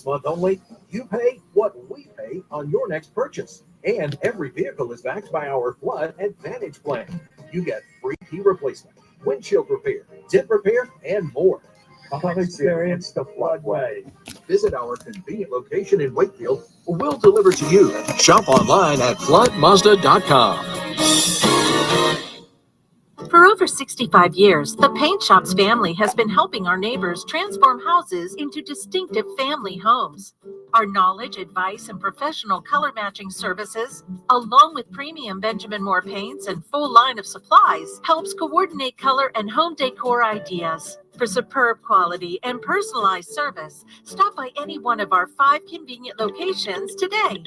this month only, you pay what we pay on your next purchase. And every vehicle is backed by our Flood Advantage plan. You get free key replacement, windshield repair, tint repair, and more. Come experience the Flood way. Visit our convenient location in Wakefield, or we'll deliver to you. Shop online at floodmazda.com. For over 65 years, the Paint Shops family has been helping our neighbors transform houses into distinctive family homes. Our knowledge, advice, and professional color matching services, along with premium Benjamin Moore paints and full line of supplies, helps coordinate color and home decor ideas. For superb quality and personalized service, stop by any one of our 5 convenient locations today.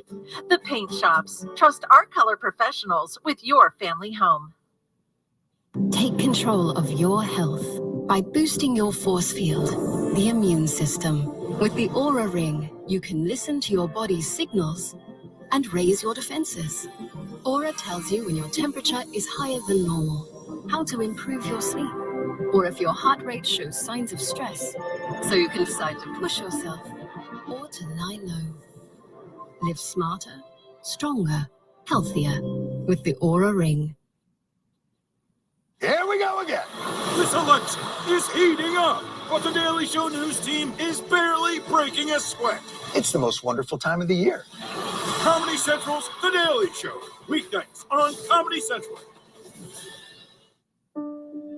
The Paint Shops. Trust our color professionals with your family home. Take control of your health by boosting your force field, the immune system. With the Aura Ring, you can listen to your body's signals and raise your defenses. Aura tells you when your temperature is higher than normal, how to improve your sleep, or if your heart rate shows signs of stress, so you can decide to push yourself or to lie low. Live smarter, stronger, healthier with the Aura Ring. Here we go again. This election is heating up, but the Daily Show news team is barely breaking a sweat. It's the most wonderful time of the year. Comedy Central's The Daily Show, weeknights on Comedy Central.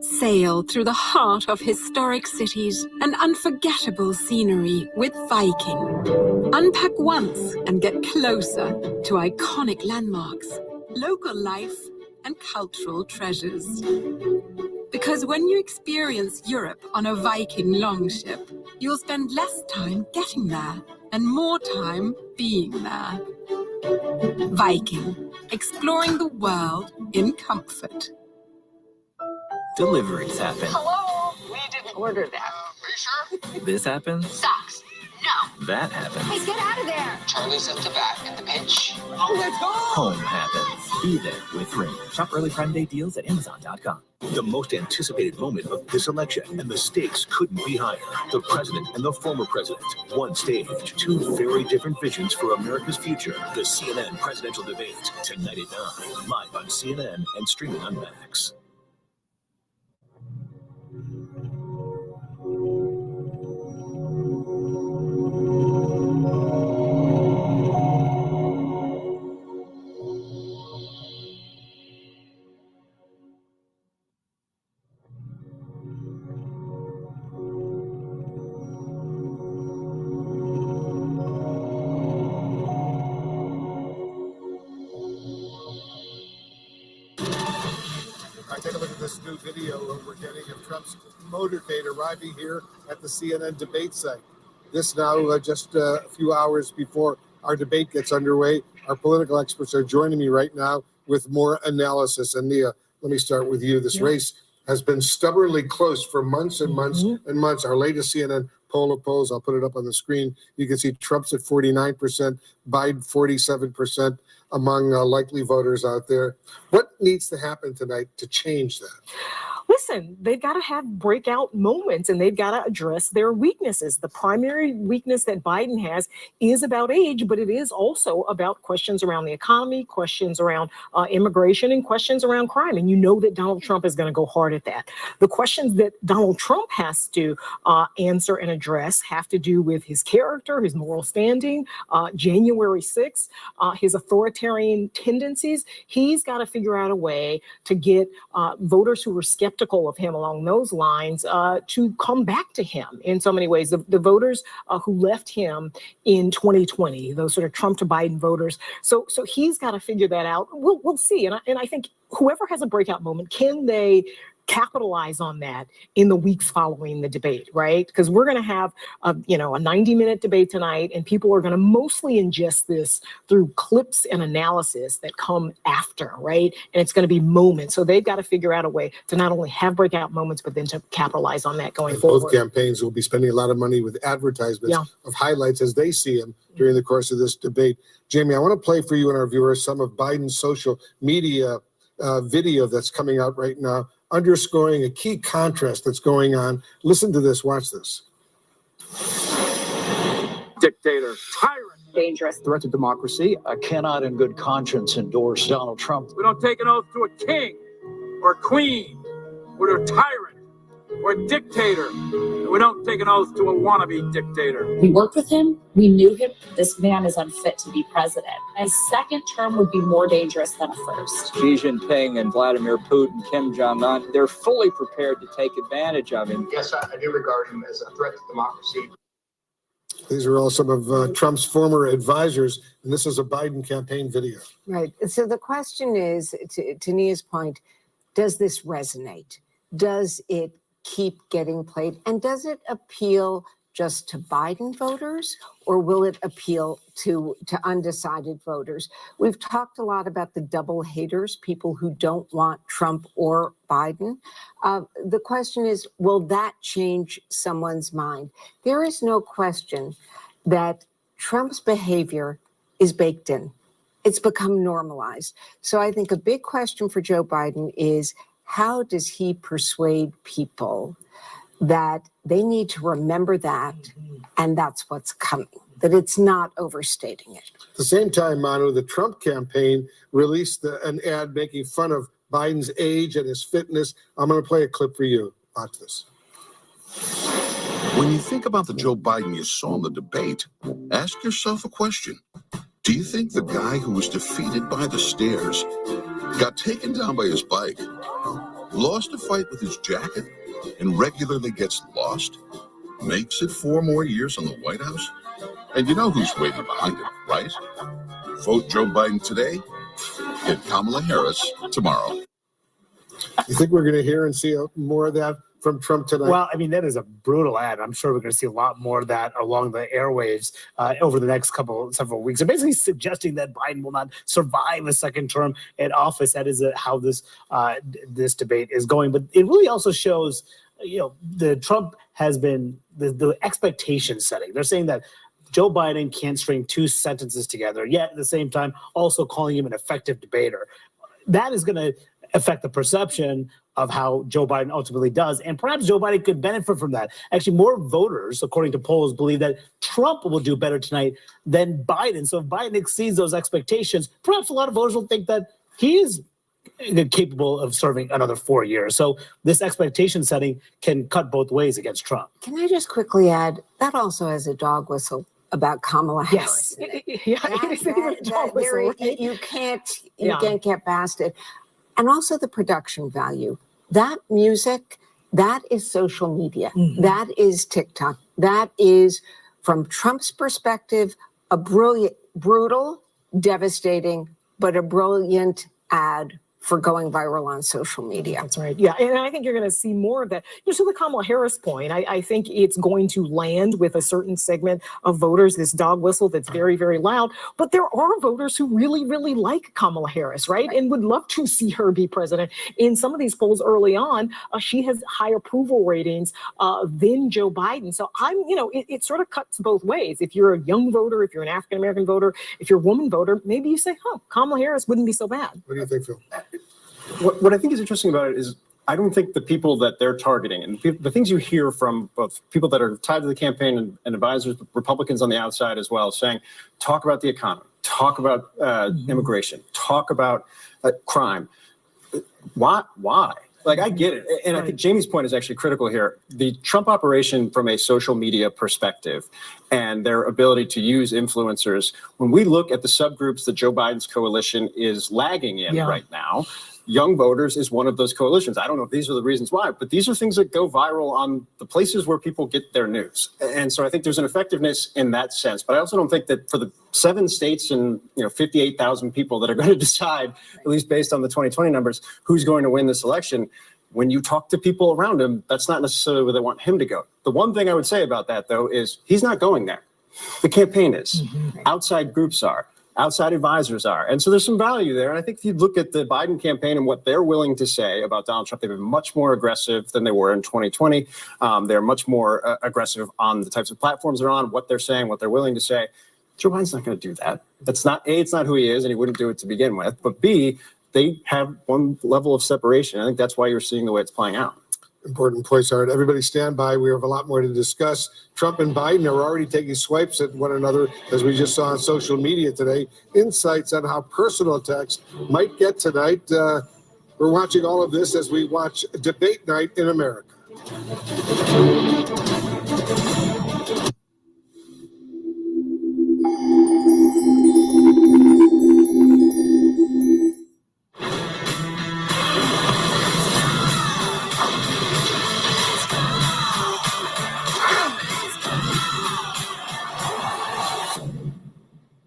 Sail through the heart of historic cities and unforgettable scenery with Viking. Unpack once and get closer to iconic landmarks, local life, and cultural treasures. Because when you experience Europe on a Viking longship, you'll spend less time getting there and more time being there. Viking, exploring the world in comfort. Deliveries happen. Hello? We didn't order that. Are you sure? This happens. Socks. No. That happens. Hey, get out of there. Charlie's at the bat in the pitch. Oh, let's go. Home happens. Be there with Ring. Shop early Prime Day deals at Amazon.com. The most anticipated moment of this election, and the stakes couldn't be higher. The president and the former president. One stage, 2 very different visions for America's future. The CNN presidential debate, tonight at 9, live on CNN and streaming on Max. Take a look at this new video we're getting of Trump's motorcade arriving here at the CNN debate site. This now just a few hours before our debate gets underway. Our political experts are joining me right now with more analysis. And Nia, let me start with you. This race has been stubbornly close for months and months and months. Our latest CNN poll of polls, I'll put it up on the screen. You can see Trump's at 49%, Biden 47%. Among likely voters out there. What needs to happen tonight to change that? Listen, they've got to have breakout moments and they've got to address their weaknesses. The primary weakness that Biden has is about age, but it is also about questions around the economy, questions around immigration, and questions around crime. And you know that Donald Trump is going to go hard at that. The questions that Donald Trump has to answer and address have to do with his character, his moral standing, January 6th, his authoritarian tendencies. He's got to figure out a way to get voters who were skeptical of him along those lines to come back to him in so many ways. The voters who left him in 2020, those sort of Trump to Biden voters. So he's got to figure that out. We'll see. And I think whoever has a breakout moment, can they capitalize on that in the weeks following the debate, right? Because we're going to have a 90-minute debate tonight, and people are going to mostly ingest this through clips and analysis that come after, right? And it's going to be moments. So they've got to figure out a way to not only have breakout moments, but then to capitalize on that going forward. Both campaigns will be spending a lot of money with advertisements of highlights as they see them during the course of this debate. Jamie, I want to play for you and our viewers some of Biden's social media video that's coming out right now, underscoring a key contrast that's going on. Listen to this. Watch this. dictator, tyrant, Dangerous. Threat to democracy. I cannot in good conscience endorse Donald Trump. We don't take an oath to a king or a queen or to a tyrant or a dictator. And we don't take an oath to a wannabe dictator. We worked with him. We knew him. This man is unfit to be president. A second term would be more dangerous than a first. Xi Jinping and Vladimir Putin, Kim Jong-un, they're fully prepared to take advantage of him. Yes, I do regard him as a threat to democracy. These are all some of Trump's former advisors, and this is a Biden campaign video. Right. So the question is, to Nia's point, does this resonate? Does it keep getting played? And does it appeal just to Biden voters, or will it appeal to undecided voters? We've talked a lot about the double haters, people who don't want Trump or Biden. The question is, will that change someone's mind? There is no question that Trump's behavior is baked in. It's become normalized. So I think a big question for Joe Biden is, how does he persuade people that they need to remember that, and that's what's coming, that it's not overstating it? At the same time, Manu, the Trump campaign released an ad making fun of Biden's age and his fitness. I'm going to play a clip for you. Watch this. When you think about the Joe Biden you saw in the debate, ask yourself a question. Do you think the guy who was defeated by the stairs, got taken down by his bike, lost a fight with his jacket, and regularly gets lost, makes it 4 more years in the White House? And you know who's waiting behind him, right? Vote Joe Biden today, get Kamala Harris tomorrow. You think we're going to hear and see more of that from Trump tonight? Well, I mean, that is a brutal ad. I'm sure we're going to see a lot more of that along the airwaves over the next several weeks. They're basically suggesting that Biden will not survive a second term in office. That is how this debate is going. But it really also shows, the Trump has been the expectation setting. They're saying that Joe Biden can't string 2 sentences together, yet at the same time also calling him an effective debater. That is going to affect the perception of how Joe Biden ultimately does. And perhaps Joe Biden could benefit from that. Actually, more voters, according to polls, believe that Trump will do better tonight than Biden. So if Biden exceeds those expectations, perhaps a lot of voters will think that he is capable of serving another 4 years. So this expectation setting can cut both ways against Trump. Can I just quickly add, that also has a dog whistle about Kamala Harris. Yes. You can't get past it. And also the production value. That music, that is social media. Mm-hmm. That is TikTok. That is, from Trump's perspective, a brutal, devastating, but a brilliant ad for going viral on social media. That's right. Yeah. And I think you're going to see more of that. To the Kamala Harris point, I think it's going to land with a certain segment of voters, this dog whistle that's very, very loud. But there are voters who really, really like Kamala Harris, right? And would love to see her be president. In some of these polls early on, she has high approval ratings than Joe Biden. So it sort of cuts both ways. If you're a young voter, if you're an African-American voter, if you're a woman voter, maybe you say, Kamala Harris wouldn't be so bad. What do you think, Phil? What I think is interesting about it is I don't think the people that they're targeting and the things you hear from both people that are tied to the campaign and advisors, Republicans on the outside as well, saying, talk about the economy, talk about immigration, talk about crime. Why? Like, I get it. And I think Jamie's point is actually critical here. The Trump operation from a social media perspective and their ability to use influencers, when we look at the subgroups that Joe Biden's coalition is lagging in right now, young voters is one of those coalitions. I don't know if these are the reasons why, but these are things that go viral on the places where people get their news. And so I think there's an effectiveness in that sense. But I also don't think that for the 7 states and 58,000 people that are going to decide, at least based on the 2020 numbers, who's going to win this election, when you talk to people around him, that's not necessarily where they want him to go. The one thing I would say about that, though, is he's not going there. The campaign is. Outside groups are. Outside advisors are. And so there's some value there. And I think if you look at the Biden campaign and what they're willing to say about Donald Trump, they've been much more aggressive than they were in 2020. They're much more aggressive on the types of platforms they're on, what they're saying, what they're willing to say. Joe Biden's not going to do that. That's not, A, it's not who he is, and he wouldn't do it to begin with. But B, they have one level of separation. I think that's why you're seeing the way it's playing out. Important points, Art. Everybody stand by. We have a lot more to discuss. Trump and Biden are already taking swipes at one another, as we just saw on social media today. Insights on how personal attacks might get tonight. We're watching all of this as we watch Debate Night in America.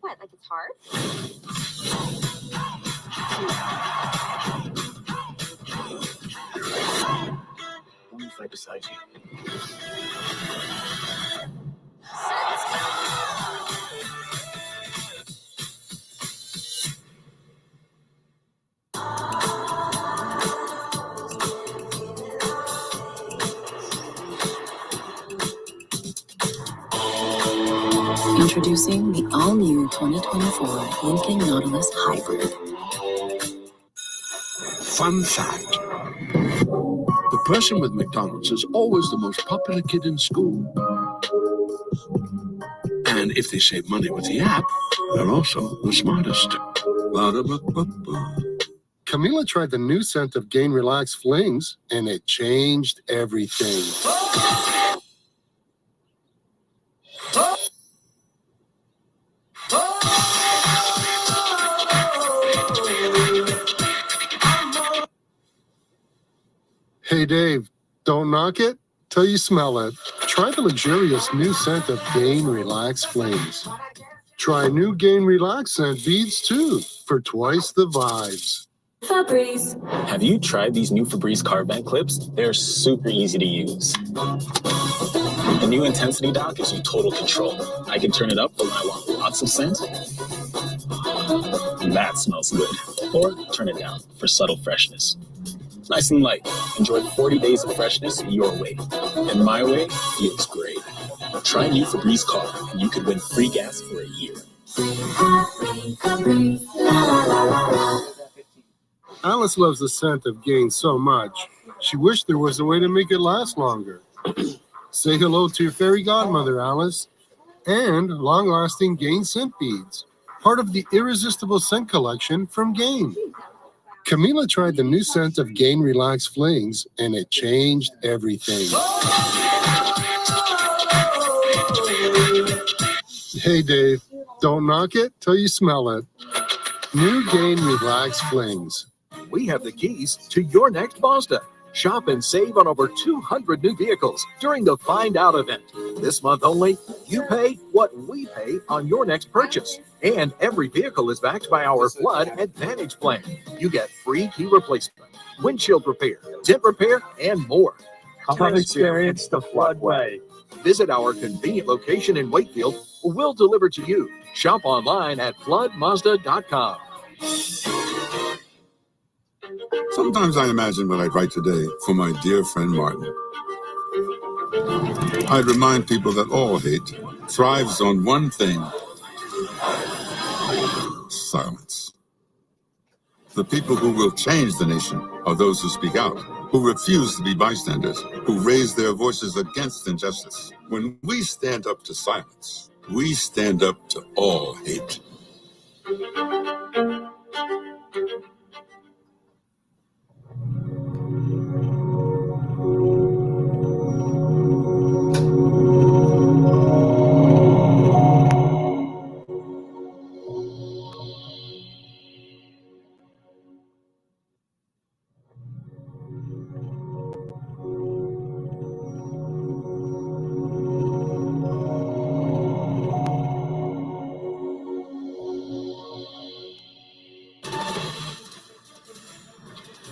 What, like it's hard? Let me fight beside you. Introducing the all-new 2024 Lincoln Nautilus Hybrid. Fun fact. The person with McDonald's is always the most popular kid in school. And if they save money with the app, they're also the smartest. Camila tried the new scent of Gain Relax Flings, and it changed everything. Hey, Dave, don't knock it till you smell it. Try the luxurious new scent of Gain Relax Flings. Try new Gain Relax scent beads, too, for twice the vibes. Febreze. Have you tried these new Febreze card band clips? They're super easy to use. The new Intensity Dock gives you total control. I can turn it up for when I want lots of scent. That smells good. Or turn it down for subtle freshness. Nice and light. Enjoy 40 days of freshness your way. And my way feels great. Try new Febreze Card, and you could win free gas for a year. Alice loves the scent of Gain so much, she wished there was a way to make it last longer. Say hello to your fairy godmother, Alice, and long-lasting Gain scent beads, part of the irresistible scent collection from Gain. Camila tried the new scent of Gain Relax Flings, and it changed everything. Hey, Dave, don't knock it till you smell it. New Gain Relax Flings. We have the keys to your next Mazda. Shop and save on over 200 new vehicles during the Find Out event. This month only, you pay what we pay on your next purchase. And every vehicle is backed by our Flood Advantage plan. You get free key replacement, windshield repair, dent repair, and more. Come on, experience the Flood way. Visit our convenient location in Wakefield, or we'll deliver to you. Shop online at floodmazda.com. Sometimes I imagine what I'd write today for my dear friend Martin. I'd remind people that all hate thrives on one thing: silence. The people who will change the nation are those who speak out, who refuse to be bystanders, who raise their voices against injustice. When we stand up to silence, we stand up to all hate.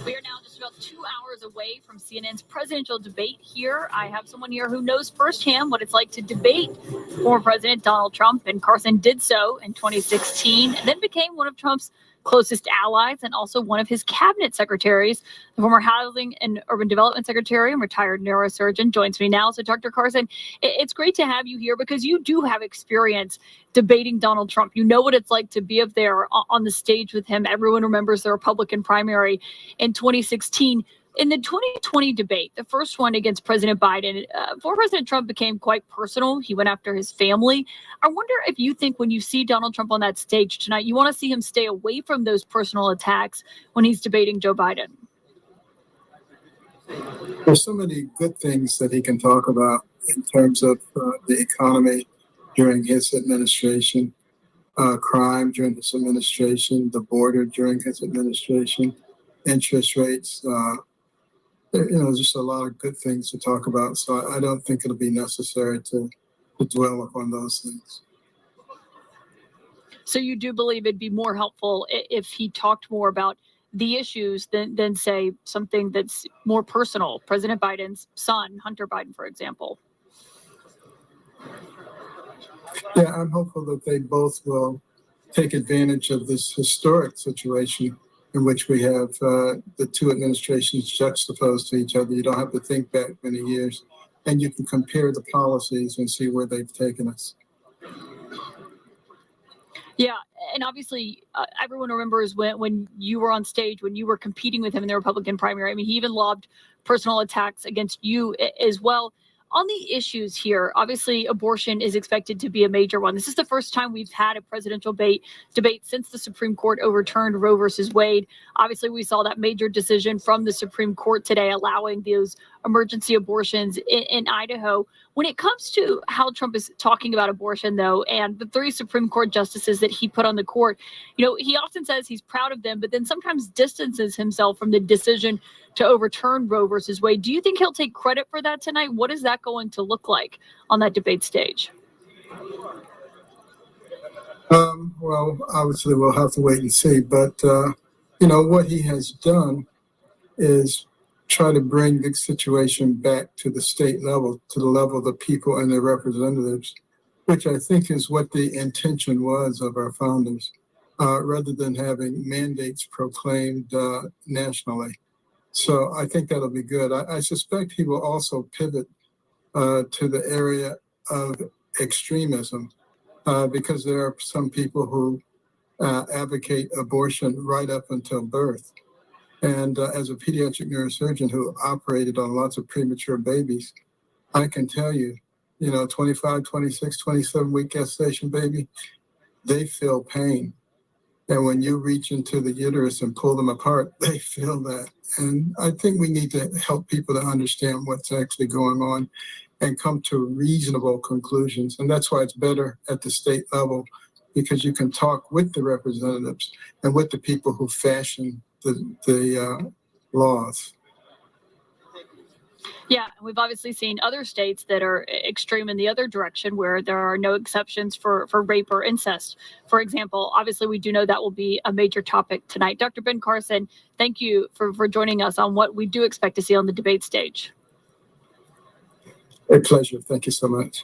We are now just about 2 hours away from CNN's presidential debate here. I have someone here who knows firsthand what it's like to debate former President Donald Trump, and Carson did so in 2016, and then became one of Trump's closest allies and also one of his cabinet secretaries. The former Housing and Urban Development Secretary and retired neurosurgeon joins me now. So, Dr. Carson, it's great to have you here because you do have experience debating Donald Trump. You know what it's like to be up there on the stage with him. Everyone remembers the Republican primary in 2016. In the 2020 debate, the first one against President Biden, former President Trump became quite personal. He went after his family. I wonder if you think when you see Donald Trump on that stage tonight, you want to see him stay away from those personal attacks when he's debating Joe Biden. There's so many good things that he can talk about in terms of the economy during his administration, crime during his administration, the border during his administration, interest rates. Just a lot of good things to talk about. So I don't think it'll be necessary to dwell upon those things. So you do believe it'd be more helpful if he talked more about the issues than say something that's more personal, President Biden's son, Hunter Biden, for example? Yeah, I'm hopeful that they both will take advantage of this historic situation in which we have the two administrations juxtaposed to each other. You don't have to think back many years, and you can compare the policies and see where they've taken us. Yeah, and obviously everyone remembers when you were on stage, when you were competing with him in the Republican primary. I mean, he even lobbed personal attacks against you as well. On the issues here, obviously abortion is expected to be a major one. This is the first time we've had a presidential debate since the Supreme Court overturned Roe versus Wade. Obviously, we saw that major decision from the Supreme Court today allowing those emergency abortions in Idaho. When it comes to how Trump is talking about abortion, though, and the 3 Supreme Court justices that he put on the court, he often says he's proud of them, but then sometimes distances himself from the decision to overturn Roe versus Wade. Do you think he'll take credit for that tonight? What is that going to look like on that debate stage? Well, obviously we'll have to wait and see, but what he has done is try to bring the situation back to the state level, to the level of the people and their representatives, which I think is what the intention was of our founders, rather than having mandates proclaimed nationally. So I think that'll be good. I suspect he will also pivot to the area of extremism, because there are some people who advocate abortion right up until birth. And as a pediatric neurosurgeon who operated on lots of premature babies, I can tell you, 25, 26, 27-week gestation baby, they feel pain. And when you reach into the uterus and pull them apart, they feel that. And I think we need to help people to understand what's actually going on and come to reasonable conclusions. And that's why it's better at the state level, because you can talk with the representatives and with the people who fashion the laws. Yeah, we've obviously seen other states that are extreme in the other direction where there are no exceptions for rape or incest, for example. Obviously, we do know that will be a major topic tonight. Dr. Ben Carson, thank you for joining us on what we do expect to see on the debate stage. A pleasure. Thank you so much.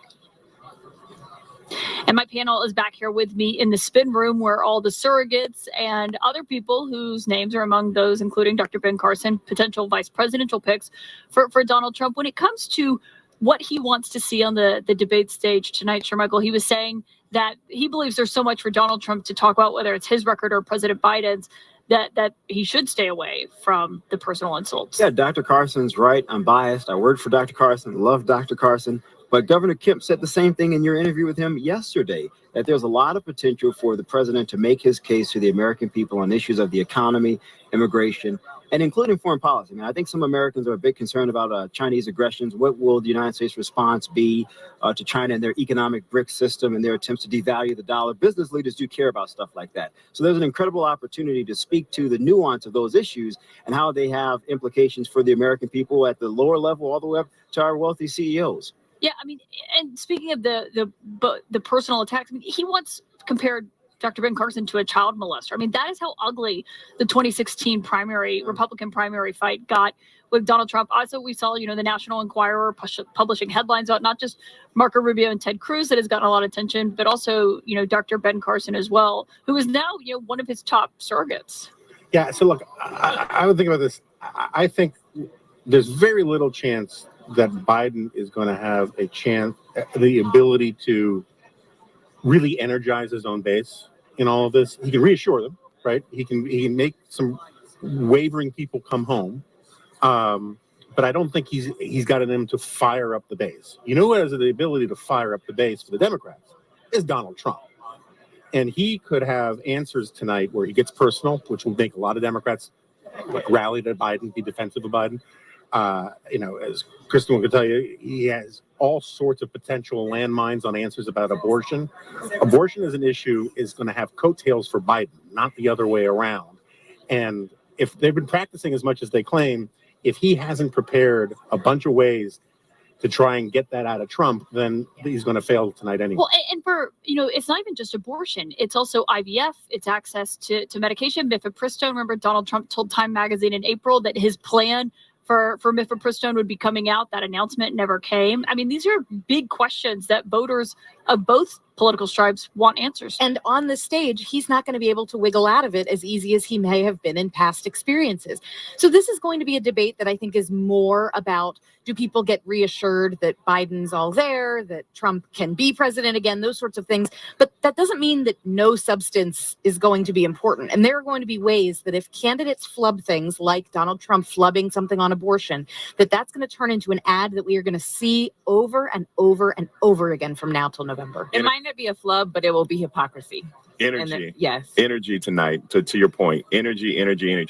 And my panel is back here with me in the spin room where all the surrogates and other people whose names are among those, including Dr. Ben Carson, potential vice presidential picks for Donald Trump. When it comes to what he wants to see on the debate stage tonight, Shermichael, he was saying that he believes there's so much for Donald Trump to talk about, whether it's his record or President Biden's, that he should stay away from the personal insults. Yeah, Dr. Carson's right. I'm biased. I worked for Dr. Carson, love Dr. Carson. But Governor Kemp said the same thing in your interview with him yesterday, that there's a lot of potential for the president to make his case to the American people on issues of the economy, immigration, and including foreign policy. I mean, I think some Americans are a bit concerned about Chinese aggressions. What will the United States response be to China and their economic brick system and their attempts to devalue the dollar? Business leaders do care about stuff like that. So there's an incredible opportunity to speak to the nuance of those issues and how they have implications for the American people at the lower level all the way up to our wealthy CEOs. Yeah, I mean, and speaking of the personal attacks, I mean, he once compared Dr. Ben Carson to a child molester. I mean, that is how ugly the 2016 Republican primary fight got with Donald Trump. Also, we saw, the National Enquirer publishing headlines about not just Marco Rubio and Ted Cruz that has gotten a lot of attention, but also, Dr. Ben Carson as well, who is now, one of his top surrogates. Yeah. So look, I would think about this. I think there's very little chance that Biden is going to have the ability to really energize his own base in all of this. He can reassure them, right? He can make some wavering people come home. But I don't think he's got it in him to fire up the base. You know who has the ability to fire up the base for the Democrats is Donald Trump. And he could have answers tonight where he gets personal, which will make a lot of Democrats rally to Biden, be defensive of Biden. As Kristen will tell you, he has all sorts of potential landmines on answers about abortion. Abortion as an issue is going to have coattails for Biden, not the other way around. And if they've been practicing as much as they claim, if he hasn't prepared a bunch of ways to try and get that out of Trump, then he's going to fail tonight anyway. Well, and for, it's not even just abortion. It's also IVF. It's access to medication. Mifepristone. Remember, Donald Trump told Time Magazine in April that his plan for Mifepristone would be coming out. That announcement never came. I mean, these are big questions that voters of both political stripes want answers. And on the stage, he's not going to be able to wiggle out of it as easy as he may have been in past experiences. So this is going to be a debate that I think is more about, do people get reassured that Biden's all there, that Trump can be president again, those sorts of things. But that doesn't mean that no substance is going to be important. And there are going to be ways that if candidates flub things like Donald Trump flubbing something on abortion, that's going to turn into an ad that we are going to see over and over and over again from now till November. It might not be a flub, but it will be hypocrisy. Energy. Yes. Energy tonight, to your point. Energy.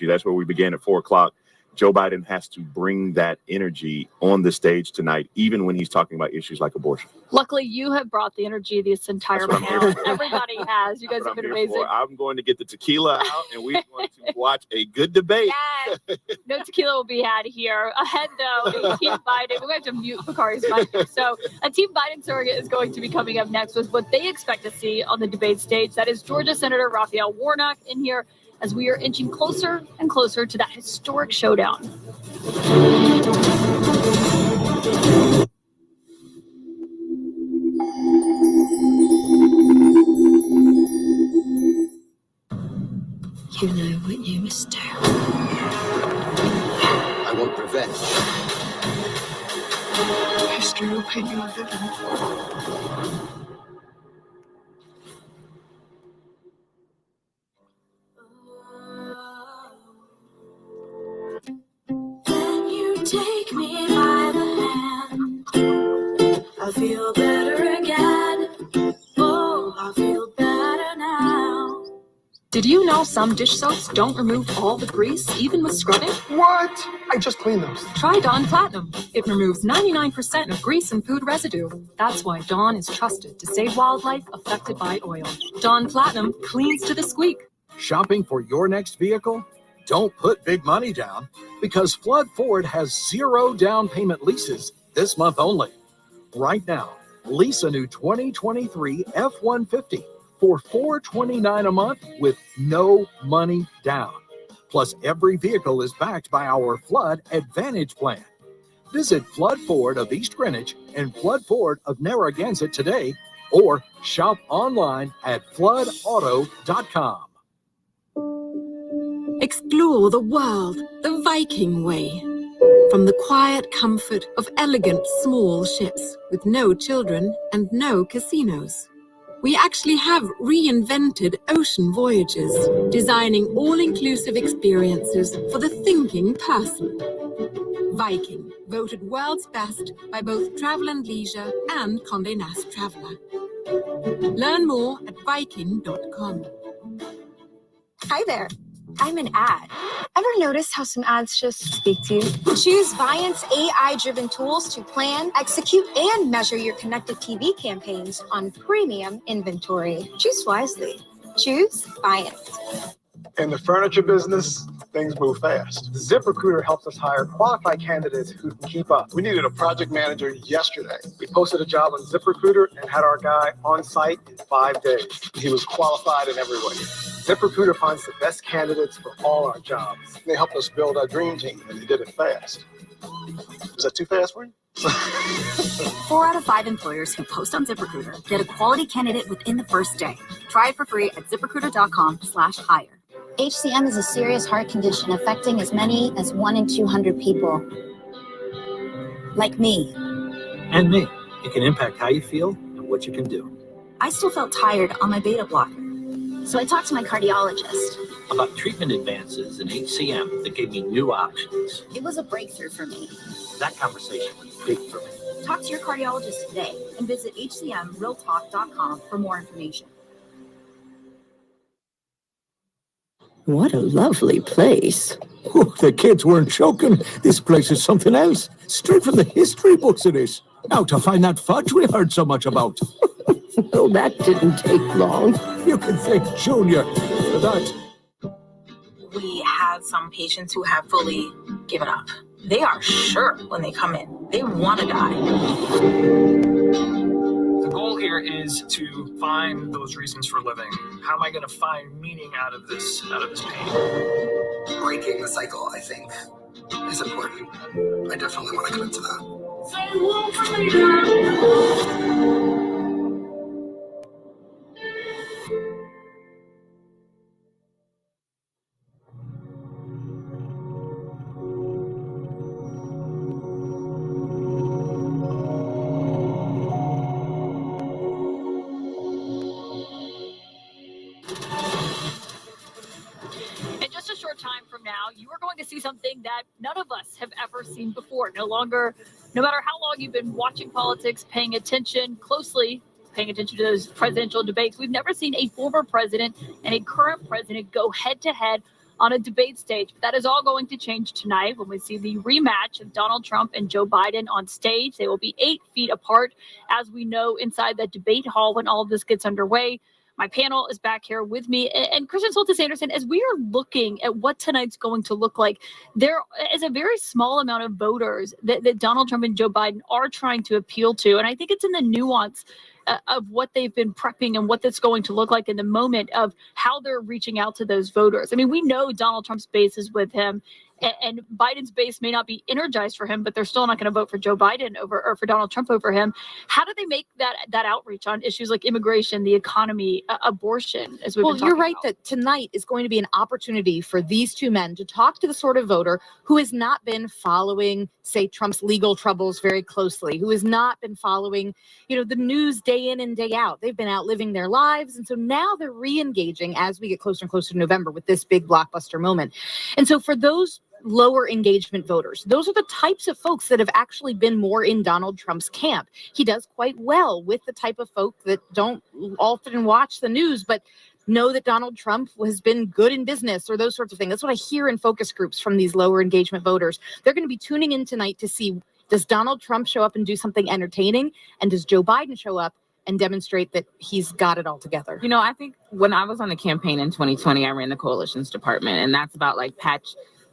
That's where we began at 4:00. Joe Biden has to bring that energy on the stage tonight, even when he's talking about issues like abortion. Luckily, you have brought the energy this entire panel. Everybody has. You guys have been amazing. I'm going to get the tequila out, and we're going to watch a good debate. Yes. No tequila will be had here. Ahead, though, Team Biden. We're going to have to mute Bakari's mic. So a Team Biden surrogate is going to be coming up next with what they expect to see on the debate stage. That is Georgia Senator Raphael Warnock in here, as we are inching closer and closer to that historic showdown. You know what you must do. I want revenge. History will paint you a villain. Take me by the hand. I feel better again. Oh, I feel better now. Did you know some dish soaps don't remove all the grease, even with scrubbing? What? I just cleaned those. Try Dawn Platinum. It removes 99% of grease and food residue. That's why Dawn is trusted to save wildlife affected by oil. Dawn Platinum cleans to the squeak. Shopping for your next vehicle? Don't put big money down, because Flood Ford has 0 down payment leases this month only. Right now, lease a new 2023 F-150 for $429 a month with no money down. Plus, every vehicle is backed by our Flood Advantage plan. Visit Flood Ford of East Greenwich and Flood Ford of Narragansett today, or shop online at floodauto.com. Explore the world the Viking way. From the quiet comfort of elegant small ships with no children and no casinos. We actually have reinvented ocean voyages, designing all-inclusive experiences for the thinking person. Viking, voted world's best by both Travel and Leisure and Condé Nast Traveler. Learn more at Viking.com. Hi there. I'm an ad. Ever notice how some ads just speak to you? Choose Viant's AI-driven tools to plan, execute, and measure your connected TV campaigns on premium inventory. Choose wisely. Choose Viant. In the furniture business, things move fast. ZipRecruiter helps us hire qualified candidates who can keep up. We needed a project manager yesterday. We posted a job on ZipRecruiter and had our guy on site in 5 days. He was qualified in every way. ZipRecruiter finds the best candidates for all our jobs. They helped us build our dream team, and they did it fast. Is that too fast for you? 4 out of 5 employers who post on ZipRecruiter get a quality candidate within the first day. Try it for free at ZipRecruiter.com/hire. HCM is a serious heart condition affecting as many as 1 in 200 people. Like me. And me. It can impact how you feel and what you can do. I still felt tired on my beta blocker. So I talked to my cardiologist. About treatment advances in HCM that gave me new options. It was a breakthrough for me. That conversation was big for me. Talk to your cardiologist today and visit hcmrealtalk.com for more information. What a lovely place. Oh, the kids weren't joking. This place is something else. Straight from the history books it is. Now to find that fudge we heard so much about. Well, that didn't take long. You can thank Junior for that. We have some patients who have fully given up. They are sure when they come in. They want to die. The goal here is to find those reasons for living. How am I going to find meaning out of this pain? Breaking the cycle, I think, is important. I definitely want to commit to that. In just a short time from now, you are going to see something that none of us have ever seen before. No matter how long you've been watching politics, paying attention closely, paying attention to those presidential debates, we've never seen a former president and a current president go head to head on a debate stage. But that is all going to change tonight when we see the rematch of Donald Trump and Joe Biden on stage. They will be 8 feet apart, as we know, inside that debate hall when all of this gets underway. My panel is back here with me. And Kristen Soltis Anderson, as we are looking at what tonight's going to look like, there is a very small amount of voters that Donald Trump and Joe Biden are trying to appeal to. And I think it's in the nuance of what they've been prepping and what that's going to look like in the moment of how they're reaching out to those voters. I mean, we know Donald Trump's base is with him, and Biden's base may not be energized for him, but they're still not going to vote for Joe Biden or for Donald Trump over him. How do they make that outreach on issues like immigration, the economy, abortion, as we've been talking you're right about? that tonight is going to be an opportunity for these two men to talk to the sort of voter who has not been following, say, Trump's legal troubles very closely, who has not been following, the news day in and day out. They've been out living their lives. And so now they're re-engaging as we get closer and closer to November with this big blockbuster moment. And so for those lower engagement voters, those are the types of folks that have actually been more in Donald Trump's camp. He does quite well with the type of folk that don't often watch the news, but know that Donald Trump has been good in business or those sorts of things. That's what I hear in focus groups from these lower engagement voters. They're going to be tuning in tonight to see, does Donald Trump show up and do something entertaining? And does Joe Biden show up and demonstrate that he's got it all together? I think when I was on the campaign in 2020, I ran the coalitions department, and that's about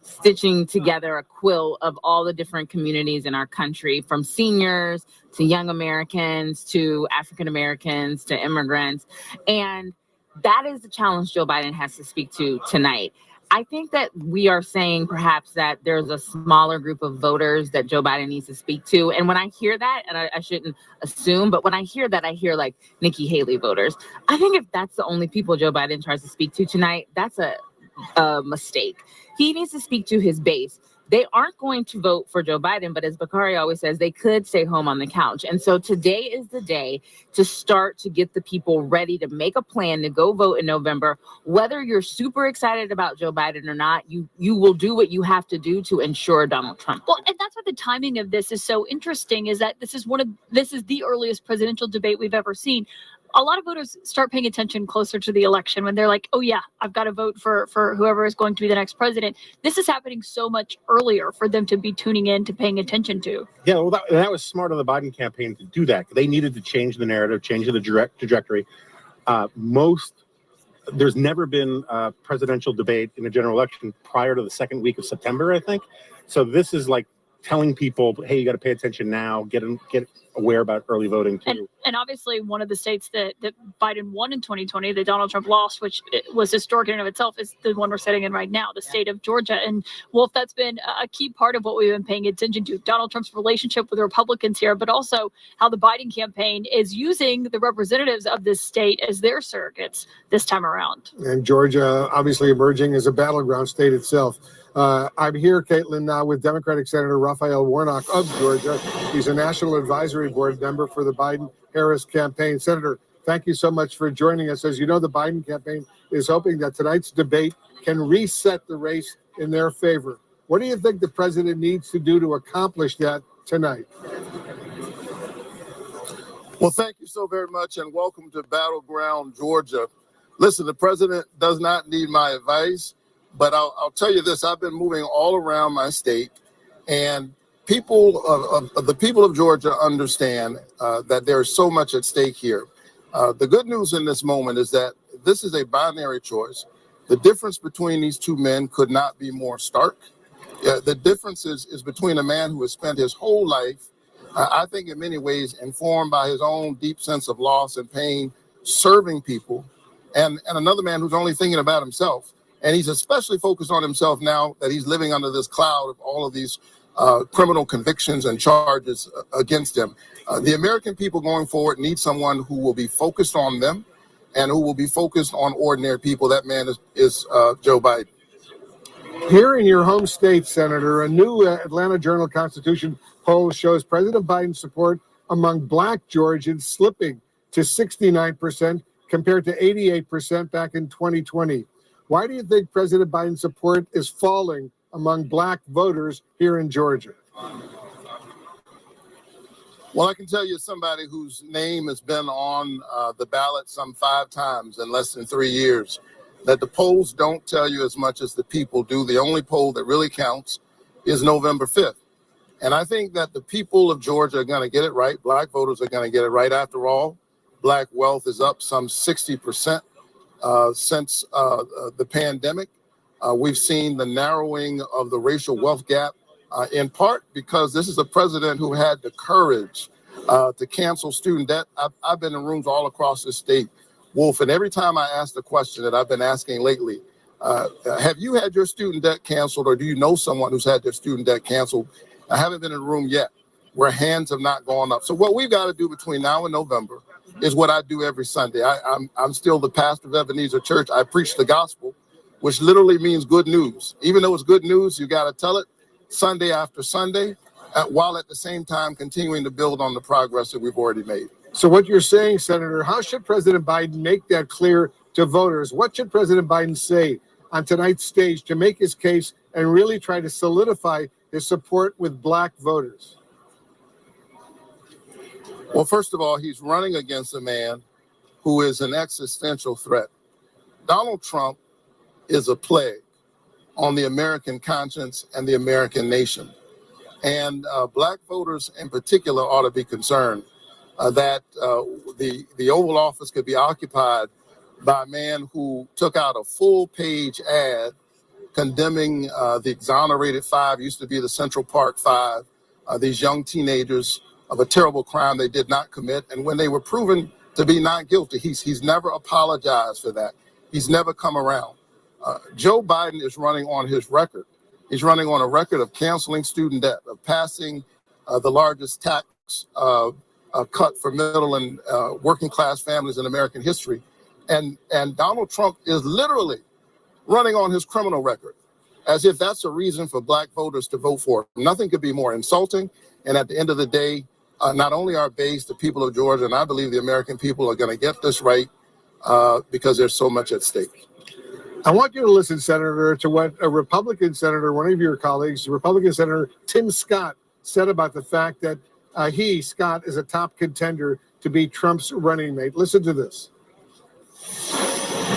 stitching together a quilt of all the different communities in our country, from seniors to young Americans to African Americans to immigrants. And that is the challenge Joe Biden has to speak to tonight. I think that we are saying perhaps that there's a smaller group of voters that Joe Biden needs to speak to. And when I hear that, and I shouldn't assume, but when I hear that, I hear like Nikki Haley voters. I think if that's the only people Joe Biden tries to speak to tonight, that's a mistake. He needs to speak to his base. They aren't going to vote for Joe Biden, but as Bakari always says, they could stay home on the couch. And so today is the day to start to get the people ready to make a plan to go vote in November. Whether you're super excited about Joe Biden or not, you will do what you have to do to ensure Donald Trump. Well, and that's why the timing of this is so interesting, is that this is the earliest presidential debate we've ever seen. A lot of voters start paying attention closer to the election when they're like, oh yeah, I've got to vote for whoever is going to be the next president. This is happening so much earlier for them to be tuning in, to paying attention to. Yeah, well, that was smart of the Biden campaign to do that. They needed to change the narrative, change the trajectory. There's never been a presidential debate in a general election prior to the second week of September, I think. So this is like telling people, hey, you got to pay attention now, get aware about early voting too. And obviously one of the states that Biden won in 2020, that Donald Trump lost, which was historic in and of itself, is the one we're sitting in right now, the state of Georgia. And Wolf, that's been a key part of what we've been paying attention to, Donald Trump's relationship with the Republicans here, but also how the Biden campaign is using the representatives of this state as their surrogates this time around. And Georgia obviously emerging as a battleground state itself. I'm here, Caitlin, now with Democratic Senator Raphael Warnock of Georgia. He's a National Advisory Board member for the Biden-Harris campaign. Senator, thank you so much for joining us. As you know, the Biden campaign is hoping that tonight's debate can reset the race in their favor. What do you think the president needs to do to accomplish that tonight? Well, thank you so very much, and welcome to Battleground Georgia. Listen, the president does not need my advice, but I'll tell you this. I've been moving all around my state, and the people of Georgia understand that there is so much at stake here. The good news in this moment is that this is a binary choice. The difference between these two men could not be more stark. The difference is between a man who has spent his whole life, I think in many ways, informed by his own deep sense of loss and pain, serving people, and another man who's only thinking about himself. And he's especially focused on himself now that he's living under this cloud of all of these criminal convictions and charges against him. The American people going forward need someone who will be focused on them and who will be focused on ordinary people. That man is Joe Biden. Here in your home state, Senator, a new Atlanta Journal-Constitution poll shows President Biden's support among Black Georgians slipping to 69% compared to 88% back in 2020. Why do you think President Biden's support is falling among Black voters here in Georgia? Well, I can tell you somebody whose name has been on the ballot some 5 times in less than 3 years, that the polls don't tell you as much as the people do. The only poll that really counts is November 5th. And I think that the people of Georgia are going to get it right. Black voters are going to get it right. After all, Black wealth is up some 60% since the pandemic. We've seen the narrowing of the racial wealth gap, in part because this is a president who had the courage to cancel student debt. I've been in rooms all across the state, Wolf, and every time I ask the question that I've been asking lately, have you had your student debt canceled, or do you know someone who's had their student debt canceled? I haven't been in a room yet where hands have not gone up. So what we've got to do between now and November is what I do every Sunday. I'm still the pastor of Ebenezer Church. I preach the gospel, which literally means good news. Even though it's good news, you got to tell it Sunday after Sunday, while at the same time continuing to build on the progress that we've already made. So what you're saying, Senator, how should President Biden make that clear to voters? What should President Biden say on tonight's stage to make his case and really try to solidify his support with Black voters? Well, first of all, he's running against a man who is an existential threat. Donald Trump is a plague on the American conscience and the American nation. And Black voters in particular ought to be concerned that the Oval Office could be occupied by a man who took out a full-page ad condemning the exonerated 5, used to be the Central Park 5, these young teenagers of a terrible crime they did not commit. And when they were proven to be not guilty, he's never apologized for that. He's never come around. Joe Biden is running on his record. He's running on a record of canceling student debt, of passing the largest tax cut for middle and working class families in American history. And Donald Trump is literally running on his criminal record, as if that's a reason for Black voters to vote for him. Nothing could be more insulting. And at the end of the day, not only our base, the people of Georgia, and I believe the American people are going to get this right because there's so much at stake. I want you to listen, Senator, to what a Republican senator, one of your colleagues, Republican Senator Tim Scott, said about the fact that Scott, is a top contender to be Trump's running mate. Listen to this.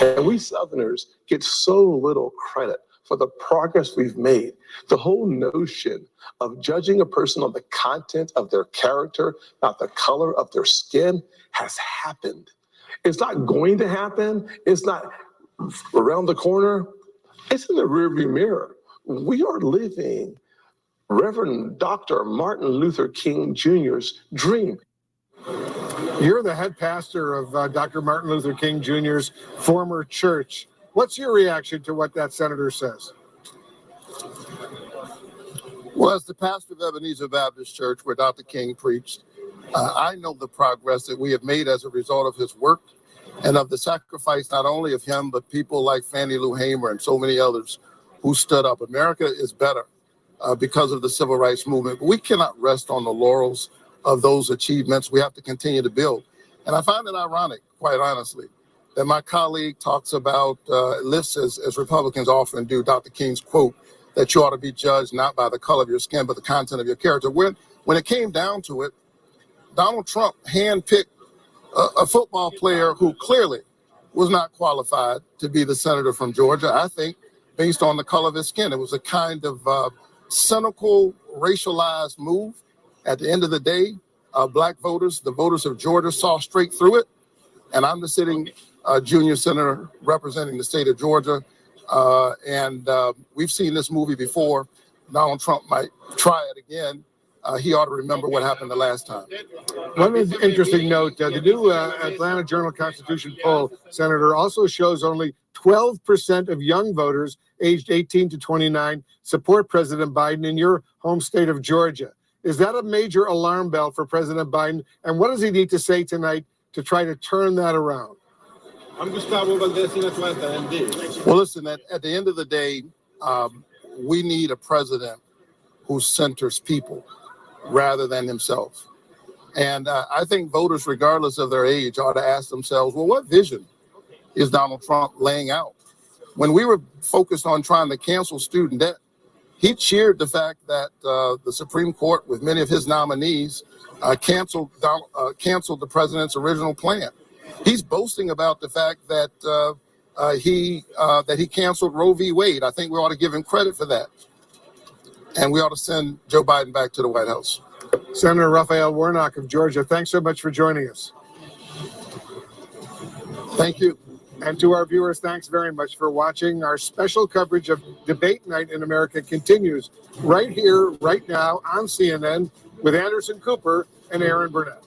And we Southerners get so little credit for the progress we've made. The whole notion of judging a person on the content of their character, not the color of their skin, has happened. It's not going to happen. It's not around the corner. It's in the rearview mirror. We are living Reverend Dr. Martin Luther King Jr.'s dream. You're the head pastor of Dr. Martin Luther King Jr.'s former church. What's your reaction to what that senator says? Well, as the pastor of Ebenezer Baptist Church, where Dr. King preached, I know the progress that we have made as a result of his work and of the sacrifice not only of him, but people like Fannie Lou Hamer and so many others who stood up. America is better because of the civil rights movement. But we cannot rest on the laurels of those achievements. We have to continue to build. And I find it ironic quite honestly, that my colleague talks about, lists as Republicans often do, Dr. King's quote, that you ought to be judged not by the color of your skin, but the content of your character. When it came down to it, Donald Trump handpicked a football player who clearly was not qualified to be the senator from Georgia, I think, based on the color of his skin. It was a kind of cynical, racialized move. At the end of the day, black voters, the voters of Georgia, saw straight through it. And I'm the sitting junior senator representing the state of Georgia. And we've seen this movie before. Donald Trump might try it again. He ought to remember what happened the last time. One interesting note, the new Atlanta Journal-Constitution poll, Senator, also shows only 12% of young voters aged 18 to 29 support President Biden in your home state of Georgia. Is that a major alarm bell for President Biden? And what does he need to say tonight to try to turn that around? I'm Gustavo Valdez in Atlanta. Well, listen, at the end of the day, we need a president who centers people rather than himself. And I think voters, regardless of their age, ought to ask themselves, well, what vision is Donald Trump laying out? When we were focused on trying to cancel student debt, he cheered the fact that the Supreme Court, with many of his nominees, canceled the president's original plan. He's boasting about the fact that he canceled Roe v. Wade. I think we ought to give him credit for that. And we ought to send Joe Biden back to the White House. Senator Raphael Warnock of Georgia, thanks so much for joining us. Thank you. And to our viewers, thanks very much for watching. Our special coverage of Debate Night in America continues right here, right now on CNN with Anderson Cooper and Aaron Burnett.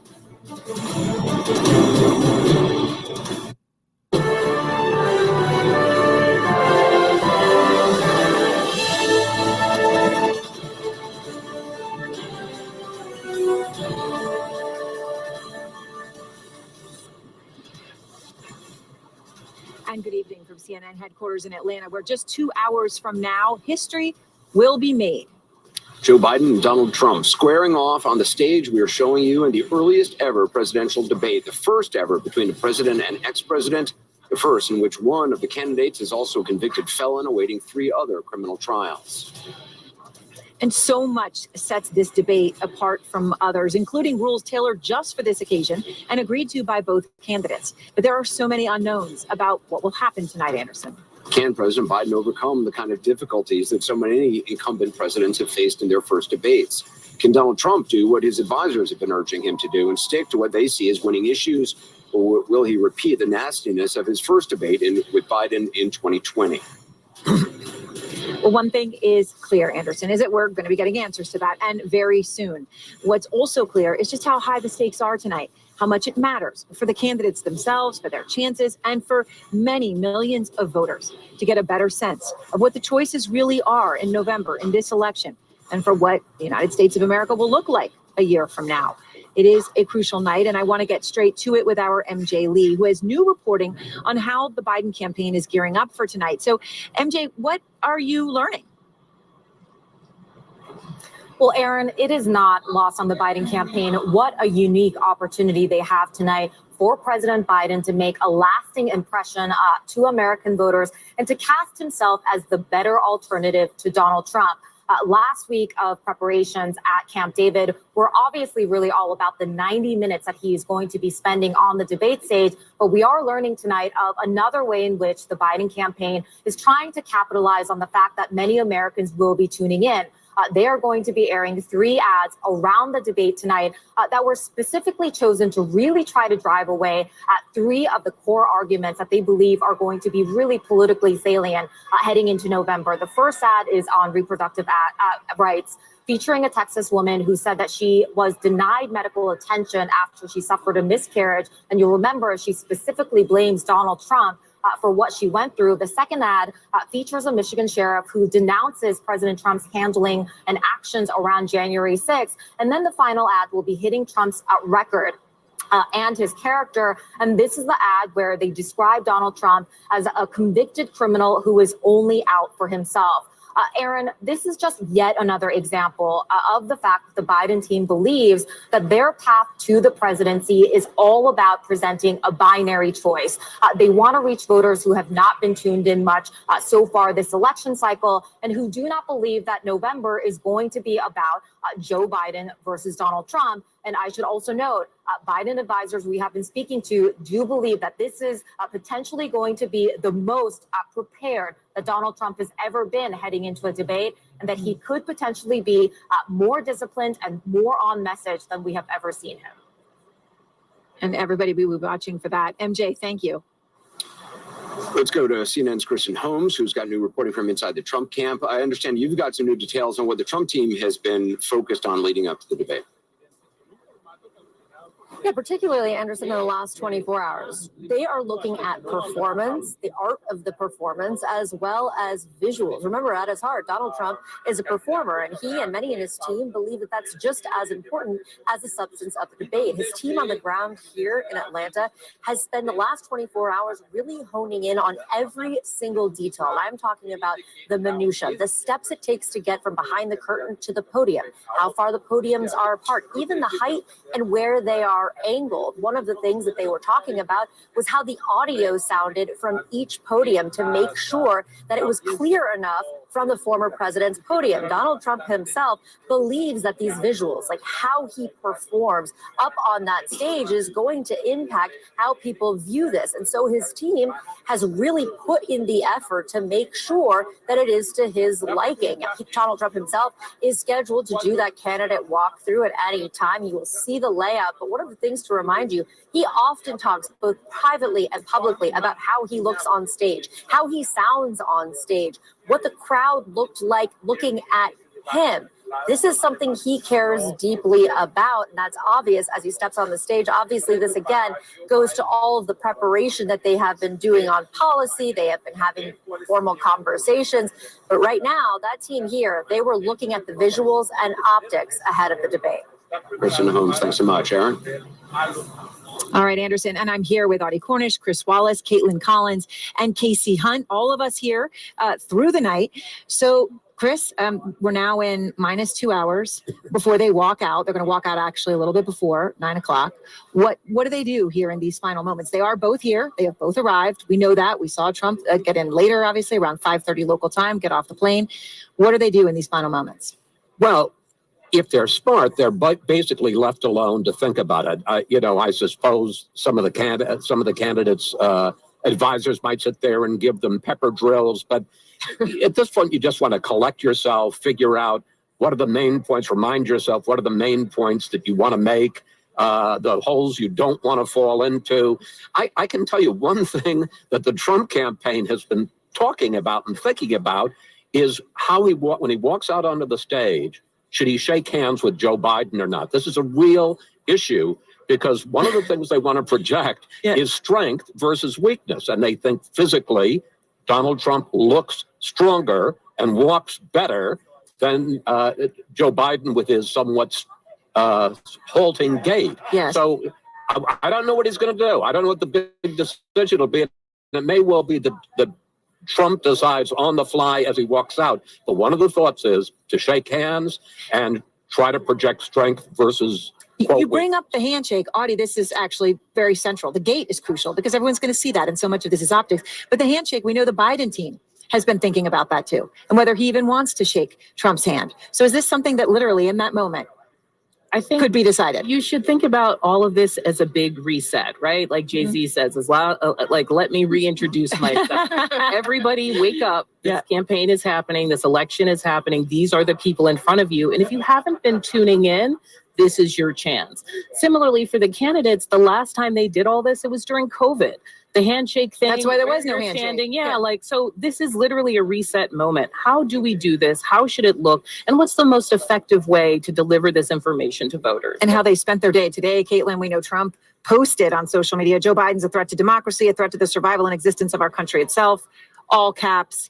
And good evening from CNN headquarters in Atlanta, where just 2 hours from now, history will be made. Joe Biden and Donald Trump squaring off on the stage we are showing you in the earliest ever presidential debate, the first ever between the president and ex-president, the first in which one of the candidates is also a convicted felon awaiting 3 other criminal trials. And so much sets this debate apart from others, including rules tailored just for this occasion and agreed to by both candidates. But there are so many unknowns about what will happen tonight, Anderson. Can President Biden overcome the kind of difficulties that so many incumbent presidents have faced in their first debates? Can Donald Trump do what his advisors have been urging him to do and stick to what they see as winning issues? Or will he repeat the nastiness of his first debate with Biden in 2020? Well, one thing is clear, Anderson, is that we're going to be getting answers to that, and very soon. What's also clear is just how high the stakes are tonight, how much it matters for the candidates themselves, for their chances, and for many millions of voters to get a better sense of what the choices really are in November in this election, and for what the United States of America will look like a year from now. It is a crucial night, and I want to get straight to it with our MJ Lee, who has new reporting on how the Biden campaign is gearing up for tonight. So, MJ, what are you learning? Well, Aaron, it is not lost on the Biden campaign what a unique opportunity they have tonight for President Biden to make a lasting impression to American voters and to cast himself as the better alternative to Donald Trump. Last week of preparations at Camp David were obviously really all about the 90 minutes that he's going to be spending on the debate stage. But we are learning tonight of another way in which the Biden campaign is trying to capitalize on the fact that many Americans will be tuning in. They are going to be airing 3 ads around the debate tonight that were specifically chosen to really try to drive away at 3 of the core arguments that they believe are going to be really politically salient heading into November. The first ad is on reproductive rights, featuring a Texas woman who said that she was denied medical attention after she suffered a miscarriage. And you'll remember she specifically blames Donald Trump for what she went through. The second ad features a Michigan sheriff who denounces President Trump's handling and actions around January 6th. And then the final ad will be hitting Trump's record and his character. And this is the ad where they describe Donald Trump as a convicted criminal who is only out for himself. Aaron, this is just yet another example of the fact that the Biden team believes that their path to the presidency is all about presenting a binary choice. They want to reach voters who have not been tuned in much so far this election cycle and who do not believe that November is going to be about Joe Biden versus Donald Trump. And I should also note, Biden advisors we have been speaking to do believe that this is potentially going to be the most prepared that Donald Trump has ever been heading into a debate, and that he could potentially be more disciplined and more on message than we have ever seen him. And everybody will be watching for that. MJ, thank you. Let's go to CNN's Kristen Holmes, who's got new reporting from inside the Trump camp. I understand you've got some new details on what the Trump team has been focused on leading up to the debate. Yeah, particularly, Anderson, in the last 24 hours. They are looking at performance, the art of the performance, as well as visuals. Remember, at his heart, Donald Trump is a performer, and he and many in his team believe that that's just as important as the substance of the debate. His team on the ground here in Atlanta has spent the last 24 hours really honing in on every single detail. I'm talking about the minutia, the steps it takes to get from behind the curtain to the podium, how far the podiums are apart, even the height and where they are angled. One of the things that they were talking about was how the audio sounded from each podium to make sure that it was clear enough from the former president's podium. Donald Trump himself believes that these visuals, like how he performs up on that stage, is going to impact how people view this. And so his team has really put in the effort to make sure that it is to his liking. Donald Trump himself is scheduled to do that candidate walkthrough at any time. You will see the layout. But one of the things to remind you, he often talks both privately and publicly about how he looks on stage, how he sounds on stage, what the crowd looked like looking at him. This is something he cares deeply about, and that's obvious as he steps on the stage. Obviously, this again goes to all of the preparation that they have been doing on policy. They have been having formal conversations. But right now, that team here, they were looking at the visuals and optics ahead of the debate. Kristen Holmes, thanks so much. Aaron? All right, Anderson, and I'm here with Audie Cornish, Chris Wallace, Caitlin Collins, and Casey Hunt, all of us here through the night. So, Chris, we're now in minus 2 hours before they walk out. They're going to walk out actually a little bit before 9 o'clock. What do they do here in these final moments? They are both here. They have both arrived. We know that. We saw Trump get in later, obviously, around 5:30 local time, get off the plane. What do they do in these final moments? Well, if they're smart, they're basically left alone to think about it. I suppose some of the candidates' advisors might sit there and give them pepper drills, but at this point, you just want to collect yourself, figure out what are the main points, remind yourself what are the main points that you want to make, the holes you don't want to fall into. I can tell you one thing that the Trump campaign has been talking about and thinking about is how when he walks out onto the stage, should he shake hands with Joe Biden or not? This is a real issue because one of the things they want to project is strength versus weakness. And they think physically, Donald Trump looks stronger and walks better than Joe Biden with his somewhat halting gait. Yes. So I don't know what he's going to do. I don't know what the big decision will be. And it may well be that Trump decides on the fly as he walks out. But one of the thoughts is to shake hands and try to project strength versus. You bring up the handshake, Audie. This is actually very central. The gate is crucial because everyone's going to see that, and so much of this is optics. But the handshake, we know the Biden team has been thinking about that too, and whether he even wants to shake Trump's hand. So is this something that literally in that moment I think could be decided? You should think about all of this as a big reset, right? Like Jay-Z says, let me reintroduce myself. Everybody wake up. This campaign is happening. This election is happening. These are the people in front of you. And if you haven't been tuning in, this is your chance. Similarly, for the candidates, the last time they did all this, it was during COVID. The handshake thing. That's why there was no handshake. So this is literally a reset moment. How do we do this? How should it look? And what's the most effective way to deliver this information to voters? And how they spent their day today. Caitlin, we know Trump posted on social media, Joe Biden's a threat to democracy, a threat to the survival and existence of our country itself, all caps,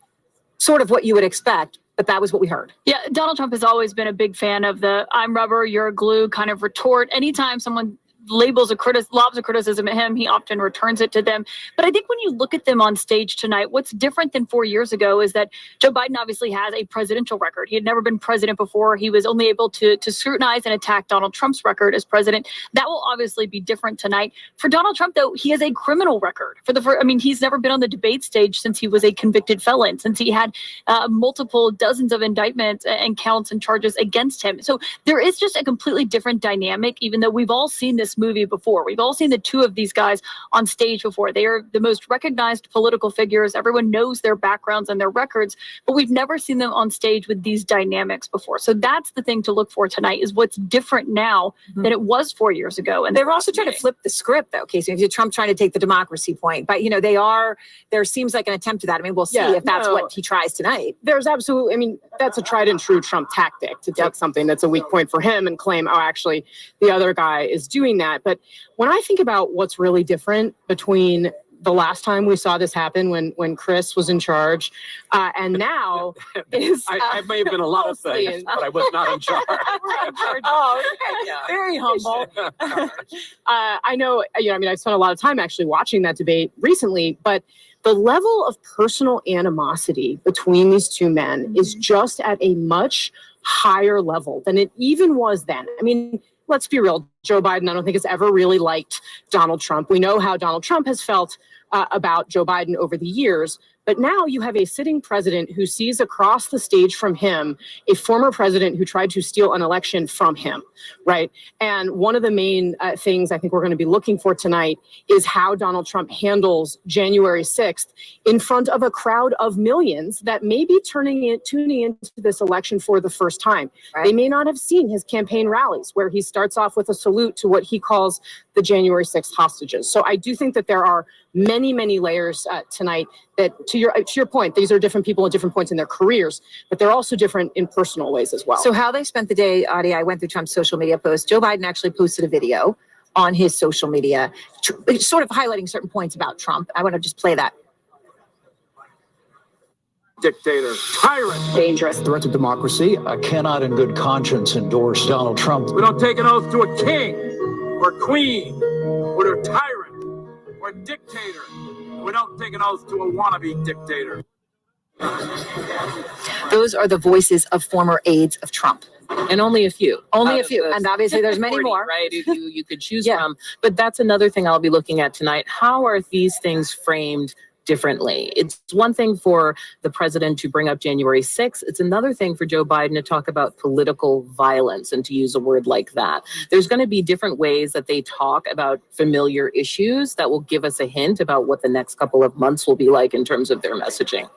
sort of what you would expect. But that was what we heard. Yeah, Donald Trump has always been a big fan of the I'm rubber, you're glue kind of retort. Anytime someone lobs a criticism at him, he often returns it to them. But I think when you look at them on stage tonight, what's different than 4 years ago is that Joe Biden obviously has a presidential record. He had never been president before. He was only able to scrutinize and attack Donald Trump's record as president. That will obviously be different tonight. For Donald Trump, though, he has a criminal record. He's never been on the debate stage since he was a convicted felon, since he had multiple dozens of indictments and counts and charges against him. So there is just a completely different dynamic, even though we've all seen this movie before. We've all seen the two of these guys on stage before. They are the most recognized political figures. Everyone knows their backgrounds and their records, but we've never seen them on stage with these dynamics before. So that's the thing to look for tonight, is what's different now than it was 4 years ago. And they're also trying to flip the script, though, Casey. If you're Trump trying to take the democracy point, but there seems like an attempt to that. I mean, we'll see if that's what he tries tonight. There's absolutely, that's a tried and true Trump tactic to take something that's a weak point for him and claim, oh, actually, the other guy is doing that. But when I think about what's really different between the last time we saw this happen when Chris was in charge and now is I may have been a lot of things, but I was not in charge. Oh, okay. Very humble. I know, I spent a lot of time actually watching that debate recently, but the level of personal animosity between these two men is just at a much higher level than it even was then. I mean, let's be real. Joe Biden, I don't think, has ever really liked Donald Trump. We know how Donald Trump has felt about Joe Biden over the years. But now you have a sitting president who sees across the stage from him a former president who tried to steal an election from him, right? And one of the main things I think we're going to be looking for tonight is how Donald Trump handles January 6th in front of a crowd of millions that may be tuning into this election for the first time. Right. They may not have seen his campaign rallies where he starts off with a salute to what he calls the January 6th hostages. So I do think that there are many, many layers tonight that, to your point, these are different people at different points in their careers, but they're also different in personal ways as well. So how they spent the day, Adi, I went through Trump's social media post. Joe Biden actually posted a video on his social media, sort of highlighting certain points about Trump. I want to just play that. Dictator, tyrant, dangerous, threat to democracy. I cannot in good conscience endorse Donald Trump. We don't take an oath to a king or queen or to a tyrant or a dictator. We don't take an oath to a wannabe dictator. Those are the voices of former aides of Trump. And only a few. Only a few. And obviously there's many 40, more. Right? You could choose from. But that's another thing I'll be looking at tonight. How are these things framed differently? It's one thing for the president to bring up January 6th. It's another thing for Joe Biden to talk about political violence and to use a word like that. There's going to be different ways that they talk about familiar issues that will give us a hint about what the next couple of months will be like in terms of their messaging.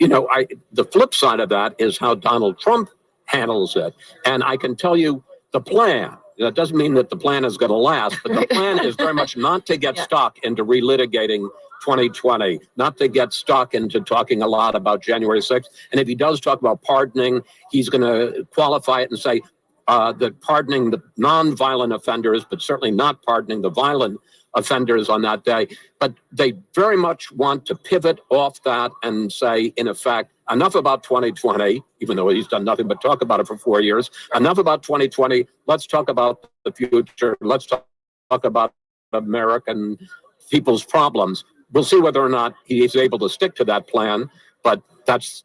The flip side of that is how Donald Trump handles it. And I can tell you the plan. That doesn't mean that the plan is going to last, but the plan is very much not to get stuck into relitigating 2020, not to get stuck into talking a lot about January 6th. And if he does talk about pardoning, he's going to qualify it and say that pardoning the non-violent offenders, but certainly not pardoning the violent offenders on that day. But they very much want to pivot off that and say, in effect, enough about 2020, even though he's done nothing but talk about it for 4 years. Enough about 2020. Let's talk about the future. Let's talk about American people's problems. We'll see whether or not he is able to stick to that plan, but that's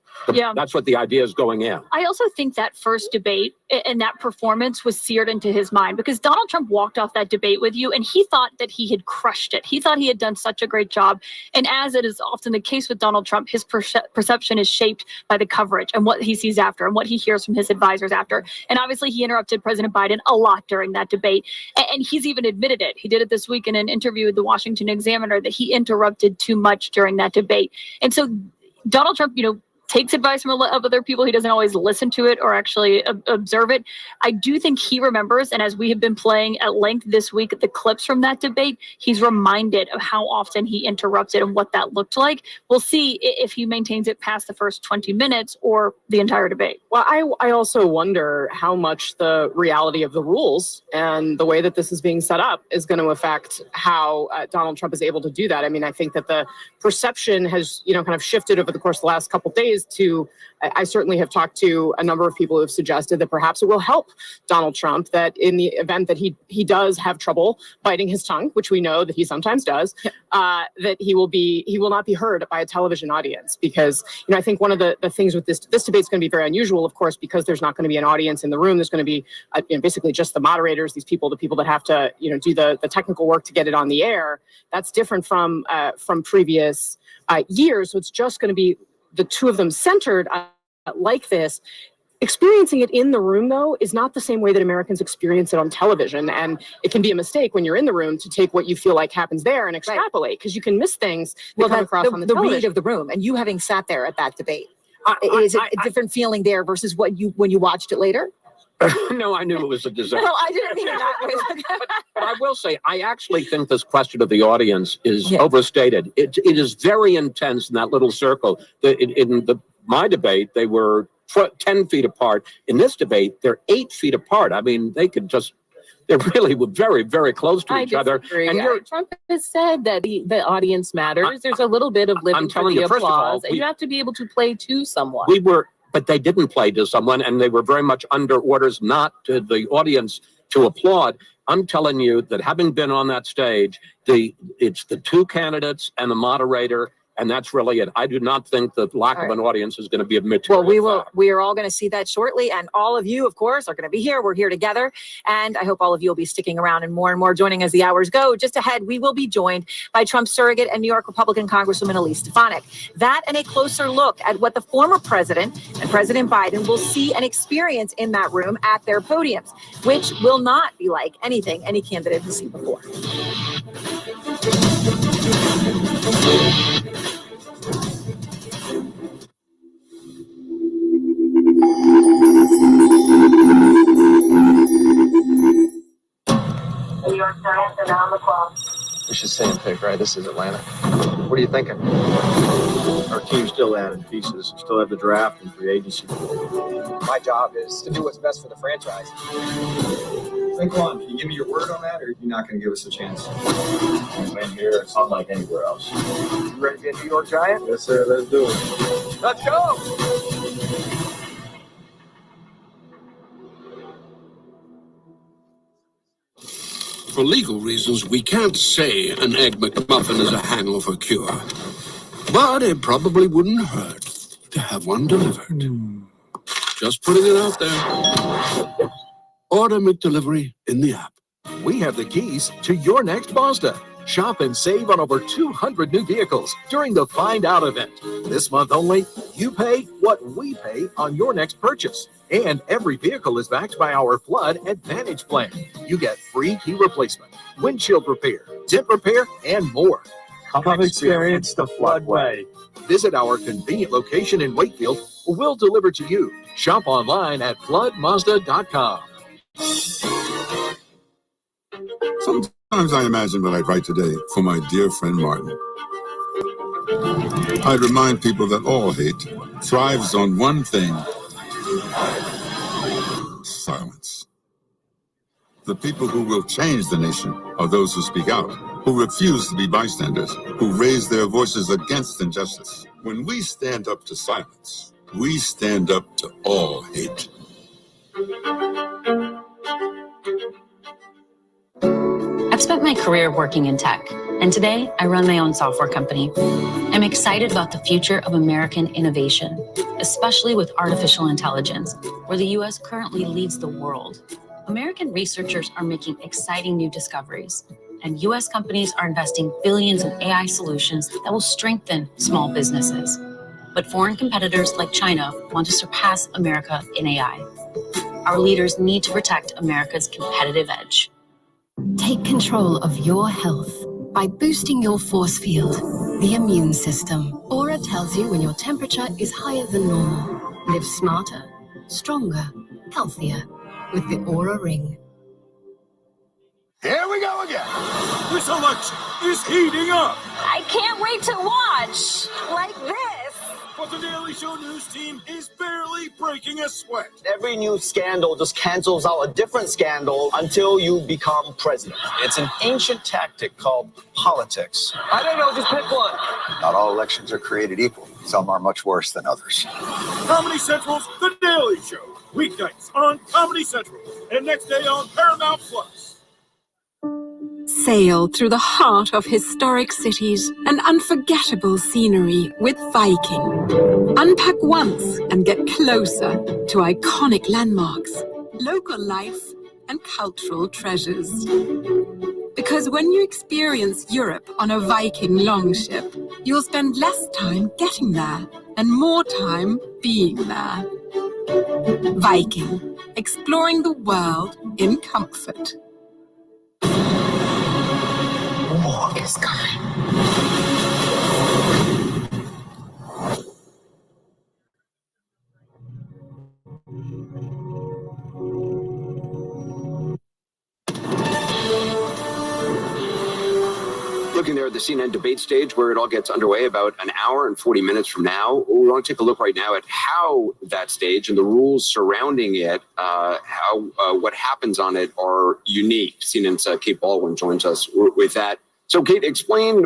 what the idea is going in. I also think that first debate and that performance was seared into his mind, because Donald Trump walked off that debate with you and he thought that he had crushed it. He thought he had done such a great job. And as it is often the case with Donald Trump, his perception is shaped by the coverage and what he sees after and what he hears from his advisors after. And obviously he interrupted President Biden a lot during that debate. And he's even admitted it. He did it this week in an interview with the Washington Examiner that he interrupted too much during that debate. And so Donald Trump, takes advice from other people. He doesn't always listen to it or actually observe it. I do think he remembers, and as we have been playing at length this week, the clips from that debate, he's reminded of how often he interrupted and what that looked like. We'll see if he maintains it past the first 20 minutes or the entire debate. Well, I also wonder how much the reality of the rules and the way that this is being set up is going to affect how Donald Trump is able to do that. I mean, I think that the perception has, kind of shifted over the course of the last couple of days I certainly have talked to a number of people who have suggested that perhaps it will help Donald Trump, that in the event that he does have trouble biting his tongue, which we know that he sometimes does, that he will not be heard by a television audience. Because, I think one of the things with this debate is going to be very unusual, of course, because there's not going to be an audience in the room. There's going to be basically just the moderators, the people that have to, do the technical work to get it on the air. That's different from previous years. So it's just going to be the two of them centered like this. Experiencing it in the room, though, is not the same way that Americans experience it on television. And it can be a mistake when you're in the room to take what you feel like happens there and extrapolate, because you can miss things that come across on the television. read of the room, and you having sat there at that debate, is it a different feeling there versus when you watched it later? No, I knew it was a disaster. No, I didn't mean it that way. But I will say, I actually think this question of the audience is overstated. It is very intense in that little circle. In my debate, they were 10 feet apart. In this debate, they're 8 feet apart. I mean, they really were very, very close to each other. And Trump has said that the audience matters. There's a little bit of living for the applause, and you have to be able to play to someone. But they didn't play to someone, and they were very much under orders not to the audience to applaud. I'm telling you that having been on that stage, it's the two candidates and the moderator, and that's really it. I do not think the lack of an audience is going to be a material Well, we are all going to see that shortly, and all of you, of course, are going to be here. We're here together, and I hope all of you will be sticking around and more joining as the hours go. Just ahead, we will be joined by Trump's surrogate and New York Republican Congresswoman Elise Stefanik. That and a closer look at what the former president and President Biden will see and experience in that room at their podiums, which will not be like anything any candidate has seen before. New York Giants are down the clock. We should stay and pick, right? This is Atlanta. What are you thinking? Our team's still adding pieces. Still have the draft and free agency. My job is to do what's best for the franchise. Saquon, can you give me your word on that, or are you not going to give us a chance? Win here, it's unlike anywhere else. You ready to be a New York Giant? Yes, sir. Let's do it. Let's go! For legal reasons, we can't say an Egg McMuffin is a hangover cure. But it probably wouldn't hurt to have one delivered. Just putting it out there. Order McDelivery in the app. We have the keys to your next Mazda. Shop and save on over 200 new vehicles during the Find Out event. This month only, you pay what we pay on your next purchase. And every vehicle is backed by our Flood Advantage plan. You get free key replacement, windshield repair, dent repair, and more. Come experience the Flood way. Visit our convenient location in Wakefield, or we'll deliver to you. Shop online at floodmazda.com. Sometimes I imagine what I'd write today for my dear friend Martin. I'd remind people that all hate thrives on one thing: silence. The people who will change the nation are those who speak out, who refuse to be bystanders, who raise their voices against injustice. When we stand up to silence, we stand up to all hate. I've spent my career working in tech, and today I run my own software company. I'm excited about the future of American innovation, especially with artificial intelligence, where the U.S. currently leads the world. American researchers are making exciting new discoveries, and U.S. companies are investing billions in AI solutions that will strengthen small businesses. But foreign competitors like China want to surpass America in AI. Our leaders need to protect America's competitive edge. Take control of your health by boosting your force field, the immune system. Aura tells you when your temperature is higher than normal. Live smarter, stronger, healthier with the Aura Ring. Here we go again. This election is heating up. I can't wait to watch like this. But the Daily Show news team is barely breaking a sweat. Every new scandal just cancels out a different scandal until you become president. It's an ancient tactic called politics. I don't know, just pick one. Not all elections are created equal. Some are much worse than others. Comedy Central's The Daily Show. Weeknights on Comedy Central and next day on Paramount Plus. Sail through the heart of historic cities and unforgettable scenery with Viking. Unpack once and get closer to iconic landmarks, local life, and cultural treasures. Because when you experience Europe on a Viking longship, you'll spend less time getting there and more time being there. Viking, exploring the world in comfort. War is coming. Looking there at the CNN debate stage where it all gets underway about an hour and 40 minutes from now. We want to take a look right now at how that stage and the rules surrounding it, what happens on it are unique. CNN's Kate Baldwin joins us with that. So Kate, explain,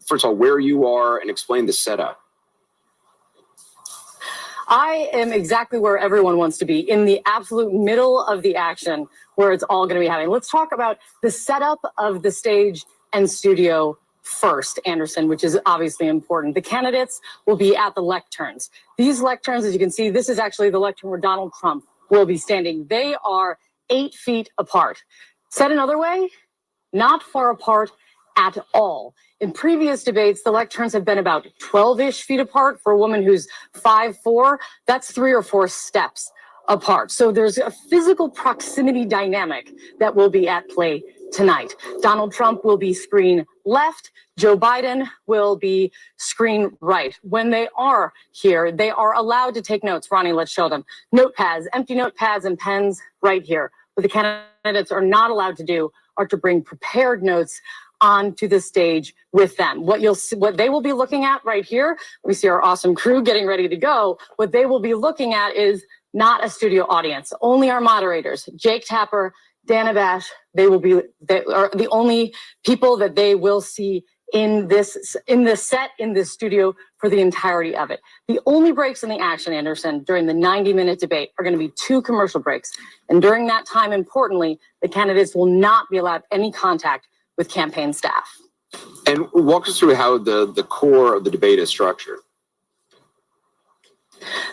first of all, where you are and explain the setup. I am exactly where everyone wants to be, in the absolute middle of the action where it's all going to be happening. Let's talk about the setup of the stage and studio first, Anderson, which is obviously important. The candidates will be at the lecterns. These lecterns, as you can see, this is actually the lectern where Donald Trump will be standing. They are 8 feet apart. Said another way, not far apart at all. In previous debates, the lecterns have been about 12-ish feet apart. For a woman who's 5'4", that's 3 or 4 steps apart. So there's a physical proximity dynamic that will be at play tonight. Donald Trump will be screen left. Joe Biden will be screen right. When they are here, they are allowed to take notes. Ronnie, let's show them. Notepads, empty notepads and pens right here. What the candidates are not allowed to do are to bring prepared notes onto the stage with them. What they will be looking at right here, we see our awesome crew getting ready to go. What they will be looking at is not a studio audience, only our moderators, Jake Tapper, Dana Bash. They are the only people that they will see in the set, in this studio for the entirety of it. The only breaks in the action, Anderson, during the 90-minute debate are going to be 2 commercial breaks. And during that time, importantly, the candidates will not be allowed any contact with campaign staff. And walk us through how the core of the debate is structured.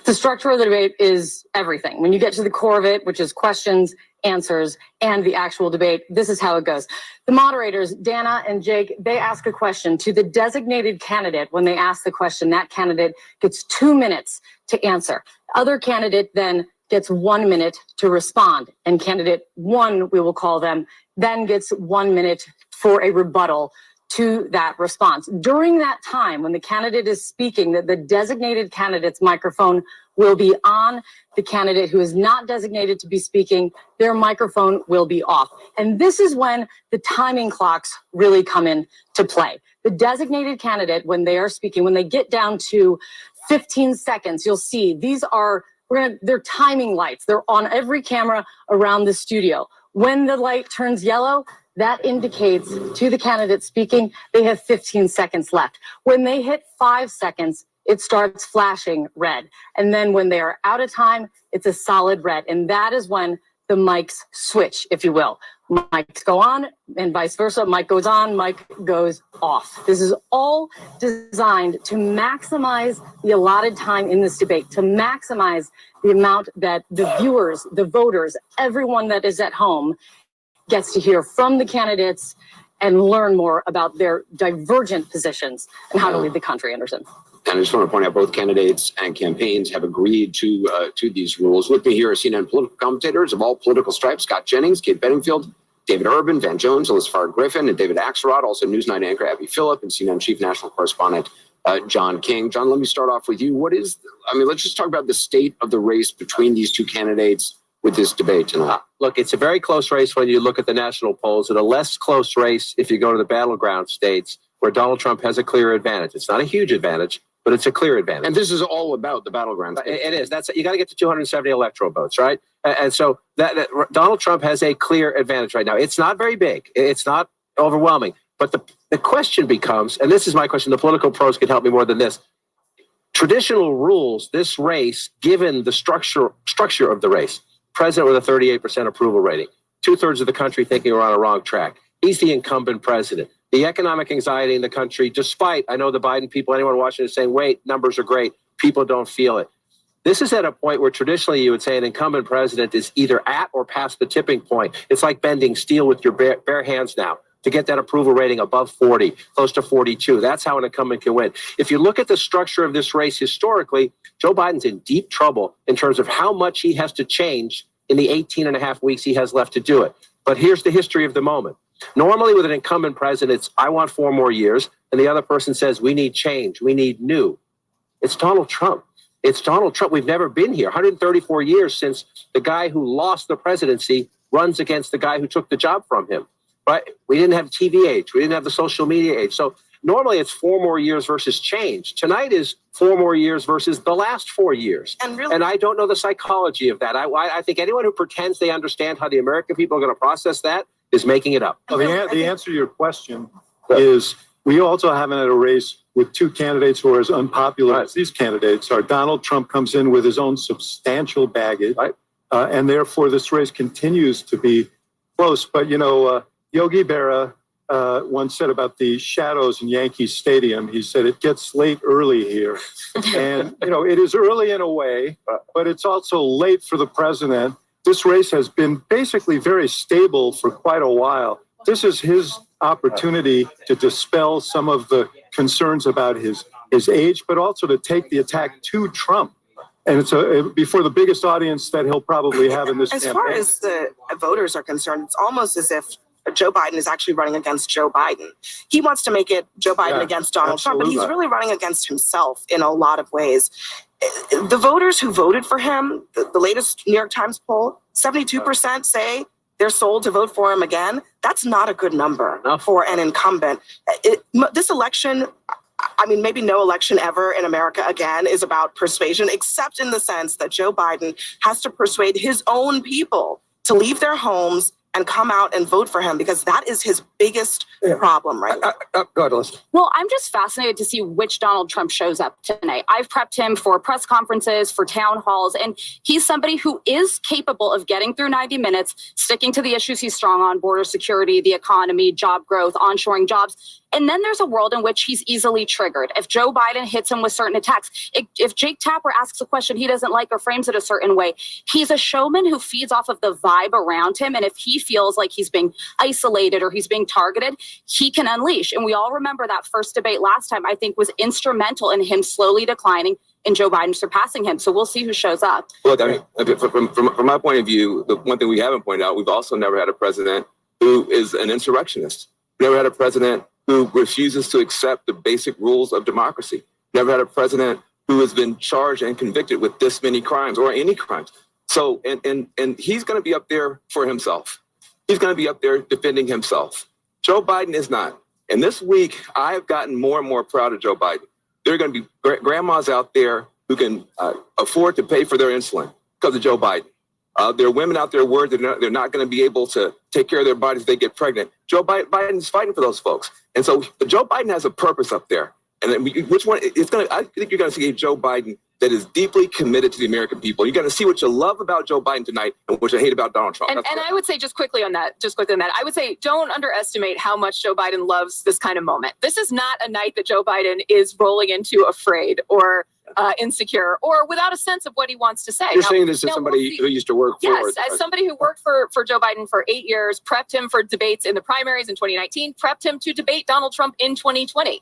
The structure of the debate is everything. When you get to the core of it, which is questions, answers, and the actual debate, this is how it goes. The moderators, Dana and Jake, they ask a question to the designated candidate. When they ask the question, that candidate gets 2 minutes to answer. Other candidate then gets 1 minute to respond. And candidate 1, we will call them, then gets 1 minute for a rebuttal to that response. During that time, when the candidate is speaking, the designated candidate's microphone will be on. The candidate who is not designated to be speaking, their microphone will be off. And this is when the timing clocks really come into play. The designated candidate, when they are speaking, when they get down to 15 seconds, you'll see these are, they're timing lights. They're on every camera around the studio. When the light turns yellow, that indicates to the candidate speaking, they have 15 seconds left. When they hit 5 seconds, it starts flashing red. And then when they are out of time, it's a solid red. And that is when the mics switch, if you will. Mics go on and vice versa. Mic goes on, mic goes off. This is all designed to maximize the allotted time in this debate, to maximize the amount that the viewers, the voters, everyone that is at home gets to hear from the candidates and learn more about their divergent positions and how to lead the country, Anderson. And I just want to point out both candidates and campaigns have agreed to these rules. With me here are CNN political commentators of all political stripes: Scott Jennings, Kate Bedingfield, David Urban, Van Jones, Elizabeth Farr Griffin, and David Axelrod, also Newsnight anchor Abby Phillip, and CNN chief national correspondent John King. John, let me start off with you. Let's just talk about the state of the race between these two candidates with this debate tonight. Look, it's a very close race when you look at the national polls, and a less close race if you go to the battleground states where Donald Trump has a clear advantage. It's not a huge advantage, but it's a clear advantage. And this is all about the battleground. It is. That's you got to get to 270 electoral votes, right? And so that Donald Trump has a clear advantage right now. It's not very big. It's not overwhelming. But the question becomes, and this is my question, the political pros could help me more than this. Traditional rules, this race, given the structure of the race, president with a 38% approval rating, 2/3 of the country thinking we're on a wrong track. He's the incumbent president. The economic anxiety in the country, despite, I know the Biden people, anyone watching is saying, wait, numbers are great. People don't feel it. This is at a point where traditionally you would say an incumbent president is either at or past the tipping point. It's like bending steel with your bare hands now to get that approval rating above 40, close to 42. That's how an incumbent can win. If you look at the structure of this race historically, Joe Biden's in deep trouble in terms of how much he has to change in the 18 and a half weeks he has left to do it. But here's the history of the moment. Normally with an incumbent president, it's, I want 4 more years. And the other person says, we need change. We need new. It's Donald Trump. It's Donald Trump. We've never been here. 134 years since the guy who lost the presidency runs against the guy who took the job from him. Right? We didn't have TV age. We didn't have the social media age. So normally it's 4 more years versus change. Tonight is 4 more years versus the last 4 years. And I don't know the psychology of that. I think anyone who pretends they understand how the American people are going to process that is making it up. Well, the answer to your question is we also haven't had a race with 2 candidates who are as unpopular as these candidates are. Donald Trump comes in with his own substantial baggage, and therefore this race continues to be close. But, you know, Yogi Berra once said about the shadows in Yankee Stadium, he said, it gets late early here. And, you know, it is early in a way, but it's also late for the president. This race has been basically very stable for quite a while. This is his opportunity to dispel some of the concerns about his age, but also to take the attack to Trump. And it's before the biggest audience that he'll probably have in this campaign. As far as the voters are concerned, it's almost as if Joe Biden is actually running against Joe Biden. He wants to make it Joe Biden against Donald Trump, but he's really running against himself in a lot of ways. The voters who voted for him, the latest New York Times poll, 72% say they're sold to vote for him again. That's not a good number for an incumbent. This election, I mean, maybe no election ever in America again is about persuasion, except in the sense that Joe Biden has to persuade his own people to leave their homes and come out and vote for him, because that is his biggest problem right now. Go ahead, Elizabeth. Well, I'm just fascinated to see which Donald Trump shows up tonight. I've prepped him for press conferences, for town halls, and he's somebody who is capable of getting through 90 minutes, sticking to the issues he's strong on, border security, the economy, job growth, onshoring jobs. And then there's a world in which he's easily triggered. If Joe Biden hits him with certain attacks, if Jake Tapper asks a question he doesn't like or frames it a certain way, he's a showman who feeds off of the vibe around him. And if he feels like he's being isolated or he's being targeted, he can unleash. And we all remember that first debate last time, I think, was instrumental in him slowly declining and Joe Biden surpassing him. So we'll see who shows up. Look, I mean, from my point of view, the one thing we haven't pointed out, we've also never had a president who is an insurrectionist. Never had a president who refuses to accept the basic rules of democracy. Never had a president who has been charged and convicted with this many crimes or any crimes. So, and he's going to be up there for himself. He's going to be up there defending himself. Joe Biden is not. And this week, I have gotten more and more proud of Joe Biden. There are going to be grandmas out there who can afford to pay for their insulin because of Joe Biden. There are women out there worried that they're not going to be able to take care of their bodies if they get pregnant. Joe Biden's fighting for those folks. And so Joe Biden has a purpose up there. And which one? I think you're going to see a Joe Biden that is deeply committed to the American people. You're going to see what you love about Joe Biden tonight and what you hate about Donald Trump. And I would say just quickly on that, I would say don't underestimate how much Joe Biden loves this kind of moment. This is not a night that Joe Biden is rolling into afraid or insecure or without a sense of what he wants to say. You're saying this as somebody who used to work for... Yes, as somebody who worked for Joe Biden for 8 years, prepped him for debates in the primaries in 2019, prepped him to debate Donald Trump in 2020.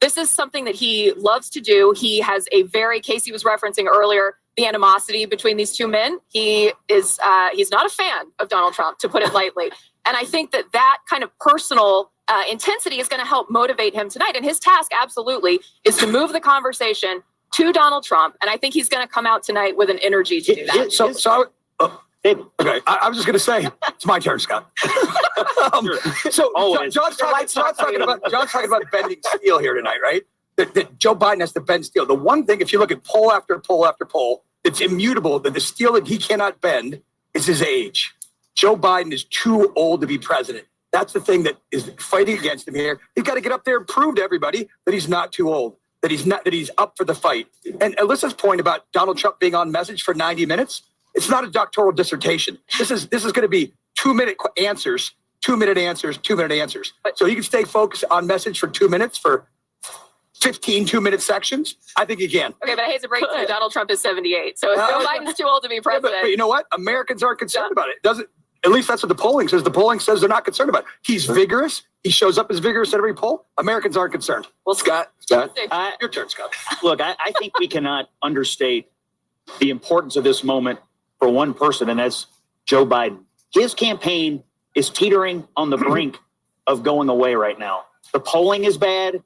This is something that he loves to do. He has a very, Casey was referencing earlier, the animosity between these two men. He is, he's not a fan of Donald Trump, to put it lightly. And I think that kind of personal intensity is going to help motivate him tonight. And his task absolutely is to move the conversation to Donald Trump. And I think he's going to come out tonight with an energy to do that. Okay, I was just going to say, it's my turn, Scott. John's talking about bending steel here tonight, right? that Joe Biden has to bend steel. The one thing, if you look at poll after poll after poll, it's immutable that the steel that he cannot bend is his age. Joe Biden is too old to be president. That's the thing that is fighting against him here. He's got to get up there and prove to everybody that he's not too old, that he's up for the fight. And Alyssa's point about Donald Trump being on message for 90 minutes, it's not a doctoral dissertation. This is going to be 2-minute answers, 2-minute answers, 2-minute answers. So you can stay focused on message for 2 minutes for 15 2-minute sections. I think you can. Okay, but I hate to break to you, Donald Trump is 78. So if Joe Biden's too old to be president. But you know what? Americans aren't concerned about it. At least that's what the polling says. The polling says they're not concerned about it. He's vigorous. He shows up as vigorous at every poll. Americans aren't concerned. Well, Scott, your turn, Scott. Look, I think we cannot understate the importance of this moment for one person, and that's Joe Biden. His campaign is teetering on the brink of going away right now. The polling is bad.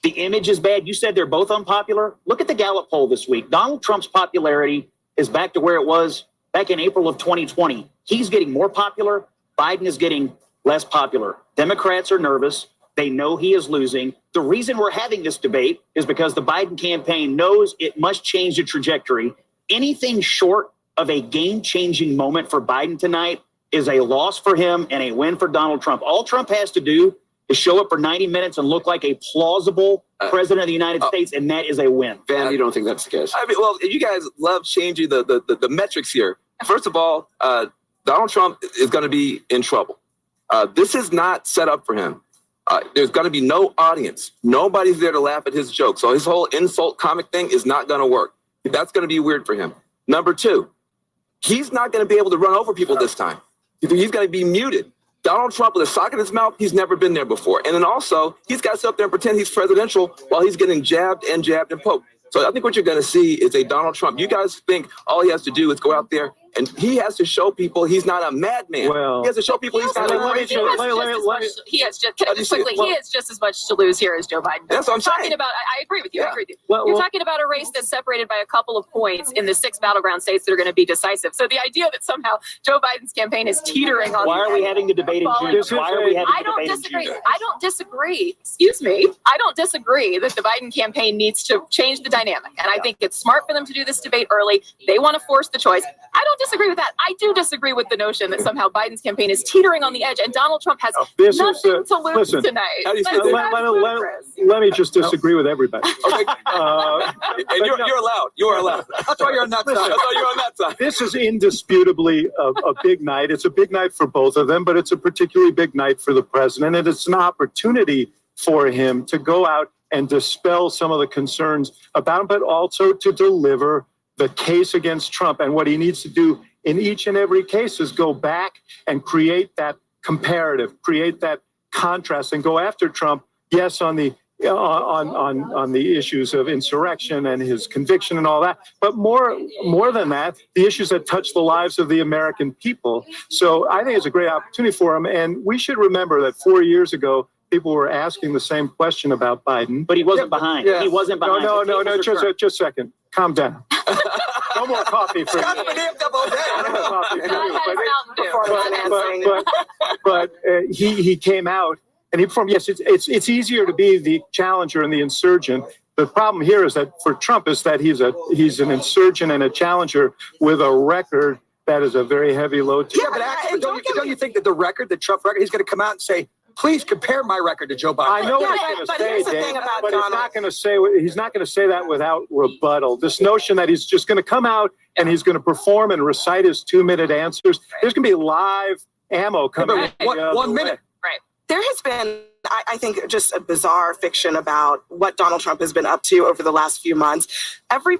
The image is bad. You said they're both unpopular. Look at the Gallup poll this week. Donald Trump's popularity is back to where it was back in April of 2020. He's getting more popular. Biden is getting less popular. Democrats are nervous. They know he is losing. The reason we're having this debate is because the Biden campaign knows it must change the trajectory. Anything short of a game-changing moment for Biden tonight is a loss for him and a win for Donald Trump. All Trump has to do is show up for 90 minutes and look like a plausible president of the United States, and that is a win. Van, you don't think that's the case? I mean, well, you guys love changing the metrics here. First of all, Donald Trump is going to be in trouble. This is not set up for him. There's going to be no audience. Nobody's there to laugh at his jokes. So his whole insult comic thing is not going to work. That's going to be weird for him. Number two, he's not going to be able to run over people this time. He's going to be muted. Donald Trump with a sock in his mouth, he's never been there before. And then also, he's got to sit up there and pretend he's presidential while he's getting jabbed and poked. So I think what you're going to see is a Donald Trump. You guys think all he has to do is go out there and he has to show people he's not a madman. Well, he has to show people he's not a crazy man. He has just as much to lose here as Joe Biden. That's what I'm saying. Talking about, I agree with you. Yeah. I agree with you. You're talking about a race that's separated by a couple of points in the 6 battleground states that are going to be decisive. So the idea that somehow Joe Biden's campaign is teetering on. Why are we having the debate in June? Why are we having the debate in June? I don't disagree. Excuse me. I don't disagree that the Biden campaign needs to change the dynamic. And I think it's smart for them to do this debate early. They want to force the choice. I don't disagree with that. I do disagree with the notion that somehow Biden's campaign is teetering on the edge and Donald Trump has nothing to lose tonight. Let me just disagree with everybody. Okay. And you're allowed. You're allowed. That's why you're on that side. That's why you're on that side. This is indisputably a big night. It's a big night for both of them, but it's a particularly big night for the president. And it's an opportunity for him to go out and dispel some of the concerns about him, but also to deliver the case against Trump. And what he needs to do in each and every case is go back and create that comparative, create that contrast, and go after Trump. Yes, on the issues of insurrection and his conviction and all that, but more than that, the issues that touch the lives of the American people. So I think it's a great opportunity for him. And we should remember that 4 years ago, people were asking the same question about Biden. But he wasn't behind. Yeah. He wasn't behind. No, just a second. Calm down. No more coffee for Got him an amped up all day. But he came out and he performed. Yes, it's easier to be the challenger and the insurgent. The problem here is that for Trump is that he's an insurgent and a challenger with a record that is a very heavy load. Yeah, but actually, don't you think that the Trump record, he's going to come out and say, please compare my record to Joe Biden. I know what he's going to say, Dave, but he's not going to say that without rebuttal. This notion that he's just going to come out and he's going to perform and recite his 2-minute answers. There's going to be live ammo coming. One minute. Right. There has been, I think, just a bizarre fiction about what Donald Trump has been up to over the last few months. Every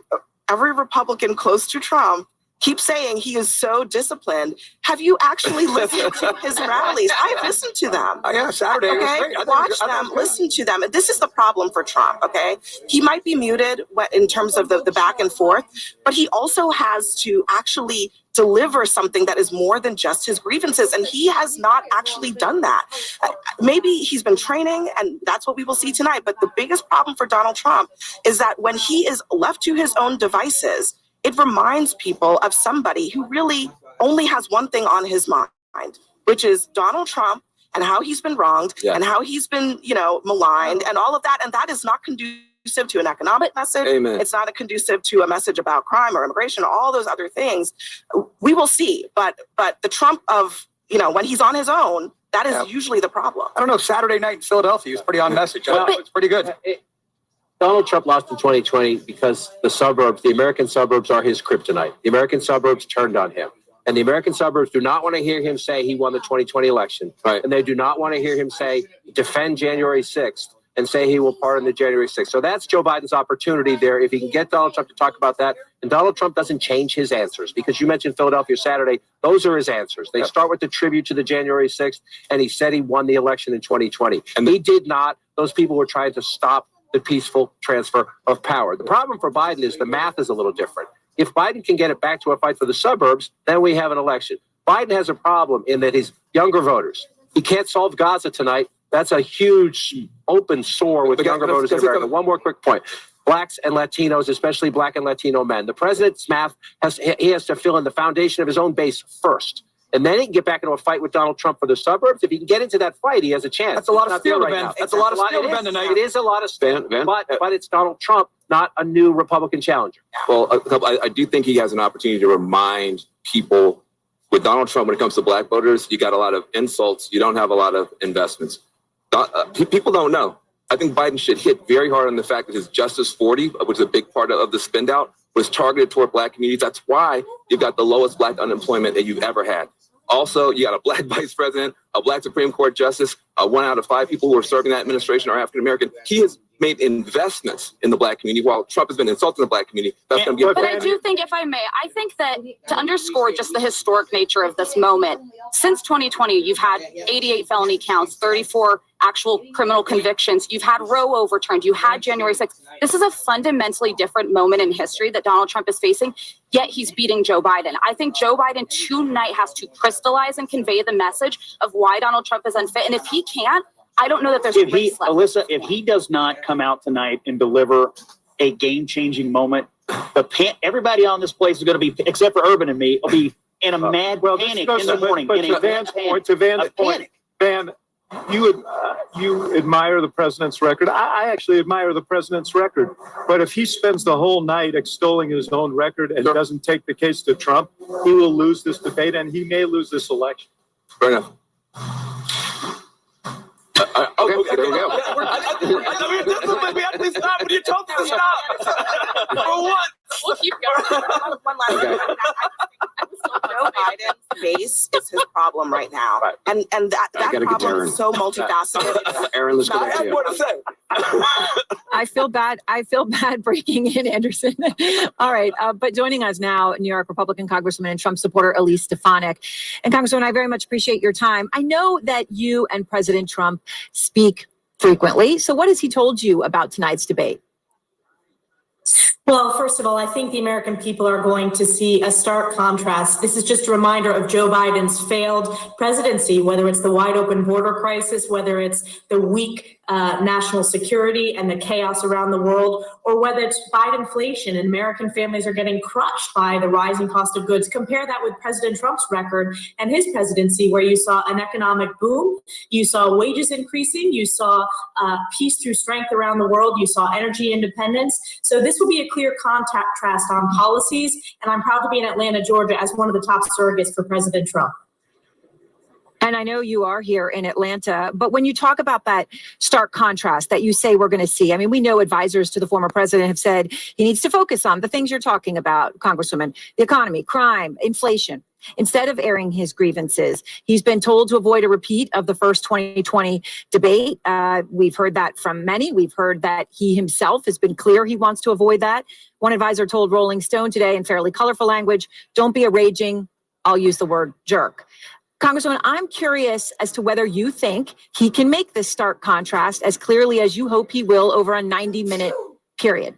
Republican close to Trump keeps saying he is so disciplined. Have you actually listened to his rallies? I've listened to them. Yeah, Saturday. Okay, watch them, listen to them. And this is the problem for Trump, okay? He might be muted in terms of the back and forth, but he also has to actually deliver something that is more than just his grievances. And he has not actually done that. Maybe he's been training and that's what we will see tonight. But the biggest problem for Donald Trump is that when he is left to his own devices, it reminds people of somebody who really only has one thing on his mind, which is Donald Trump and how he's been wronged and how he's been, maligned and all of that. And that is not conducive to an economic message. Amen. It's not conducive to a message about crime or immigration or all those other things. We will see. But the Trump of, when he's on his own, that is usually the problem. I don't know. Saturday night in Philadelphia was pretty on message. I thought it was pretty good. Donald Trump lost in 2020 because the American suburbs are his kryptonite. The American suburbs turned on him. And the American suburbs do not want to hear him say he won the 2020 election. Right. And they do not want to hear him say, defend January 6th and say he will pardon the January 6th. So that's Joe Biden's opportunity there. If he can get Donald Trump to talk about that, and Donald Trump doesn't change his answers, because you mentioned Philadelphia Saturday, those are his answers. They start with the tribute to the January 6th, and he said he won the election in 2020. And he did not. Those people were trying to stop the peaceful transfer of power. The problem for Biden is the math is a little different. If Biden can get it back to a fight for the suburbs, then we have an election. Biden has a problem in that his younger voters, he can't solve Gaza tonight. That's a huge open sore with younger voters in America. One more quick point. Blacks and Latinos, especially Black and Latino men. The president's math has to fill in the foundation of his own base first. And then he can get back into a fight with Donald Trump for the suburbs. If he can get into that fight, he has a chance. That's a lot of steel to bend. That's a lot of steel to bend tonight. It is a lot of steel, but it's Donald Trump, not a new Republican challenger. Well, I do think he has an opportunity to remind people with Donald Trump, when it comes to Black voters, you got a lot of insults. You don't have a lot of investments. People don't know. I think Biden should hit very hard on the fact that his Justice 40, which is a big part of the spend out, was targeted toward Black communities. That's why you've got the lowest Black unemployment that you've ever had. Also, you got a Black vice president, a Black Supreme Court justice. 1 out of 5 people who are serving that administration are African American. He has made investments in the Black community while Trump has been insulting the Black community. That's going to be. But I do think, if I may, I think that to underscore just the historic nature of this moment, since 2020, you've had 88 felony counts, 34 actual criminal convictions. You've had Roe overturned. You had January 6th. This is a fundamentally different moment in history that Donald Trump is facing, yet he's beating Joe Biden. I think Joe Biden tonight has to crystallize and convey the message of why Donald Trump is unfit. And if he can't, I don't know that there's a race left. Alyssa, if he does not come out tonight and deliver a game-changing moment, everybody on this place is going to be, except for Urban and me, will be in a mad panic in the morning. But to Van's point, Van, you admire the president's record. I actually admire the president's record. But if he spends the whole night extolling his own record and doesn't take the case to Trump, he will lose this debate and he may lose this election. Fair enough. Okay, there we go. We had to stop when you told me to stop. For what? We'll keep going. One last thing. Joe Biden's base is his problem right now. Right. And that problem is so multifaceted. Aaron, let's go I back to have you. more to say. I feel bad breaking in, Anderson. All right. But joining us now, New York Republican Congresswoman and Trump supporter Elise Stefanik. And Congresswoman, I very much appreciate your time. I know that you and President Trump speak frequently. So what has he told you about tonight's debate? Well, first of all, I think the American people are going to see a stark contrast. This is just a reminder of Joe Biden's failed presidency, whether it's the wide open border crisis, whether it's the weak national security and the chaos around the world, or whether it's Bidenflation and American families are getting crushed by the rising cost of goods. Compare that with President Trump's record and his presidency, where you saw an economic boom, you saw wages increasing, you saw peace through strength around the world, you saw energy independence. So this will be a clear contrast on policies, and I'm proud to be in Atlanta, Georgia, as one of the top surrogates for President Trump. And I know you are here in Atlanta, but when you talk about that stark contrast that you say we're going to see, I mean, we know advisors to the former president have said he needs to focus on the things you're talking about, Congresswoman, the economy, crime, inflation. Instead of airing his grievances, he's been told to avoid a repeat of the first 2020 debate. We've heard that from many. We've heard that he himself has been clear he wants to avoid that. One advisor told Rolling Stone today in fairly colorful language, don't be a raging, I'll use the word jerk. Congresswoman, I'm curious as to whether you think he can make this stark contrast as clearly as you hope he will over a 90-minute period.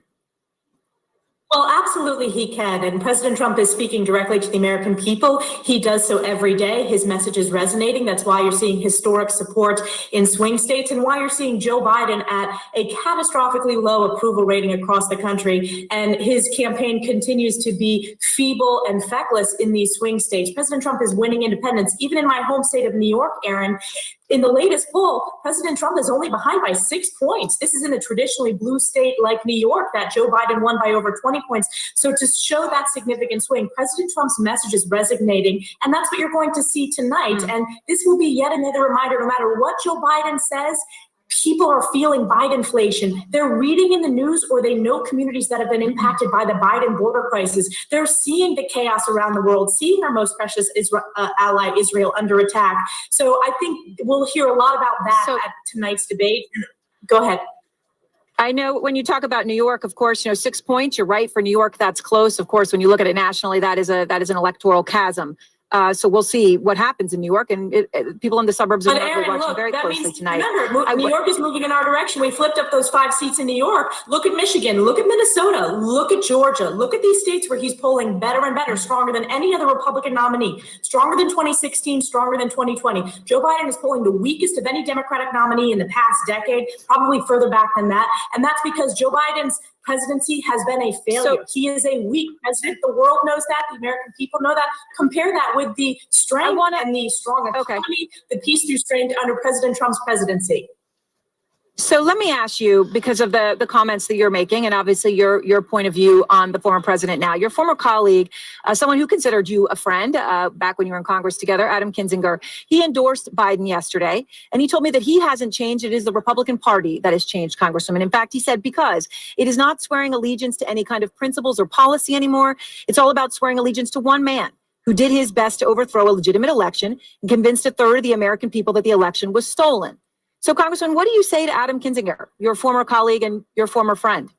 Well, absolutely he can. And President Trump is speaking directly to the American people. He does so every day. His message is resonating. That's why you're seeing historic support in swing states and why you're seeing Joe Biden at a catastrophically low approval rating across the country. And his campaign continues to be feeble and feckless in these swing states. President Trump is winning independents. Even in my home state of New York, Aaron, In the latest poll, President Trump is only behind by 6 points. This is in a traditionally blue state like New York that Joe Biden won by over 20 points. So to show that significant swing, President Trump's message is resonating, and that's what you're going to see tonight. And this will be yet another reminder, no matter what Joe Biden says, people are feeling Bidenflation. They're reading in the news, or they know communities that have been impacted by the Biden border crisis. They're seeing the chaos around the world, seeing our most precious ally, Israel, under attack. So I think we'll hear a lot about that at tonight's debate. Go ahead. I know when you talk about New York, of course, 6 points, you're right. For New York, that's close. Of course, when you look at it nationally, that is an electoral chasm. So we'll see what happens in New York, and people in the suburbs are watching very closely tonight. Remember, New York is moving in our direction. We flipped up those 5 seats in New York. Look at Michigan. Look at Minnesota. Look at Georgia. Look at these states where he's polling better and better, stronger than any other Republican nominee, stronger than 2016, stronger than 2020. Joe Biden is polling the weakest of any Democratic nominee in the past decade, probably further back than that. And that's because Joe Biden's presidency has been a failure. He is a weak president. The world knows that. The American people know that. Compare that with the strength and the strong economy, the peace through strength under President Trump's presidency. So let me ask you, because of the comments that you're making, and obviously your point of view on the former president now, your former colleague, someone who considered you a friend back when you were in Congress together, Adam Kinzinger, he endorsed Biden yesterday, and he told me that he hasn't changed. It is the Republican Party that has changed, Congresswoman. In fact, he said, because it is not swearing allegiance to any kind of principles or policy anymore. It's all about swearing allegiance to one man who did his best to overthrow a legitimate election and convinced a third of the American people that the election was stolen. So, Congressman, what do you say to Adam Kinzinger, your former colleague and your former friend?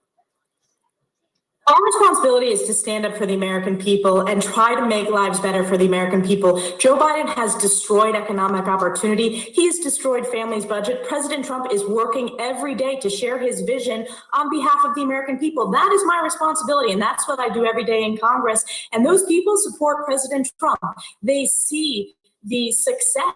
Our responsibility is to stand up for the American people and try to make lives better for the American people. Joe Biden has destroyed economic opportunity. He has destroyed families' budget. President Trump is working every day to share his vision on behalf of the American people. That is my responsibility, and that's what I do every day in Congress. And those people support President Trump. They see the success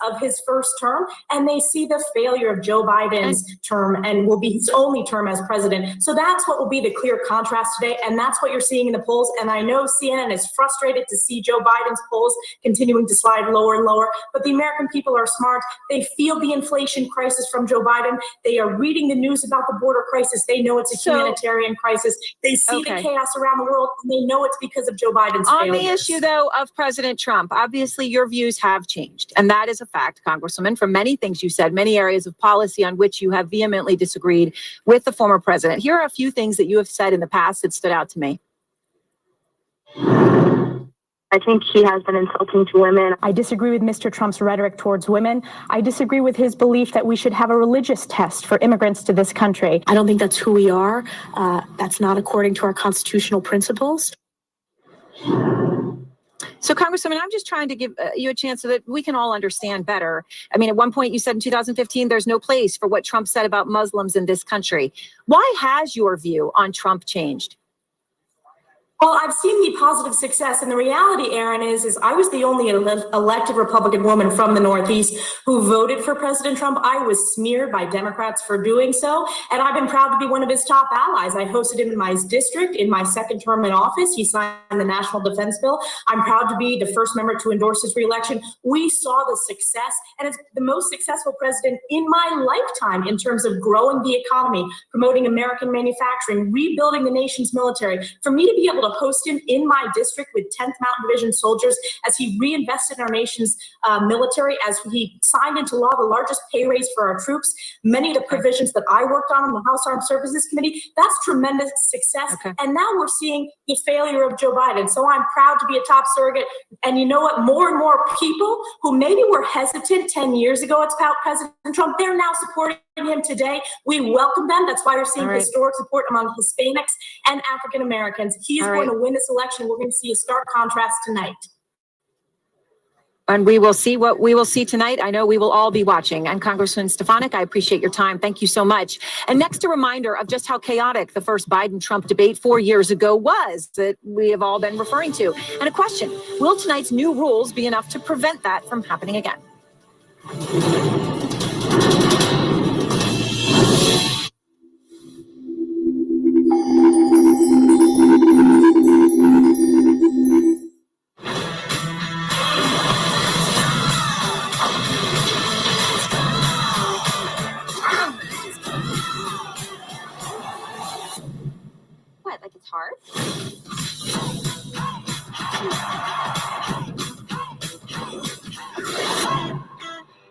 of his first term, and they see the failure of Joe Biden's term and will be his only term as president. So that's what will be the clear contrast today, and that's what you're seeing in the polls. And I know CNN is frustrated to see Joe Biden's polls continuing to slide lower and lower, but the American people are smart. They feel the inflation crisis from Joe Biden. They are reading the news about the border crisis. They know it's a humanitarian crisis. They see the chaos around the world, and they know it's because of Joe Biden's On failures. the issue, though, of President Trump, obviously your views have changed, and that is a fact, Congresswoman, from many things you said, many areas of policy on which you have vehemently disagreed with the former president. Here are a few things that you have said in the past that stood out to me. I think he has been insulting to women. I disagree with Mr. Trump's rhetoric towards women. I disagree with his belief that we should have a religious test for immigrants to this country. I don't think that's who we are. That's not according to our constitutional principles. So, Congresswoman, I'm just trying to give you a chance so that we can all understand better. I mean, at one point you said in 2015, there's no place for what Trump said about Muslims in this country. Why has your view on Trump changed? Well, I've seen the positive success, and the reality, Aaron, is I was the only elected Republican woman from the Northeast who voted for President Trump. I was smeared by Democrats for doing so, and I've been proud to be one of his top allies. I hosted him in my district in my second term in office. He signed the National Defense Bill. I'm proud to be the first member to endorse his reelection. We saw the success, and it's the most successful president in my lifetime in terms of growing the economy, promoting American manufacturing, rebuilding the nation's military. For me to be able to host him in my district with 10th Mountain Division soldiers as he reinvested in our nation's military, as he signed into law the largest pay raise for our troops, many of the provisions that I worked on in the House Armed Services Committee, that's tremendous success. And now we're seeing the failure of Joe Biden. So I'm proud to be a top surrogate. And you know what? More and more people who maybe were hesitant 10 years ago about President Trump, they're now supporting him today. We welcome them. That's why we're seeing historic support among Hispanics and African Americans. He is going to win this election. We're going to see a stark contrast tonight. And we will see what we will see tonight. I know we will all be watching. And Congressman Stefanik, I appreciate your time. Thank you so much. And next, a reminder of just how chaotic the first Biden-Trump debate 4 years ago was that we have all been referring to. And a question, will tonight's new rules be enough to prevent that from happening again?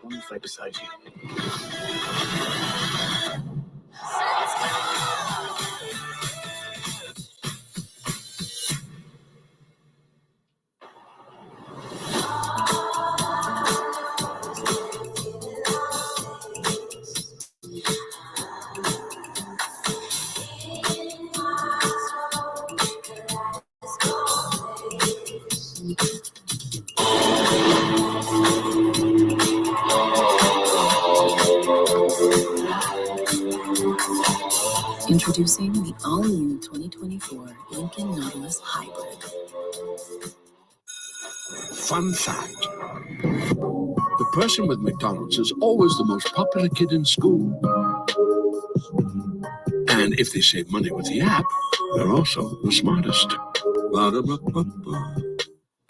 One right beside you. Introducing the all-new 2024 Lincoln Nautilus Hybrid. Fun fact. The person with McDonald's is always the most popular kid in school. And if they save money with the app, they're also the smartest. Ba-da-ba-ba-ba.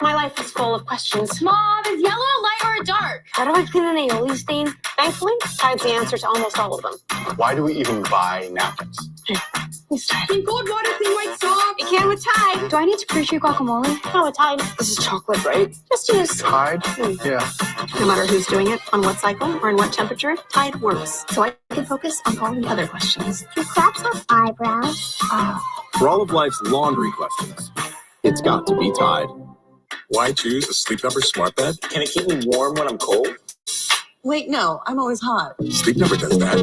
My life is full of questions. Mom, is yellow a light or a dark? How do I get an aioli stain? Thankfully, Tide's the answer to almost all of them. Why do we even buy napkins? Can cold water clean white socks? You can with Tide. Do I need to pre-treat guacamole? No, with Tide. This is chocolate, right? Just use. Tide? Yeah. No matter who's doing it, on what cycle, or in what temperature, Tide works. So I can focus on all the other questions. Do crabs have eyebrows? For all of life's laundry questions, it's got to be Tide. Why choose a Sleep Number smart bed? Can it keep me warm when I'm cold? Wait, no, I'm always hot. Sleep Number does that.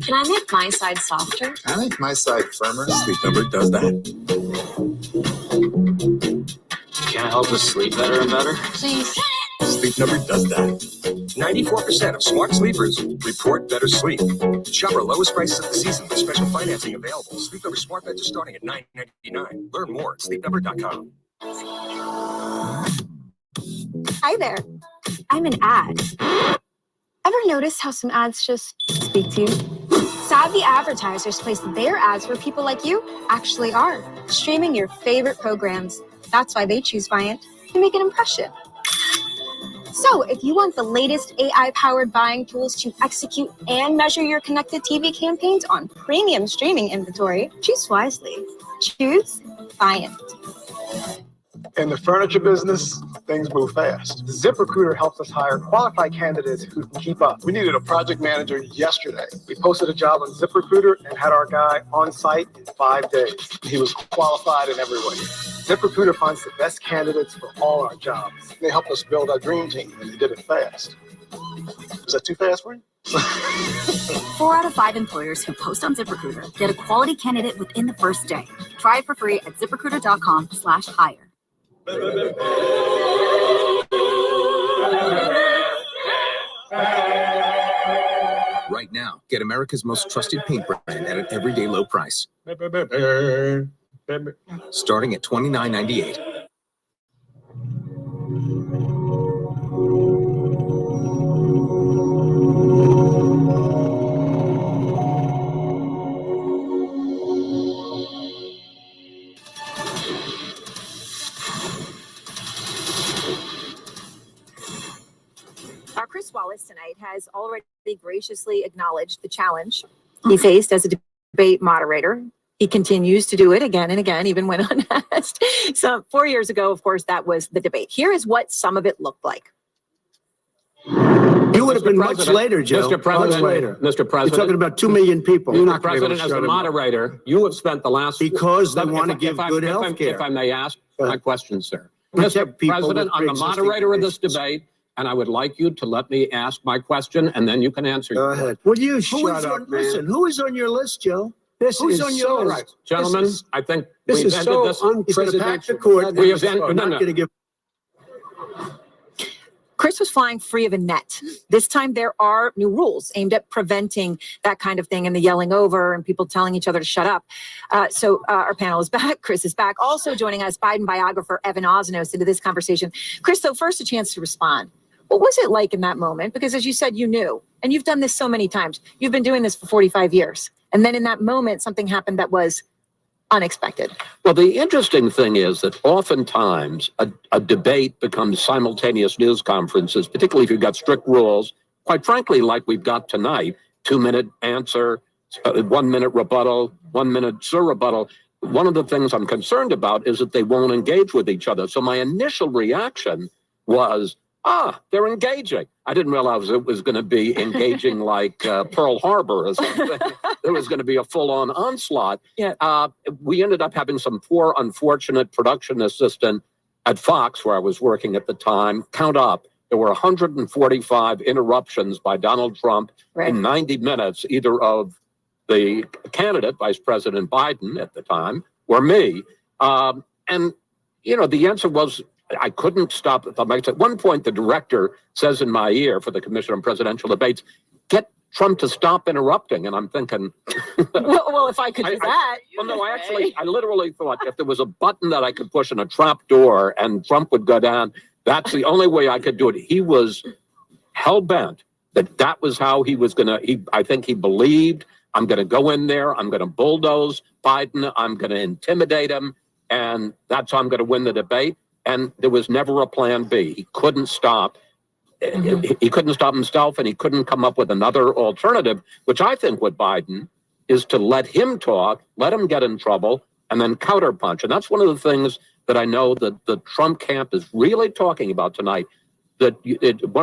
Can I make my side softer? I make my side firmer. Sleep Number does that. Can it help us sleep better and better? Please. Sleep Number does that. 94% of smart sleepers report better sleep. Shop our lowest prices of the season with special financing available. Sleep Number smart beds are starting at $9.99. Learn more at sleepnumber.com. Hi there. I'm an ad. Ever notice how some ads just speak to you? Savvy advertisers place their ads where people like you actually are, streaming your favorite programs. That's why they choose Viant to make an impression. So if you want the latest AI-powered buying tools to execute and measure your connected TV campaigns on premium streaming inventory, choose wisely. Choose Viant. In the furniture business, things move fast. ZipRecruiter helps us hire qualified candidates who can keep up. We needed a project manager yesterday. We posted a job on ZipRecruiter and had our guy on site in 5 days. He was qualified in every way. ZipRecruiter finds the best candidates for all our jobs. They helped us build our dream team, and they did it fast. Was that too fast for you? 4 out of 5 employers who post on ZipRecruiter get a quality candidate within the first day. Try it for free at ZipRecruiter.com/hire. Right now, get America's most trusted paint brand at an everyday low price. Starting at $29.98. Chris Wallace tonight has already graciously acknowledged the challenge he faced as a debate moderator. He continues to do it again and again, even when unasked. So 4 years ago, of course, that was the debate. Here is what some of it looked like. You would have been much later, Joe. Mr. President, much later. Mr. President, you're talking about 2 million people. You're not gonna be able President, to as shut the him up. moderator, you have spent the last Because they If want to I- give if I- good if I- health care. If I may ask my question, sir. Protect Mr. people President, with I'm the pre-existing moderator of this conditions. debate, and I would like you to let me ask my question, and then you can answer. Go ahead. Will you Who shut is up, on- man? Listen, who is on your list, Joe? This Who's is on so your list? Gentlemen, this is- I think this we've is ended so this. He's going to pack the court. We have I'm ended, not going to give. Chris was flying free of a net. This time there are new rules aimed at preventing that kind of thing and the yelling over and people telling each other to shut up. So our panel is back. Chris is back. Also joining us, Biden biographer Evan Osnos into this conversation. Chris, so first a chance to respond. What was it like in that moment? Because as you said, you knew, and you've done this so many times. You've been doing this for 45 years. And then in that moment, something happened that was unexpected. Well, the interesting thing is that oftentimes a debate becomes simultaneous news conferences, particularly if you've got strict rules, quite frankly, like we've got tonight, 2-minute answer, 1 minute rebuttal, 1 minute rebuttal. one of the things I'm concerned about is that they won't engage with each other. So my initial reaction was, they're engaging. I didn't realize it was going to be engaging like Pearl Harbor or something. There was going to be a full-on onslaught. Yeah. We ended up having some poor, unfortunate production assistant at Fox, where I was working at the time, count up. There were 145 interruptions by Donald Trump in 90 minutes, either of the candidate, Vice President Biden at the time, or me. And, the answer was, I couldn't stop the mics. At one point, the director says in my ear for the Commission on Presidential Debates, get Trump to stop interrupting. And I'm thinking, well, if I could do that. I literally thought if there was a button that I could push in a trap door and Trump would go down, that's the only way I could do it. He was hell-bent that was how he was going to, I think he believed, I'm going to go in there, I'm going to bulldoze Biden, I'm going to intimidate him, and that's how I'm going to win the debate. And there was never a plan B. He couldn't stop. He couldn't stop himself, and he couldn't come up with another alternative, which I think with Biden is to let him talk, let him get in trouble, and then counterpunch. And that's one of the things that I know that the Trump camp is really talking about tonight. That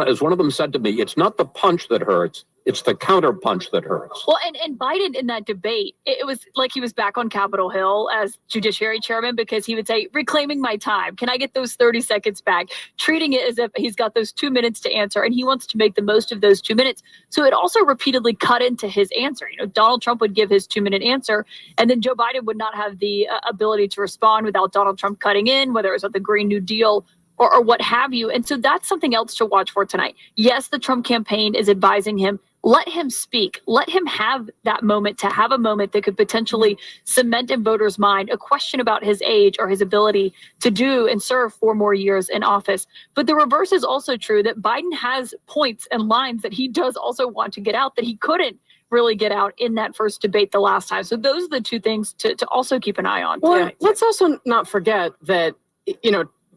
as one of them said to me, it's not the punch that hurts, it's the counter punch that hurts. Well, and Biden in that debate, it was like he was back on Capitol Hill as Judiciary Chairman, because he would say, reclaiming my time. Can I get those 30 seconds back? Treating it as if he's got those 2 minutes to answer, and he wants to make the most of those 2 minutes. So it also repeatedly cut into his answer. Donald Trump would give his 2-minute answer, and then Joe Biden would not have the ability to respond without Donald Trump cutting in, whether it was at the Green New Deal or what have you. And so that's something else to watch for tonight. Yes, the Trump campaign is advising him, let him speak, let him have that moment, to have a moment that could potentially cement in voters' mind a question about his age or his ability to do and serve 4 more years in office. But the reverse is also true, that Biden has points and lines that he does also want to get out that he couldn't really get out in that first debate the last time. So those are the two things to also keep an eye on. Well, let's also not forget that,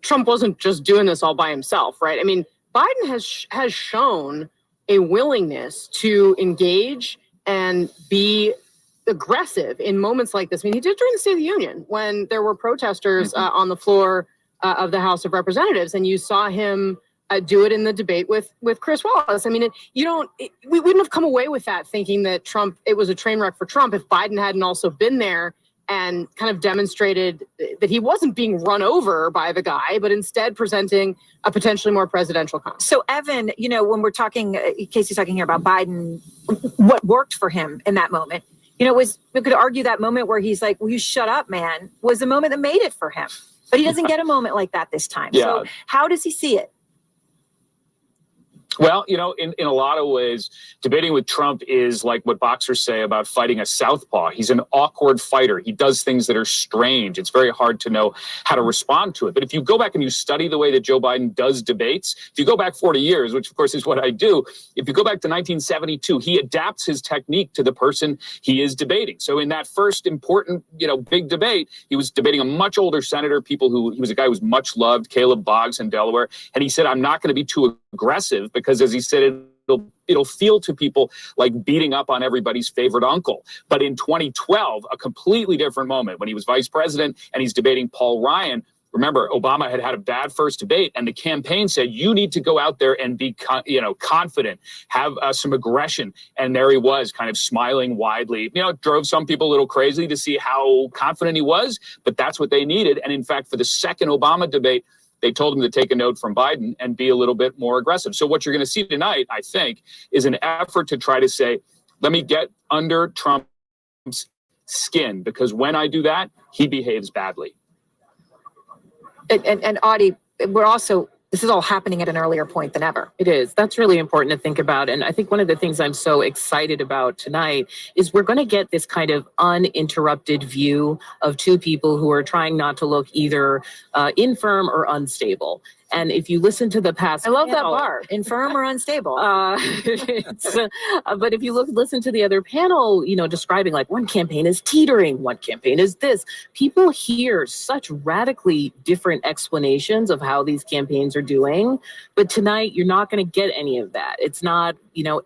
Trump wasn't just doing this all by himself, right? I mean, Biden has shown a willingness to engage and be aggressive in moments like this. I mean, he did during the State of the Union when there were protesters on the floor of the House of Representatives, and you saw him do it in the debate with Chris Wallace. I mean, we wouldn't have come away with that thinking that it was a train wreck for Trump if Biden hadn't also been there and kind of demonstrated that he wasn't being run over by the guy, but instead presenting a potentially more presidential concept. So, Evan, when we're talking, Casey's talking here about Biden, what worked for him in that moment, we could argue that moment where he's like, will you shut up, man, was the moment that made it for him. But he doesn't get a moment like that this time. Yeah. So how does he see it? Well, in a lot of ways, debating with Trump is like what boxers say about fighting a southpaw. He's an awkward fighter. He does things that are strange. It's very hard to know how to respond to it. But if you go back and you study the way that Joe Biden does debates, if you go back 40 years, which of course is what I do, if you go back to 1972, he adapts his technique to the person he is debating. So in that first important, big debate, he was debating a much older senator, he was a guy who was much loved, Caleb Boggs in Delaware. And he said, I'm not going to be too aggressive because, as he said, it'll feel to people like beating up on everybody's favorite uncle. But in 2012, a completely different moment when he was vice president and he's debating Paul Ryan. Remember, Obama had a bad first debate, and the campaign said, you need to go out there and be, confident, have some aggression. And there he was, kind of smiling widely. It drove some people a little crazy to see how confident he was, but that's what they needed. And in fact, for the second Obama debate, they told him to take a note from Biden and be a little bit more aggressive. So what you're going to see tonight, I think, is an effort to try to say, let me get under Trump's skin, because when I do that, he behaves badly. And Audie, this is all happening at an earlier point than ever. It is. That's really important to think about. And I think one of the things I'm so excited about tonight is we're going to get this kind of uninterrupted view of two people who are trying not to look either infirm or unstable. And if you listen to the past, I love that bar, infirm or unstable. But if you listen to the other panel, describing like one campaign is teetering, one campaign is this, people hear such radically different explanations of how these campaigns are doing. But tonight, you're not going to get any of that. It's not,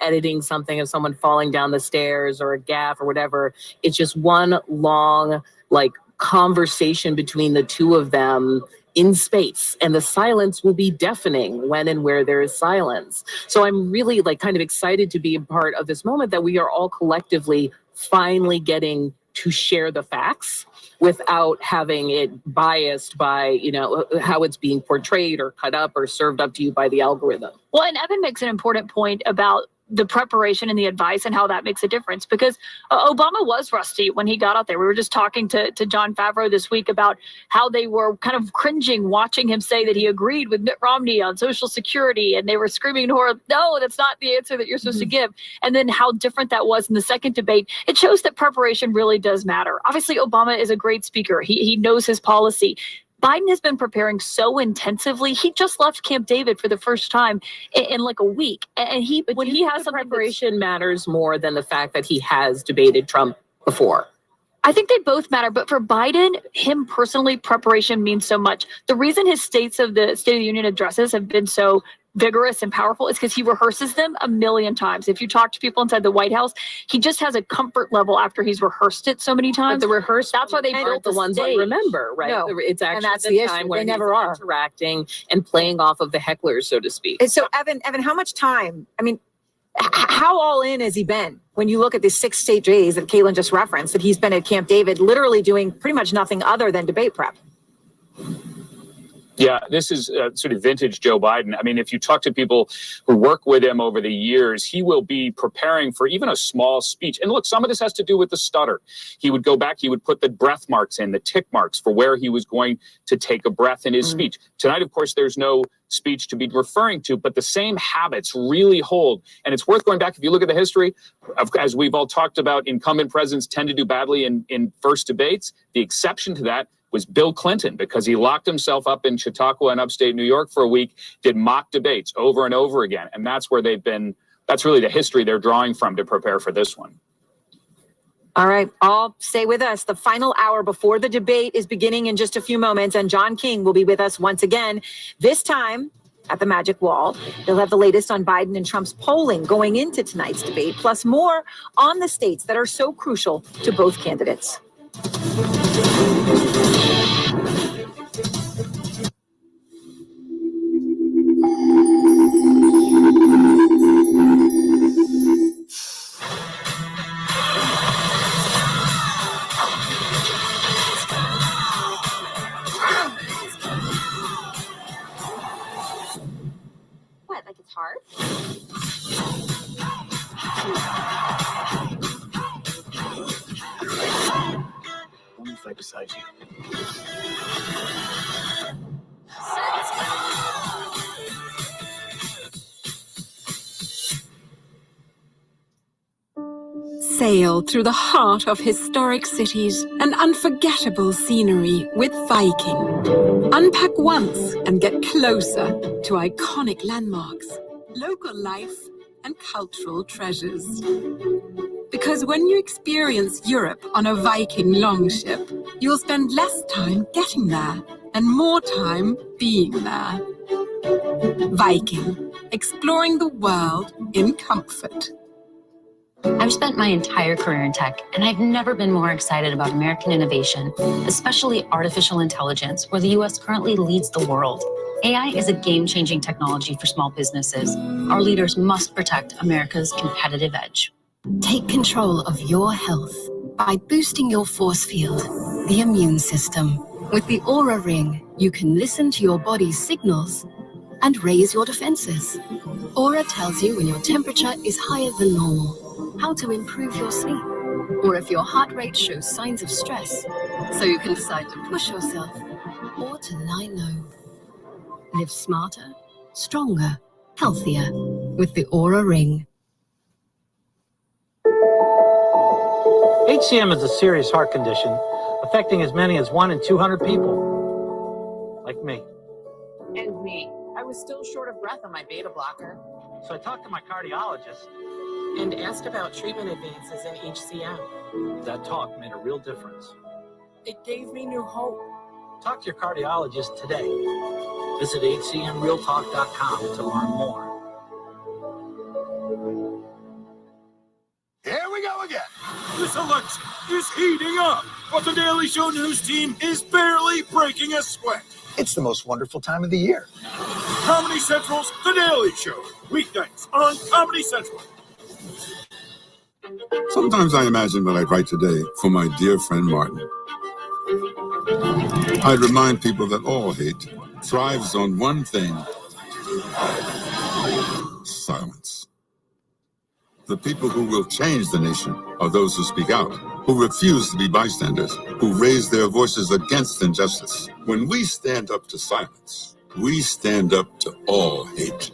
editing something of someone falling down the stairs or a gaffe or whatever. It's just one long, conversation between the two of them in space, and the silence will be deafening when and where there is silence. So I'm really like kind of excited to be a part of this moment that we are all collectively finally getting to share the facts without having it biased by, you know, how it's being portrayed or cut up or served up to you by the algorithm. Well, and Evan makes an important point about the preparation and the advice and how that makes a difference, because Obama was rusty when he got out there. We were just talking to Jon Favreau this week about how they were kind of cringing watching him say that he agreed with Mitt Romney on Social Security, and they were screaming to her, no, that's not the answer that you're supposed to give. And then how different that was in the second debate. It shows that preparation really does matter. Obviously, Obama is a great speaker. He knows his policy. Biden has been preparing so intensively. He just left Camp David for the first time in like a week. And when he has some preparation matters more than the fact that he has debated Trump before. I think they both matter, but for Biden, him personally, preparation means so much. The reason his State of the Union addresses have been so vigorous and powerful is because he rehearses them a million times. If you talk to people inside the White House, he just has a comfort level after he's rehearsed it so many times. But the rehearsed, that's why they built the ones stage. I remember, right? No. It's actually And that's the the time issue. when They never he's are. interacting and playing off of the hecklers, so to speak. And so Evan, how much time? I mean, how all in has he been? When you look at the 6 state days that Caitlin just referenced, that he's been at Camp David, literally doing pretty much nothing other than debate prep. Yeah, this is sort of vintage Joe Biden. I mean, if you talk to people who work with him over the years, he will be preparing for even a small speech. And look, some of this has to do with the stutter. He would go back, he would put the breath marks in, the tick marks for where he was going to take a breath in his speech. Tonight, of course, there's no speech to be referring to, but the same habits really hold. And it's worth going back. If you look at the history, as we've all talked about, incumbent presidents tend to do badly in first debates. The exception to that was Bill Clinton, because he locked himself up in Chautauqua in upstate New York for a week, did mock debates over and over again. And that's where they've been, that's really the history they're drawing from to prepare for this one. All right, all stay with us. The final hour before the debate is beginning in just a few moments, and John King will be with us once again, this time at the Magic Wall. They'll have the latest on Biden and Trump's polling going into tonight's debate, plus more on the states that are so crucial to both candidates. What, like it's hard? Right beside you. Sail through the heart of historic cities and unforgettable scenery with Viking. Unpack once and get closer to iconic landmarks, local life, and cultural treasures. Because when you experience Europe on a Viking longship, you'll spend less time getting there and more time being there. Viking, exploring the world in comfort. I've spent my entire career in tech, and I've never been more excited about American innovation, especially artificial intelligence, where the U.S. currently leads the world. AI is a game-changing technology for small businesses. Our leaders must protect America's competitive edge. Take control of your health by boosting your force field, the immune system. With the Aura Ring, you can listen to your body's signals and raise your defenses. Aura tells you when your temperature is higher than normal, how to improve your sleep, or if your heart rate shows signs of stress, so you can decide to push yourself or to lie low. Live smarter, stronger, healthier with the Aura Ring. HCM is a serious heart condition affecting as many as 1 in 200 people, like me. And me. I was still short of breath on my beta blocker. So I talked to my cardiologist. And asked about treatment advances in HCM. That talk made a real difference. It gave me new hope. Talk to your cardiologist today. Visit hcmrealtalk.com to learn more. Here we go again. The This election is heating up, but the Daily Show news team is barely breaking a sweat. It's the most wonderful time of the year. Comedy Central's The Daily Show, weeknights on Comedy Central. Sometimes I imagine what I'd write today for my dear friend Martin. I'd remind people that all hate thrives on one thing: silence. The people who will change the nation are those who speak out, who refuse to be bystanders, who raise their voices against injustice. When we stand up to silence, we stand up to all hate.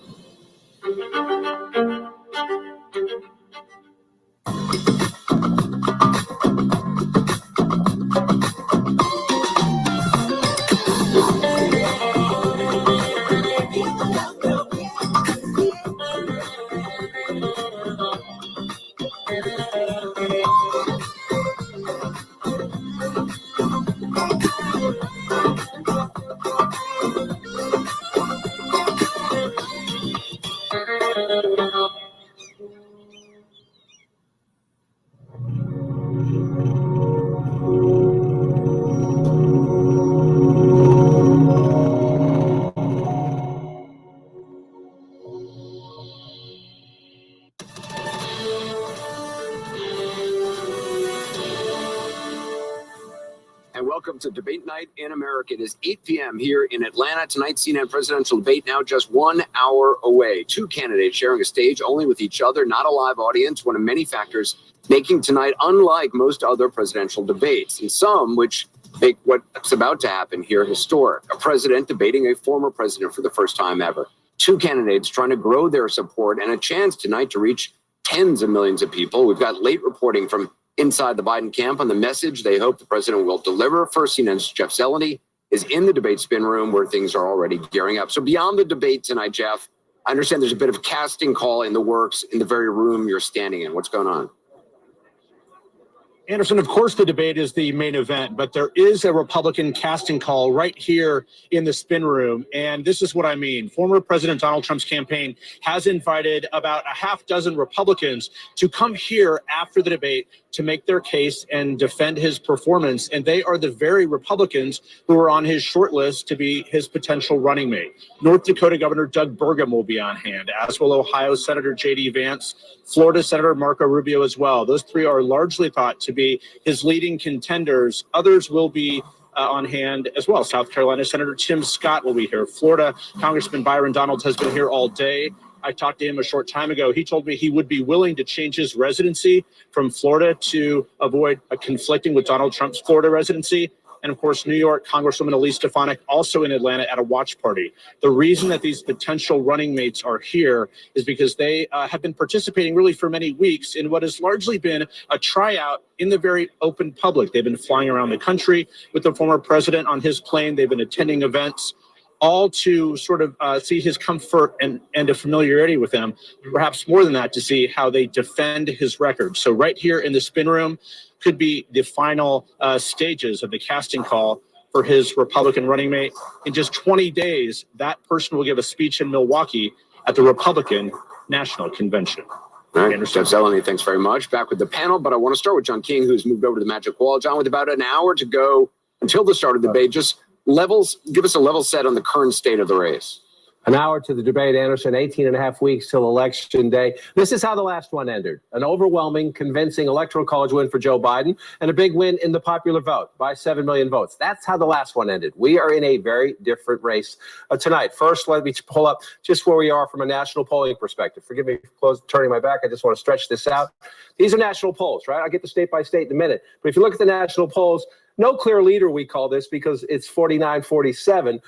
Welcome to Debate Night in America. It is 8 p.m. here in Atlanta. Tonight's CNN presidential debate now just 1 hour away. Two candidates sharing a stage only with each other, not a live audience, one of many factors making tonight unlike most other presidential debates, and some which make what's about to happen here historic. A president debating a former president for the first time ever. Two candidates trying to grow their support and a chance tonight to reach tens of millions of people. We've got late reporting from inside the Biden camp on the message they hope the president will deliver. First CNN's Jeff Zeleny is in the debate spin room where things are already gearing up. So beyond the debate tonight, Jeff, I understand there's a bit of a casting call in the works in the very room you're standing in. What's going on? Anderson, of course, the debate is the main event, but there is a Republican casting call right here in the spin room. And this is what I mean. Former President Donald Trump's campaign has invited about a half dozen Republicans to come here after the debate to make their case and defend his performance. And they are the very Republicans who are on his short list to be his potential running mate. North Dakota Governor Doug Burgum will be on hand, as will Ohio Senator J.D. Vance, Florida Senator Marco Rubio as well. Those three are largely thought to be his leading contenders. Others will be on hand as well. South Carolina Senator Tim Scott will be here. Florida Congressman Byron Donalds has been here all day. I talked to him a short time ago. He told me he would be willing to change his residency from Florida to avoid conflicting with Donald Trump's Florida residency. And of course, New York Congresswoman Elise Stefanik also in Atlanta at a watch party. The reason that these potential running mates are here is because they have been participating really for many weeks in what has largely been a tryout in the very open public. They've been flying around the country with the former president on his plane. They've been attending events, all to sort of see his comfort and a familiarity with him, perhaps more than that, to see how they defend his record. So right here in the spin room could be the final stages of the casting call for his Republican running mate. In just 20 days, that person will give a speech in Milwaukee at the Republican National Convention. All right, Jeff Zeleny, thanks very much. Back with the panel, but I want to start with John King, who's moved over to the Magic Wall. John, with about an hour to go until the start of the debate, just give us a level set on the current state of the race. An hour to the debate, Anderson, 18 and a half weeks till Election Day. This is how the last one ended. An overwhelming, convincing Electoral College win for Joe Biden and a big win in the popular vote by 7 million votes. That's how the last one ended. We are in a very different race tonight. First, let me pull up just where we are from a national polling perspective. Forgive me for turning my back. I just want to stretch this out. These are national polls, right? I'll get to state by state in a minute. But if you look at the national polls, no clear leader, we call this, because it's 49-47.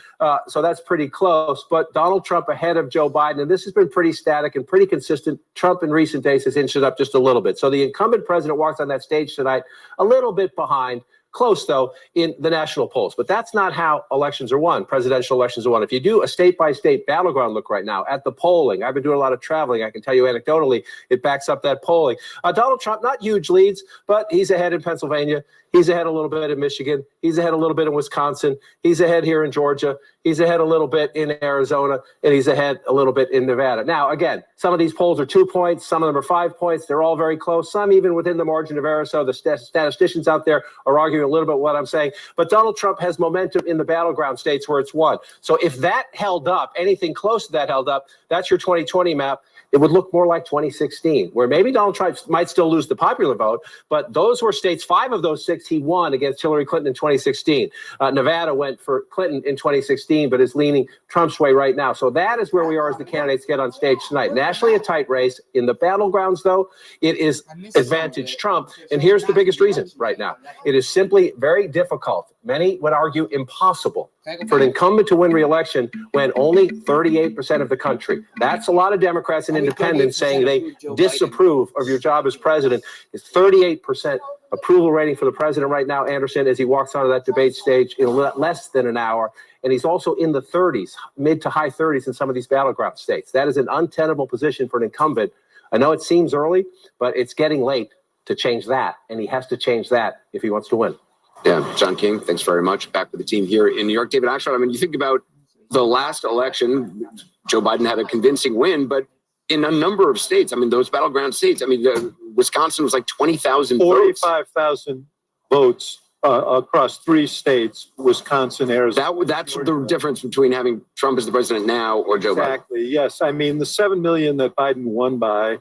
So that's pretty close. But Donald Trump ahead of Joe Biden. And this has been pretty static and pretty consistent. Trump in recent days has inched it up just a little bit. So the incumbent president walks on that stage tonight a little bit behind. Close, though, in the national polls. But that's not how elections are won. Presidential elections are won. If you do a state-by-state battleground look right now at the polling, I've been doing a lot of traveling. I can tell you anecdotally, it backs up that polling. Donald Trump, not huge leads, but he's ahead in Pennsylvania. He's ahead a little bit in Michigan. He's ahead a little bit in Wisconsin. He's ahead here in Georgia. He's ahead a little bit in Arizona, and he's ahead a little bit in Nevada. Now, again, some of these polls are 2 points. Some of them are 5 points. They're all very close. Some even within the margin of error. So the statisticians out there are arguing a little bit what I'm saying. But Donald Trump has momentum in the battleground states where it's won. So if that held up, anything close to that held up, that's your 2020 map. It would look more like 2016, where maybe Donald Trump might still lose the popular vote, but those were states, 5 of those 6 he won against Hillary Clinton in 2016. Nevada went for Clinton in 2016, but is leaning Trump's way right now. So that is where we are as the candidates get on stage tonight. Nationally, a tight race. In the battlegrounds, though, it is advantage Trump. And here's the biggest reason right now. It is simply very difficult. Many would argue impossible for an incumbent to win re-election when only 38% of the country, that's a lot of Democrats and independents saying they disapprove of your job as president, is 38% approval rating for the president right now, Anderson, as he walks onto that debate stage in less than an hour. And he's also in the 30s, mid to high 30s in some of these battleground states. That is an untenable position for an incumbent. I know it seems early, but it's getting late to change that. And he has to change that if he wants to win. Yeah, John King, thanks very much. Back with the team here in New York. David Axelrod, I mean, you think about the last election, Joe Biden had a convincing win, but in a number of states, I mean, those battleground states, I mean, Wisconsin was like 20,000 votes. 45,000 votes across 3 states, Wisconsin, Arizona. That's the difference between having Trump as the president now or Joe Biden. Exactly, yes. I mean, the 7 million that Biden won by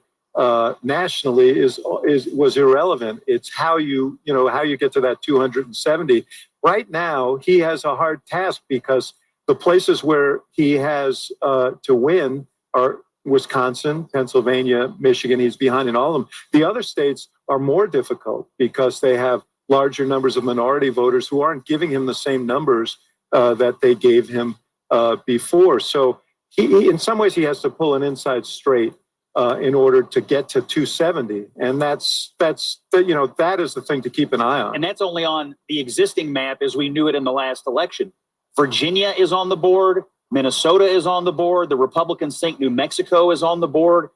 nationally was irrelevant. It's how you get to that 270. Right now, he has a hard task because the places where he has to win are Wisconsin, Pennsylvania, Michigan. He's behind in all of them. The other states are more difficult because they have larger numbers of minority voters who aren't giving him the same numbers that they gave him before. So he, in some ways, he has to pull an inside straight in order to get to 270. And that is the thing to keep an eye on. And that's only on the existing map as we knew it in the last election. Virginia is on the board. Minnesota is on the board. The Republicans think New Mexico is on the board.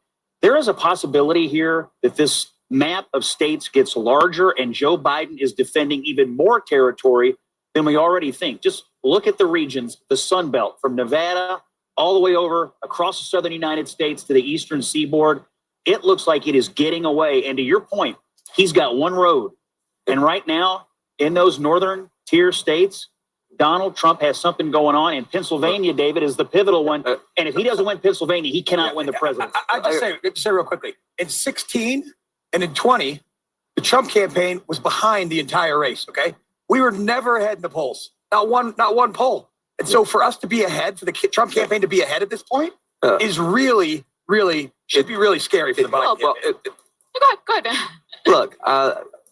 There is a possibility here that this map of states gets larger and Joe Biden is defending even more territory than we already think. Just look at the regions, the Sun Belt from Nevada all the way over across the southern United States to the eastern seaboard. It looks like it is getting away. And to your point, he's got one road. And right now, in those northern tier states, Donald Trump has something going on. And Pennsylvania, David, is the pivotal one. And if he doesn't win Pennsylvania, he cannot win the presidency. I just say real quickly, in 16 and in 20, the Trump campaign was behind the entire race, okay? We were never ahead in the polls. Not one poll. And so for us to be ahead, for the Trump campaign to be ahead at this point is really, should be really scary for the Biden campaign. Go ahead, Ben. Look,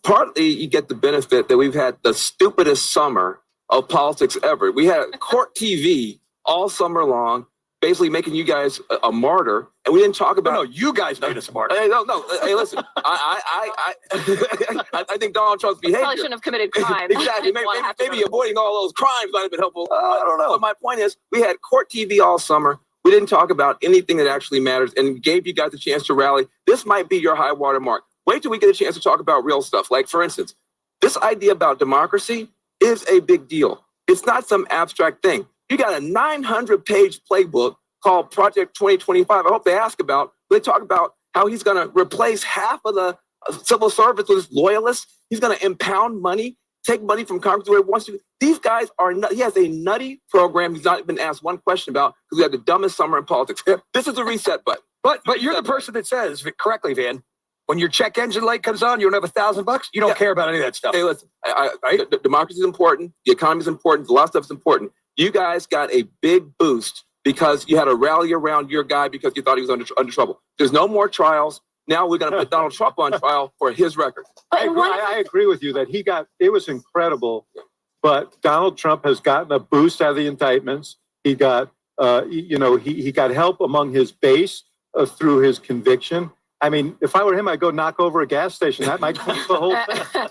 partly you get the benefit that we've had the stupidest summer of politics ever. We had court TV all summer long, basically making you guys a martyr, and we didn't talk about. No, you guys made us a martyr. Hey, no. Hey, listen, I think Donald Trump's behavior. Probably shouldn't have committed crime. Exactly. Maybe avoiding all those crimes might have been helpful. I don't know. But my point is, we had court TV all summer. We didn't talk about anything that actually matters, and gave you guys a chance to rally. This might be your high water mark. Wait till we get a chance to talk about real stuff. Like, for instance, this idea about democracy is a big deal. It's not some abstract thing. You got a 900-page playbook called Project 2025. I hope they ask about. They talk about how he's going to replace half of the civil service with loyalists. He's going to impound money, take money from Congress where he wants to. These guys are he has a nutty program he's not been asked one question about because we had the dumbest summer in politics. This is a reset button. But you're the person that says correctly, Van, when your check engine light comes on, you don't have $1,000. You don't care about any of that stuff. Hey, listen, democracy is important. The economy is important. A lot of stuff is important. You guys got a big boost because you had to rally around your guy because you thought he was under trouble. There's no more trials. Now we're going to put Donald Trump on trial for his record. I agree with you that it was incredible, but Donald Trump has gotten a boost out of the indictments. He got, he got help among his base through his conviction. I mean, if I were him, I'd go knock over a gas station. That might clean the whole thing.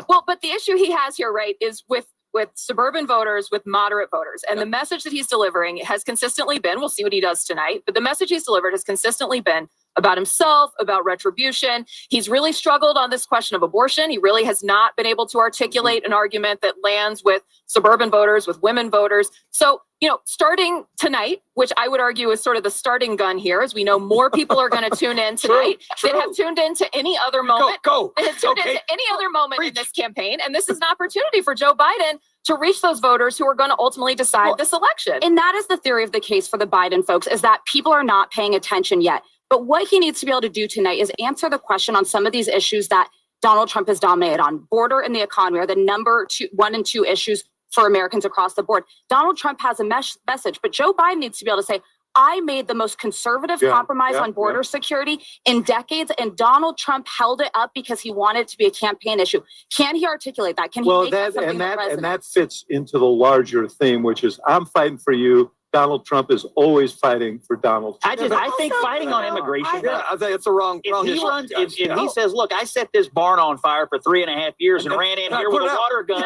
Well, but the issue he has here, right, is with suburban voters, with moderate voters. And the message that he's delivering has consistently been, we'll see what he does tonight, but the message he's delivered has consistently been, about himself, about retribution. He's really struggled on this question of abortion. He really has not been able to articulate an argument that lands with suburban voters, with women voters. So, starting tonight, which I would argue is sort of the starting gun here, as we know more people are going to tune in tonight than have tuned in to any other moment. Than have tuned in to any other moment in this campaign. And this is an opportunity for Joe Biden to reach those voters who are going to ultimately decide this election. And that is the theory of the case for the Biden folks, is that people are not paying attention yet. But what he needs to be able to do tonight is answer the question on some of these issues that Donald Trump has dominated on. Border and the economy are the number 1 and 2 issues for Americans across the board. Donald Trump has a message, but Joe Biden needs to be able to say, I made the most conservative compromise on border security in decades, and Donald Trump held it up because he wanted it to be a campaign issue. Can he articulate that? Can he make that something that fits into the larger theme, which is I'm fighting for you. Donald Trump is always fighting for Donald Trump. I think fighting on immigration. I think it's the wrong. If he says, look, I set this barn on fire for 3.5 years and ran in here with a water gun,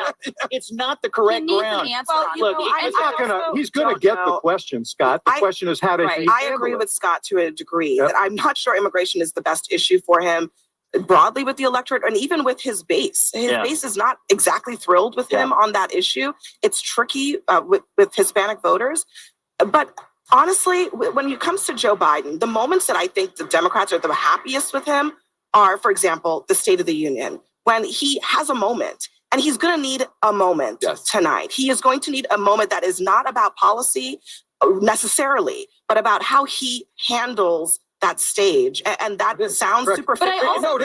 it's not the correct ground. Look, he's going to get the question, Scott. The question is how does he I agree with Scott to a degree that I'm not sure immigration is the best issue for him broadly with the electorate and even with his base. His base is not exactly thrilled with him on that issue. It's tricky with Hispanic voters. But honestly, when it comes to Joe Biden, the moments that I think the Democrats are the happiest with him are, for example, the State of the Union, when he has a moment. And he's going to need a moment tonight. He is going to need a moment that is not about policy necessarily, but about how he handles that stage. And that sounds superficial. But I also,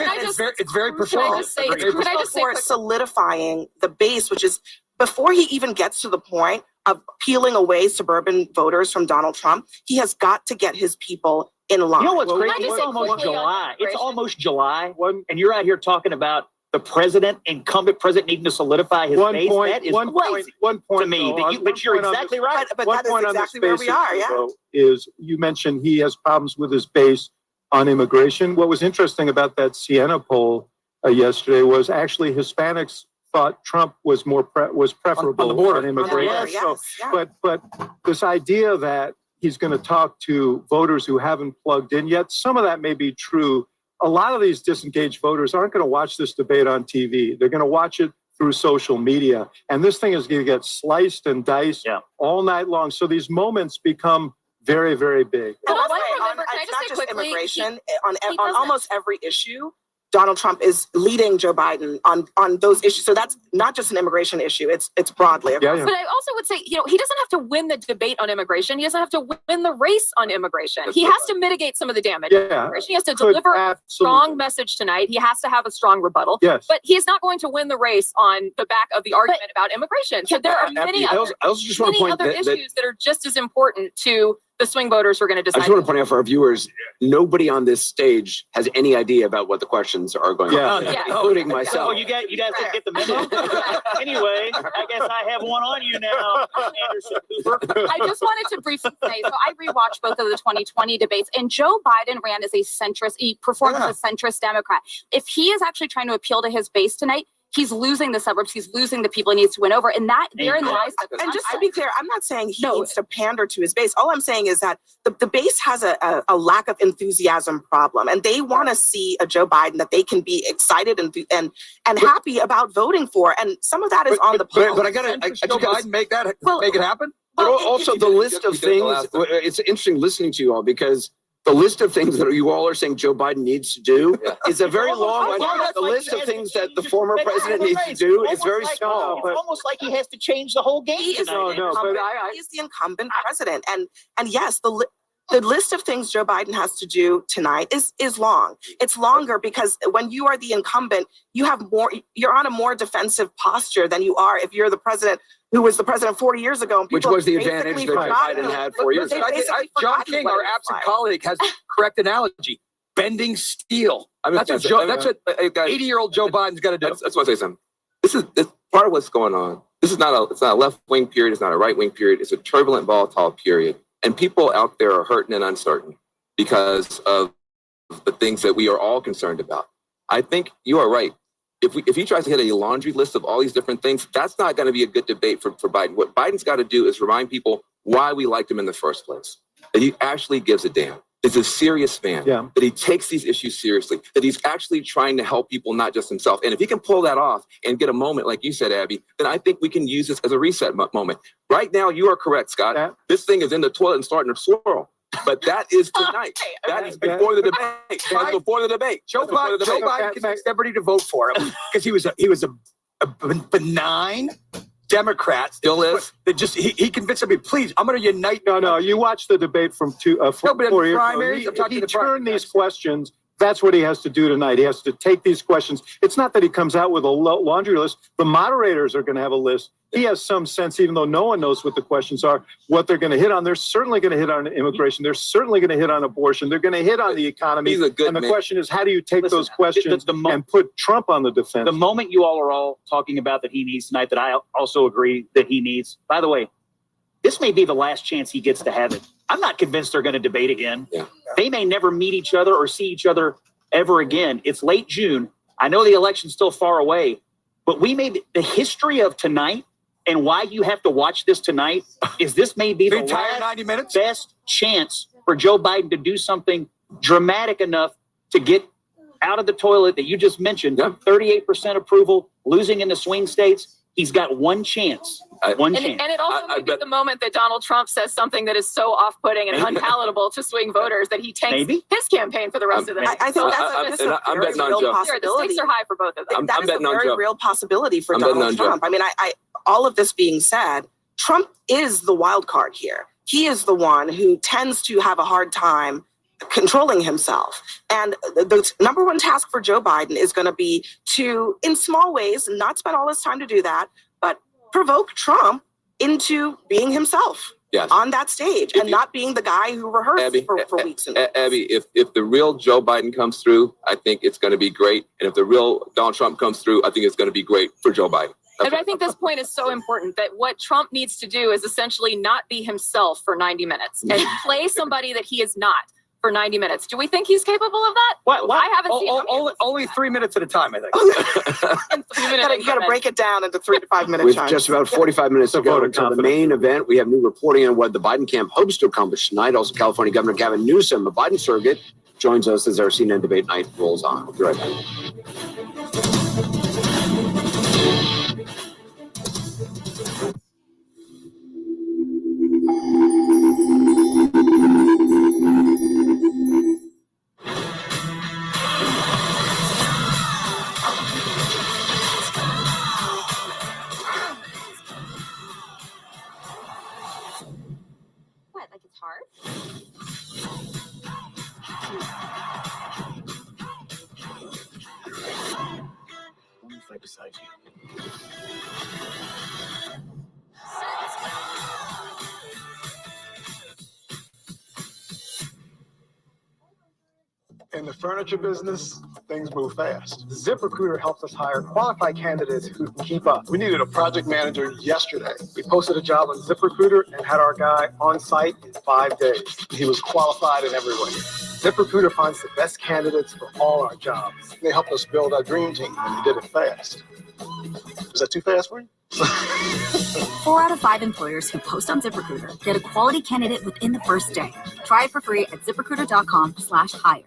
it's very profound. Could I just say solidifying the base, which is before he even gets to the point of peeling away suburban voters from Donald Trump, he has got to get his people in line. You know what's crazy? It's almost July. It's almost July, and you're out here talking about the incumbent president, needing to solidify his base. That is crazy to me. But you're exactly right. But that is exactly where we are. Is you mentioned he has problems with his base on immigration. What was interesting about that Siena poll yesterday was actually Hispanics thought Trump was preferable on the border on immigration. But this idea that he's going to talk to voters who haven't plugged in yet, some of that may be true. A lot of these disengaged voters aren't going to watch this debate on TV. They're going to watch it through social media. And this thing is going to get sliced and diced all night long. So these moments become very, very big. But also, it's not just immigration. On almost every issue, Donald Trump is leading Joe Biden on those issues. So that's not just an immigration issue. It's broadly. But I also would say, he doesn't have to win the debate on immigration. He doesn't have to win the race on immigration. He has to mitigate some of the damage. He has to deliver a strong message tonight. He has to have a strong rebuttal. But he's not going to win the race on the back of the argument about immigration. So there are many other issues that are just as important to the swing voters who are going to decide. I just want to point out for our viewers, nobody on this stage has any idea about what the questions are going on, including myself. Oh, you guys didn't get the memo. Anyway, I guess I have one on you now, Anderson Cooper. I just wanted to briefly say, so I rewatched both of the 2020 debates, and Joe Biden ran as a centrist. He performed as a centrist Democrat. If he is actually trying to appeal to his base tonight, he's losing the suburbs. He's losing the people he needs to win over. And therein lies the And just to be clear, I'm not saying he needs to pander to his base. All I'm saying is that the base has a lack of enthusiasm problem. And they want to see a Joe Biden that they can be excited and happy about voting for. And some of that is on the poll. But I Joe Biden make it happen? But also the list of things, it's interesting listening to you all because the list of things that you all are saying Joe Biden needs to do is a very long one. The list of things that the former president needs to do is very small. It's almost like he has to change the whole game. He's the incumbent president. And yes, the list of things Joe Biden has to do tonight is long. It's longer because when you are the incumbent, you're on a more defensive posture than you are if you're the president who was the president 40 years ago. Which was the advantage that Biden had 4 years ago. John King, our absent colleague, has correct analogy. Bending steel. I mean, that's what 80-year-old Joe Biden's got to do. That's what I say, something. This is part of what's going on. This is it's not a left-wing period. It's not a right-wing period. It's a turbulent, volatile period. And people out there are hurting and uncertain because of the things that we are all concerned about. I think you are right. If he tries to hit a laundry list of all these different things, that's not going to be a good debate for Biden. What Biden's got to do is remind people why we liked him in the first place, that he actually gives a damn. is a serious man, that he takes these issues seriously, that he's actually trying to help people, not just himself. And if he can pull that off and get a moment, like you said, Abby, then I think we can use this as a reset moment. Right now, you are correct, Scott. This thing is in the toilet and starting to swirl. But that is tonight. That is before the debate. That's before the debate. Joe Biden convinced everybody to vote for him because he was a benign Democrat. Still is. That just he convinced everybody. Please, I'm going to unite. No. You watched the debate from 4 years ago. He turned these questions. That's what he has to do tonight. He has to take these questions. It's not that he comes out with a laundry list. The moderators are going to have a list. He has some sense, even though no one knows what the questions are, what they're going to hit on. They're certainly going to hit on immigration. They're certainly going to hit on abortion. They're going to hit on the economy. He's a good and the man. question is, how do you take those questions and put Trump on the defense? The moment you all are all talking about that he needs tonight, that I also agree that he needs. By the way, this may be the last chance he gets to have it. I'm not convinced they're going to debate again. Yeah. They may never meet each other or see each other ever again. It's late June. I know the election's still far away, but we may the history of tonight and why you have to watch this tonight is this may be the entire last 90 minutes? best chance for Joe Biden to do something dramatic enough to get out of the toilet that you just mentioned. 38% approval, losing in the swing states. He's got one chance. One chance. And it also may be the moment that Donald Trump says something that is so off-putting and unpalatable to swing voters that he tanks his campaign for the rest of the night. I think that's a I'm very betting on real Joe. possibility. The stakes are high for both of them. That I'm is a betting on very Joe. real possibility for I'm betting Donald on Joe. Trump. I mean, all of this being said, Trump is the wild card here. He is the one who tends to have a hard time controlling himself. And the number one task for Joe Biden is going to be to, in small ways, not spend all his time to do that, but provoke Trump into being himself on that stage and not being the guy who rehearsed for weeks and weeks. Abby, if the real Joe Biden comes through, I think it's going to be great. And if the real Donald Trump comes through, I think it's going to be great for Joe Biden. And I think this point is so important that what Trump needs to do is essentially not be himself for 90 minutes and play somebody that he is not for 90 minutes. Do we think he's capable of that? What? I haven't seen him. Only 3 minutes at a time, I think. You got to break it down into 3 to 5 minute With chunks. just about 45 minutes to go until the main event, we have new reporting on what the Biden camp hopes to accomplish tonight. Also, California Governor Gavin Newsom, a Biden surrogate, joins us as our CNN debate night rolls on. We'll be right back. What, like it's hard? Let me fight beside you. In the furniture business, things move fast. ZipRecruiter helps us hire qualified candidates who can keep up. We needed a project manager yesterday. We posted a job on ZipRecruiter and had our guy on site in 5 days. He was qualified in every way. ZipRecruiter finds the best candidates for all our jobs. They helped us build our dream team, and we did it fast. Was that too fast for you? 4 out of 5 employers who post on ZipRecruiter get a quality candidate within the first day. Try it for free at ZipRecruiter.com/hire.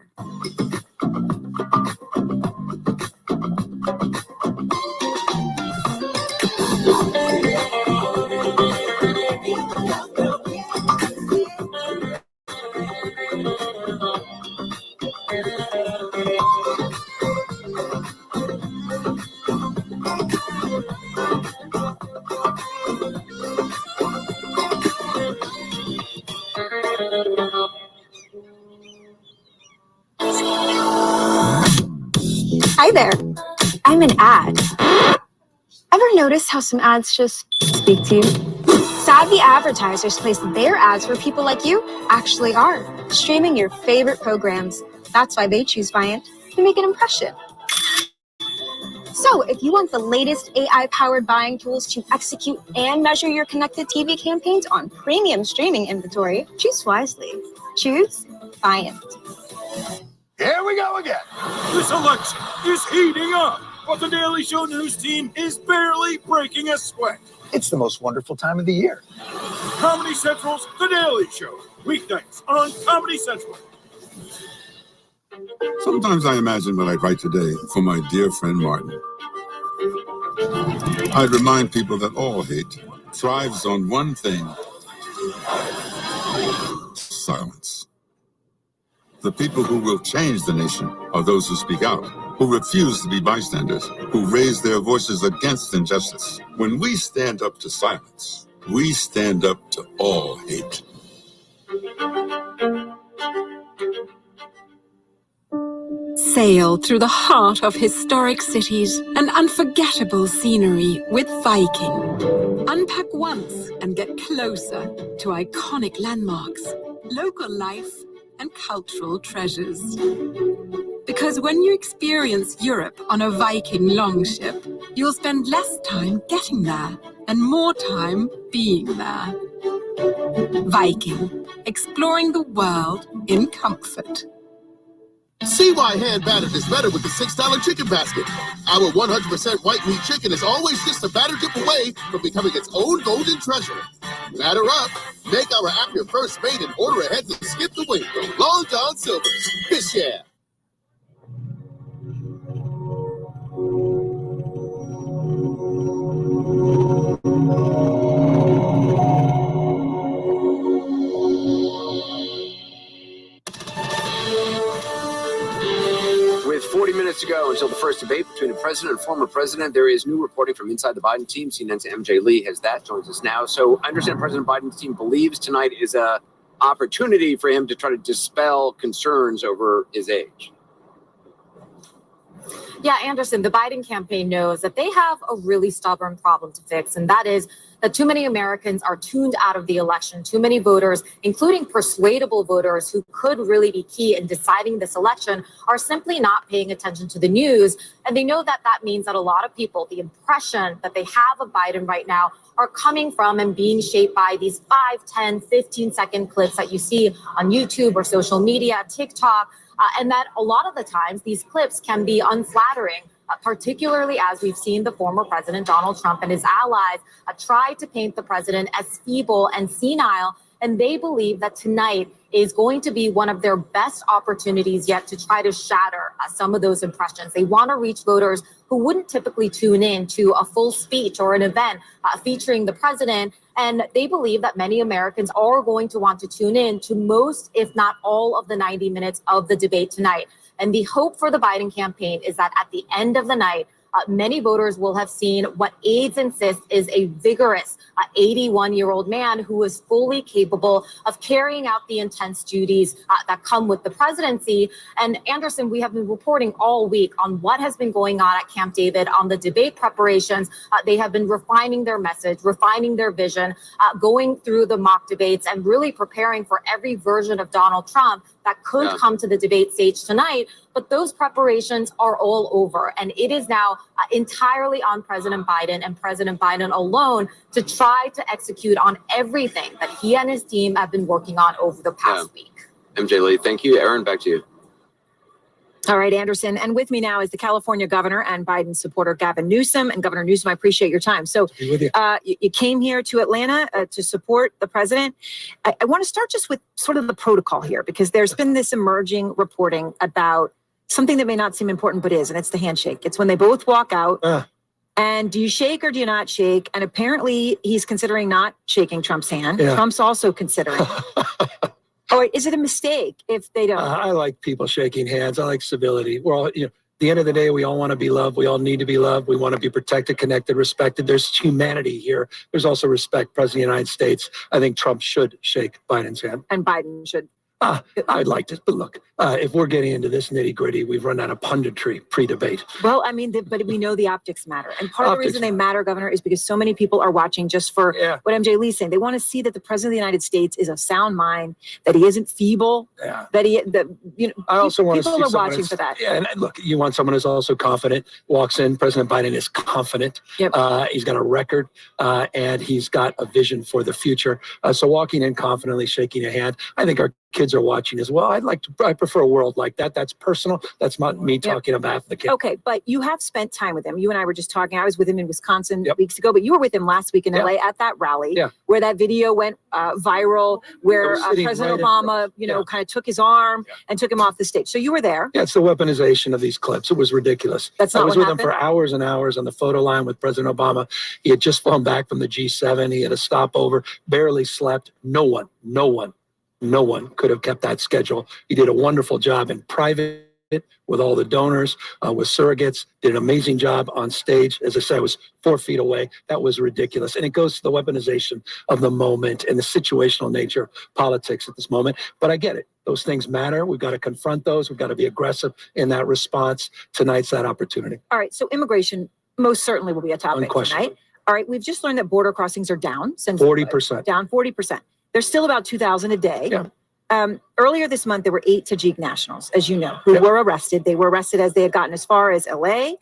Hi there. I'm an ad. Ever notice how some ads just speak to you? Savvy advertisers place their ads where people like you actually are, streaming your favorite programs. That's why they choose Viant to make an impression. So if you want the latest AI-powered buying tools to execute and measure your connected TV campaigns on premium streaming inventory, choose wisely. Choose Viant. Here we go again. This election is heating up, but the Daily Show news team is barely breaking a sweat. It's the most wonderful time of the year. Comedy Central's The Daily Show, weeknights on Comedy Central. Sometimes I imagine what I'd write today for my dear friend Martin. I'd remind people that all hate thrives on one thing: silence. The people who will change the nation are those who speak out, who refuse to be bystanders, who raise their voices against injustice. When we stand up to silence, we stand up to all hate. Sail through the heart of historic cities and unforgettable scenery with Viking. Unpack once and get closer to iconic landmarks, local life, and cultural treasures. Because when you experience Europe on a Viking longship, you'll spend less time getting there and more time being there. Viking, exploring the world in comfort. See why hand battered is better with the $6 chicken basket. Our 100% white meat chicken is always just a batter dip away from becoming its own golden treasure. Batter up, make our app your first mate, and order ahead to skip the wait from Long John Silver's. This year. With 40 minutes to go until the first debate between the president and former president, there is new reporting from inside the Biden team. CNN's MJ Lee has that, joins us now. So I understand President Biden's team believes tonight is a opportunity for him to try to dispel concerns over his age. Yeah, Anderson, the Biden campaign knows that they have a really stubborn problem to fix, and that is that too many Americans are tuned out of the election. Too many voters, including persuadable voters who could really be key in deciding this election, are simply not paying attention to the news. And they know that that means that a lot of people, the impression that they have of Biden right now, are coming from and being shaped by these 5, 10, 15-second clips that you see on YouTube or social media, TikTok. And that a lot of the times these clips can be unflattering, particularly as we've seen the former president, Donald Trump, and his allies try to paint the president as feeble and senile. And they believe that tonight is going to be one of their best opportunities yet to try to shatter some of those impressions. They want to reach voters who wouldn't typically tune in to a full speech or an event featuring the president. And they believe that many Americans are going to want to tune in to most, if not all, of the 90 minutes of the debate tonight. And the hope for the Biden campaign is that at the end of the night, many voters will have seen what aides insist is a vigorous 81-year-old man who is fully capable of carrying out the intense duties that come with the presidency. And Anderson, we have been reporting all week on what has been going on at Camp David on the debate preparations. They have been refining their message, refining their vision, going through the mock debates and really preparing for every version of Donald Trump that could come to the debate stage tonight. But those preparations are all over. And it is now entirely on President Biden and President Biden alone to try to execute on everything that he and his team have been working on over the past week. MJ Lee, thank you. Aaron, back to you. All right, Anderson. And with me now is the California governor and Biden supporter, Gavin Newsom. And Governor Newsom, I appreciate your time. So you came here to Atlanta to support the president. I want to start just with sort of the protocol here, because there's been this emerging reporting about something that may not seem important, but is, and it's the handshake. It's when they both walk out. And do you shake or do you not shake? And apparently he's considering not shaking Trump's hand. Yeah. Trump's also considering. Or is it a mistake if they don't? I like people shaking hands. I like civility. We're all, at the end of the day, we all want to be loved. We all need to be loved. We want to be protected, connected, respected. There's humanity here. There's also respect. President of the United States. I think Trump should shake Biden's hand. And Biden should. I'd like to, but look, if we're getting into this nitty gritty, we've run out of punditry pre-debate. Well, I mean, but we know the optics matter. And part of the reason they matter, Governor, is because so many people are watching just for what MJ Lee's saying. They want to see that the president of the United States is of sound mind, that he isn't feeble, I also want to see people are someone watching for that. Yeah, and look, you want someone who's also confident, walks in. President Biden is confident. He's got a record and he's got a vision for the future. So walking in confidently, shaking a hand, I think our kids are watching as well. I prefer a world like that. That's personal. That's not me talking about the kid. Okay, but you have spent time with him. You and I were just talking. I was with him in Wisconsin weeks ago, but you were with him last week in LA at that rally where that video went viral, where President Obama, kind of took his arm and took him off the stage. So you were there. Yeah, it's the weaponization of these clips. It was ridiculous. That's not I was what with happened? him for hours and hours on the photo line with President Obama. He had just flown back from the G7. He had a stopover, barely slept. No one could have kept that schedule. He did a wonderful job in private with all the donors, with surrogates, did an amazing job on stage. As I said, I was 4 feet away. That was ridiculous. And it goes to the weaponization of the moment and the situational nature of politics at this moment. But I get it. Those things matter. We've got to confront those. We've got to be aggressive in that response. Tonight's that opportunity. All right. So immigration most certainly will be a topic tonight. All right. We've just learned that border crossings are down since 40%. Down 40%. There's still about 2,000 a day. Earlier this month, there were 8 Tajik nationals, as you know, who were arrested. They were arrested as they had gotten as far as LA,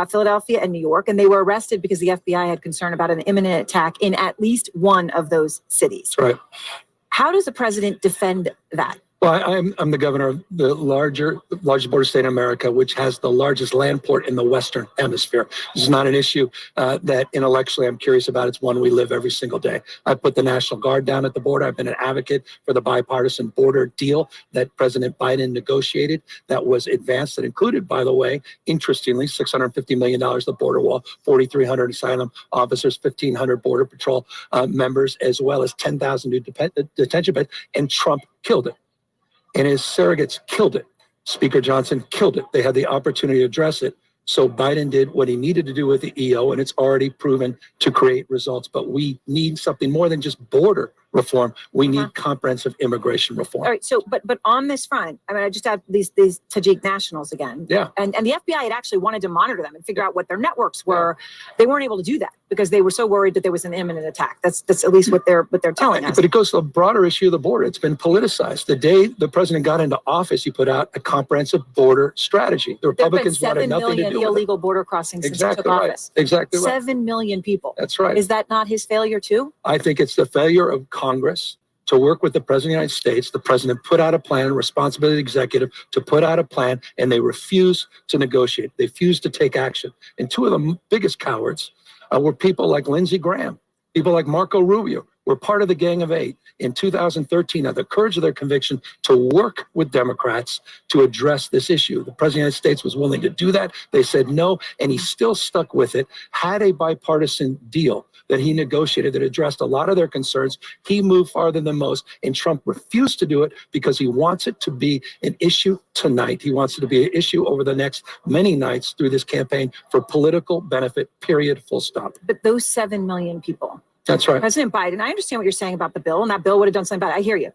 Philadelphia, and New York. And they were arrested because the FBI had concern about an imminent attack in at least one of those cities. Right. How does the president defend that? Well, I'm the governor of the largest border state in America, which has the largest land port in the Western Hemisphere. This is not an issue that intellectually I'm curious about. It's one we live every single day. I put the National Guard down at the border. I've been an advocate for the bipartisan border deal that President Biden negotiated that was advanced. That included, by the way, interestingly, $650 million the border wall, 4,300 asylum officers, 1,500 Border Patrol members, as well as 10,000 new detention beds. And Trump killed it. And his surrogates killed it. Speaker Johnson killed it. They had the opportunity to address it. So Biden did what he needed to do with the EO, and it's already proven to create results. But we need something more than just border reform. We need comprehensive immigration reform. All right. So, but on this front, I mean, I just have these Tajik nationals again. Yeah. And the FBI had actually wanted to monitor them and figure out what their networks were. They weren't able to do that because they were so worried that there was an imminent attack. That's at least what they're telling us. But it goes to the broader issue of the border. It's been politicized. The day the president got into office, he put out a comprehensive border strategy. The Republicans wanted nothing to do with it. 7 million illegal border crossings since he took office. Exactly right. 7 million people. That's right. Is that not his failure too? I think it's the failure of Congress to work with the president of the United States. The president put out a plan, responsibility of the executive to put out a plan, and they refused to negotiate. They refused to take action. And two of the biggest cowards were people like Lindsey Graham, people like Marco Rubio, were part of the Gang of Eight in 2013, had the courage of their conviction to work with Democrats to address this issue. The president of the United States was willing to do that. They said no, and he still stuck with it, had a bipartisan deal that he negotiated that addressed a lot of their concerns. He moved farther than most, and Trump refused to do it because he wants it to be an issue tonight. He wants it to be an issue over the next many nights through this campaign for political benefit, period, full stop. But those 7 million people. That's right. President Biden, I understand what you're saying about the bill, and that bill would have done something about it. I hear you.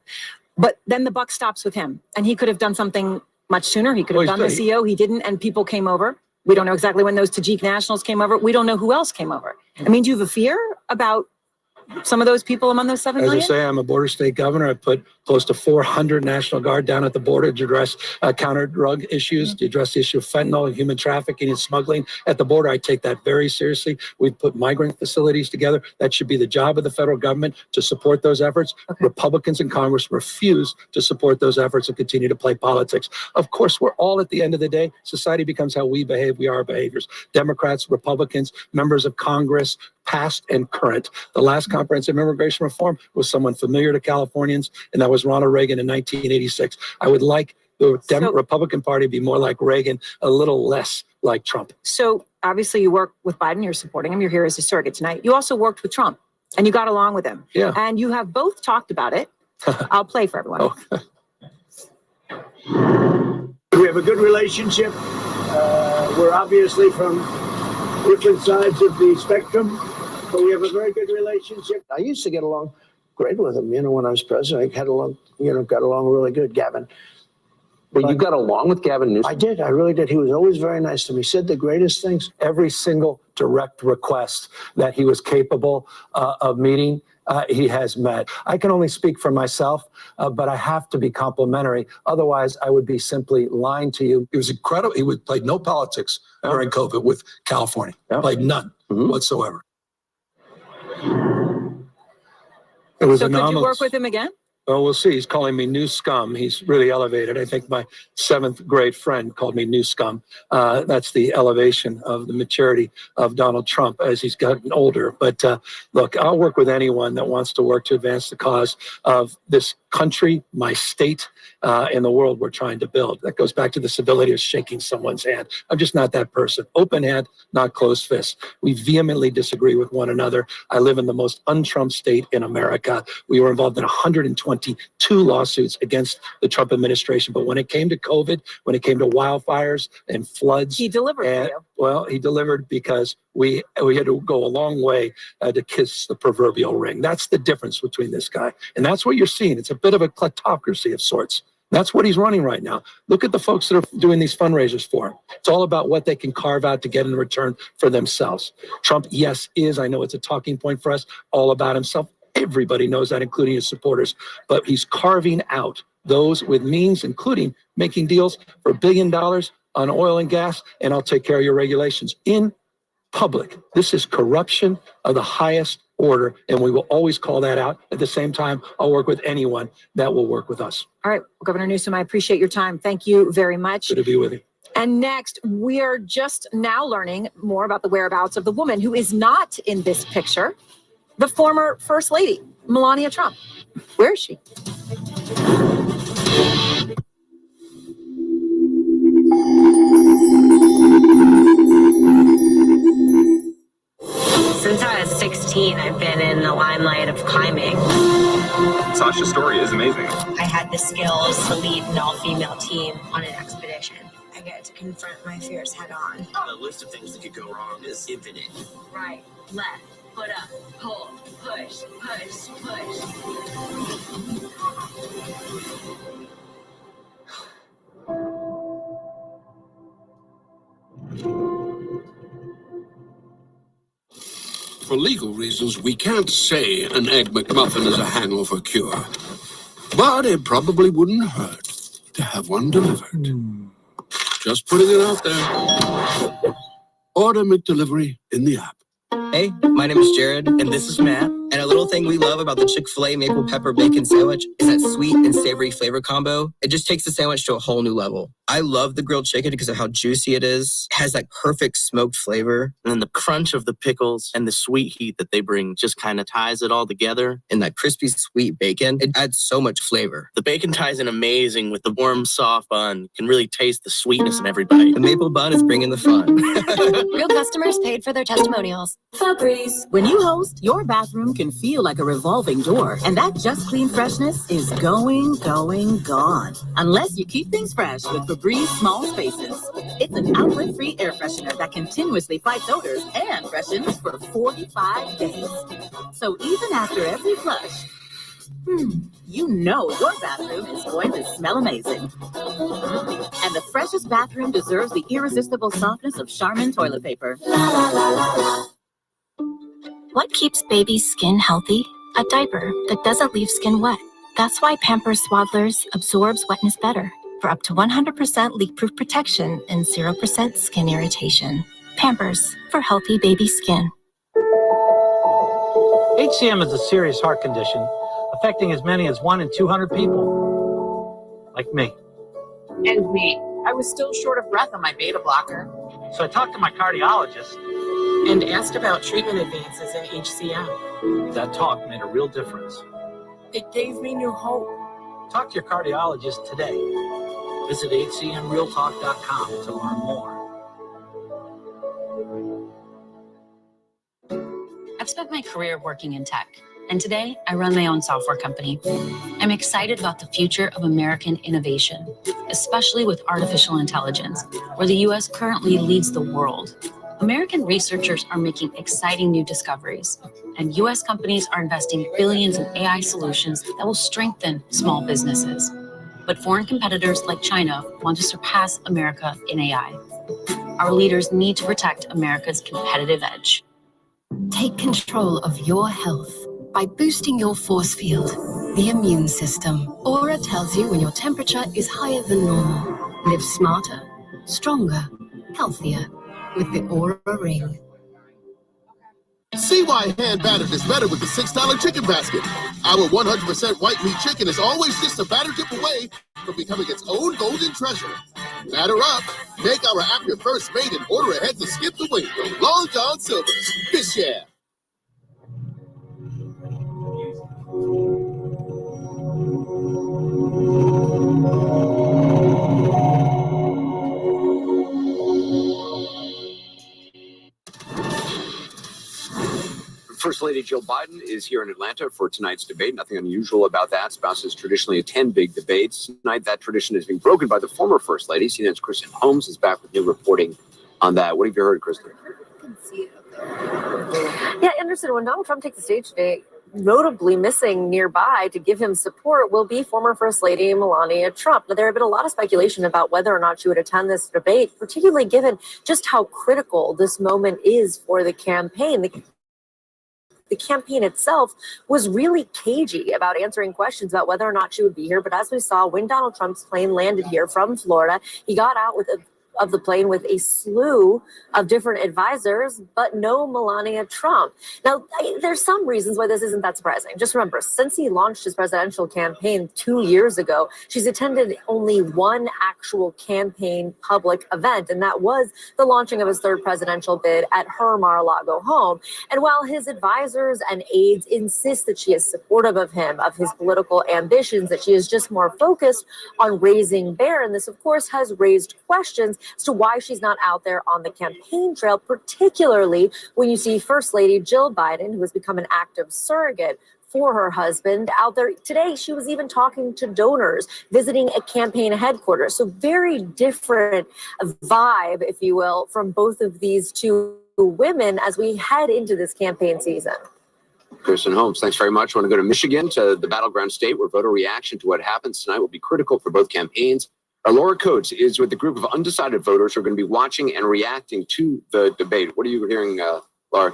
But then the buck stops with him, and he could have done something much sooner. He could have done the CO. He didn't, and people came over. We don't know exactly when those Tajik nationals came over. We don't know who else came over. I mean, do you have a fear about some of those people among those 7 million? As I say, I'm a border state governor. I put close to 400 National Guard down at the border to address counter-drug issues, to address the issue of fentanyl and human trafficking and smuggling at the border. I take that very seriously. We've put migrant facilities together. That should be the job of the federal government to support those efforts. Republicans in Congress refuse to support those efforts and continue to play politics. Of course, we're all, at the end of the day, society becomes how we behave. We are our behaviors. Democrats, Republicans, members of Congress, past and current. The last comprehensive immigration reform was someone familiar to Californians, and that was Ronald Reagan in 1986. I would like the Republican Party to be more like Reagan, a little less like Trump. So obviously you work with Biden, you're supporting him, you're here as a surrogate tonight. You also worked with Trump, and you got along with him. Yeah. And you have both talked about it. I'll play for everyone. We have a good relationship. We're obviously from different sides of the spectrum, but we have a very good relationship. I used to get along great with him, when I was president. I got along really good, Gavin. But you got along with Gavin Newsom? I did. I really did. He was always very nice to me. He said the greatest things. Every single direct request that he was capable of meeting, he has met. I can only speak for myself, but I have to be complimentary. Otherwise, I would be simply lying to you. It was incredible. He played no politics during COVID with California. Played none whatsoever. It was so anomalous. could you work with him again? Well, we'll see. He's calling me new scum. He's really elevated. I think my 7th grade friend called me new scum. That's the elevation of the maturity of Donald Trump as he's gotten older. But look, I'll work with anyone that wants to work to advance the cause of this country, my state, and the world we're trying to build. That goes back to the civility of shaking someone's hand. I'm just not that person. Open hand, not closed fist. We vehemently disagree with one another. I live in the most un-Trump state in America. We were involved in 122 lawsuits against the Trump administration. But when it came to COVID, when it came to wildfires and floods, He delivered for you. well, he delivered because we had to go a long way to kiss the proverbial ring. That's the difference between this guy. And that's what you're seeing. It's a bit of a kleptocracy of sorts. That's what he's running right now. Look at the folks that are doing these fundraisers for him. It's all about what they can carve out to get in return for themselves. Trump, yes, I know it's a talking point for us, all about himself. Everybody knows that, including his supporters. But he's carving out those with means, including making deals for $1 billion on oil and gas, and I'll take care of your regulations in public. This is corruption of the highest order, and we will always call that out. At the same time, I'll work with anyone that will work with us. All right, Governor Newsom, I appreciate your time. Thank you very much. Good to be with you. And next, we are just now learning more about the whereabouts of the woman who is not in this picture, the former First Lady, Melania Trump. Where is she? Since I was 16, I've been in the limelight of climbing. Sasha's story is amazing. I had the skills to lead an all-female team on an expedition. I get to confront my fears head on. The list of things that could go wrong is infinite. Right, left, foot up, pull, push, push, push. For legal reasons, we can't say an Egg McMuffin is a hangover cure. But it probably wouldn't hurt to have one delivered. Just putting it out there. Order McDelivery in the app. Hey, my name is Jared, and this is Matt. And a little thing we love about the Chick-fil-A Maple Pepper Bacon Sandwich is that sweet and savory flavor combo. It just takes the sandwich to a whole new level. I love the grilled chicken because of how juicy it is. It has that perfect smoked flavor. And then the crunch of the pickles and the sweet heat that they bring just kind of ties it all together. And that crispy sweet bacon, it adds so much flavor. The bacon ties in amazing with the warm, soft bun. You can really taste the sweetness in every bite. The maple bun is bringing the fun. Real customers paid for their testimonials. Febreze. When you host, your bathroom can feel like a revolving door, and that Just Clean freshness is gone. Unless you keep things fresh with Febreze Small Spaces. It's an outlet-free air freshener that continuously fights odors and freshens for 45 days. So even after every flush, you know your bathroom is going to smell amazing. And the freshest bathroom deserves the irresistible softness of Charmin toilet paper. What keeps baby's skin healthy? A diaper that doesn't leave skin wet. That's why Pampers Swaddlers absorbs wetness better for up to 100% leak-proof protection and 0% skin irritation. Pampers, for healthy baby skin. HCM is a serious heart condition affecting as many as 1 in 200 people. Like me. And me. I was still short of breath on my beta blocker. So I talked to my cardiologist. And asked about treatment advances in HCM. That talk made a real difference. It gave me new hope. Talk to your cardiologist today. Visit hcmrealtalk.com to learn more. I've spent my career working in tech, and today I run my own software company. I'm excited about the future of American innovation, especially with artificial intelligence, where the U.S. currently leads the world. American researchers are making exciting new discoveries, and U.S. companies are investing billions in AI solutions that will strengthen small businesses. But foreign competitors like China want to surpass America in AI. Our leaders need to protect America's competitive edge. Take control of your health by boosting your force field, the immune system. Aura tells you when your temperature is higher than normal. Live smarter, stronger, healthier with the Aura Ring. See why hand battered is better with the $6 chicken basket. Our 100% white meat chicken is always just a batter dip away from becoming its own golden treasure. Batter up, make our app your first mate, and order ahead to skip the wait from Long John Silver's. Fish share. First Lady Jill Biden is here in Atlanta for tonight's debate. Nothing unusual about that. Spouses traditionally attend big debates. Tonight, that tradition is being broken by the former First Lady. CNN's Kristen Holmes is back with new reporting on that. What have you heard, Kristen? Yeah, Anderson, when Donald Trump takes the stage today, notably missing nearby to give him support will be former First Lady Melania Trump. Now, there have been a lot of speculation about whether or not she would attend this debate, particularly given just how critical this moment is for the campaign. The campaign itself was really cagey about answering questions about whether or not she would be here. But as we saw, when Donald Trump's plane landed here from Florida, he got out of the plane with a slew of different advisors, but no Melania Trump. Now, there's some reasons why this isn't that surprising. Just remember, since he launched his presidential campaign 2 years ago, she's attended only one actual campaign public event, and that was the launching of his third presidential bid at her Mar-a-Lago home. And while his advisors and aides insist that she is supportive of him, of his political ambitions, that she is just more focused on raising Barron, this, of course, has raised questions as to why she's not out there on the campaign trail, particularly when you see First Lady Jill Biden, who has become an active surrogate for her husband, out there. Today, she was even talking to donors, visiting a campaign headquarters. So very different vibe, if you will, from both of these two women as we head into this campaign season. Kristen Holmes, thanks very much. I want to go to Michigan, to the battleground state, where voter reaction to what happens tonight will be critical for both campaigns. Laura Coates is with the group of undecided voters who are going to be watching and reacting to the debate. What are you hearing, Laura?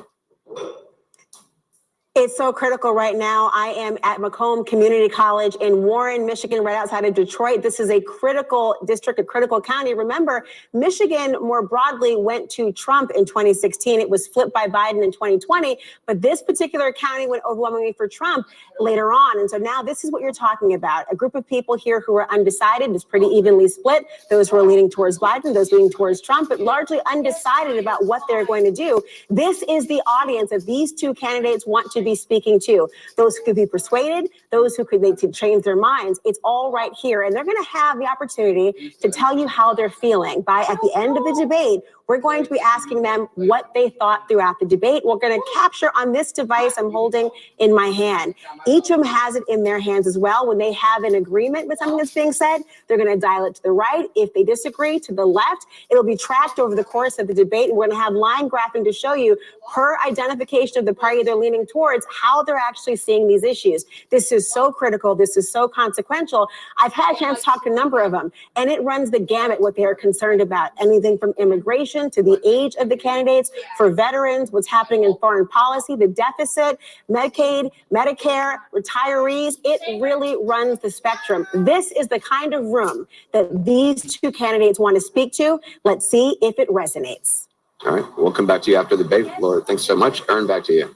It's so critical right now. I am at Macomb Community College in Warren, Michigan, right outside of Detroit. This is a critical district, a critical county. Remember, Michigan more broadly went to Trump in 2016. It was flipped by Biden in 2020, but this particular county went overwhelmingly for Trump later on. And so now this is what you're talking about. A group of people here who are undecided. It's pretty evenly split. Those who are leaning towards Biden, those leaning towards Trump, but largely undecided about what they're going to do. This is the audience that these two candidates want to be speaking to. Those who could be persuaded, those who could need to change their minds. It's all right here. And they're going to have the opportunity to tell you how they're feeling. At the end of the debate, we're going to be asking them what they thought throughout the debate. We're going to capture on this device I'm holding in my hand. Each of them has it in their hands as well. When they have an agreement with something that's being said, they're going to dial it to the right. If they disagree, to the left. It'll be tracked over the course of the debate. And we're going to have line graphing to show you per identification of the party they're leaning towards, how they're actually seeing these issues. This is so critical. This is so consequential. I've had a chance to talk to a number of them, and it runs the gamut what they are concerned about. Anything from immigration to the age of the candidates, for veterans, what's happening in foreign policy, the deficit, Medicaid, Medicare, retirees. It really runs the spectrum. This is the kind of room that these two candidates want to speak to. Let's see if it resonates. All right, we'll come back to you after the debate. Laura, thanks so much. Aaron, back to you.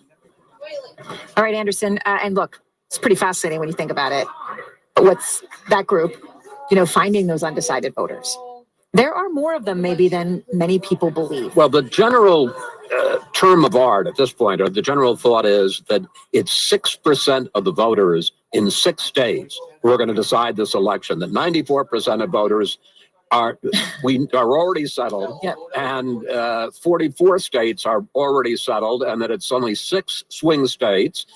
All right, Anderson. And look, it's pretty fascinating when you think about it. What's that group, finding those undecided voters? There are more of them maybe than many people believe. Well, the general term of art at this point, or the general thought is that it's 6% of the voters in 6 states who are going to decide this election, that 94% of voters are already settled, yep. And 44 states are already settled, and that it's only 6 swing states,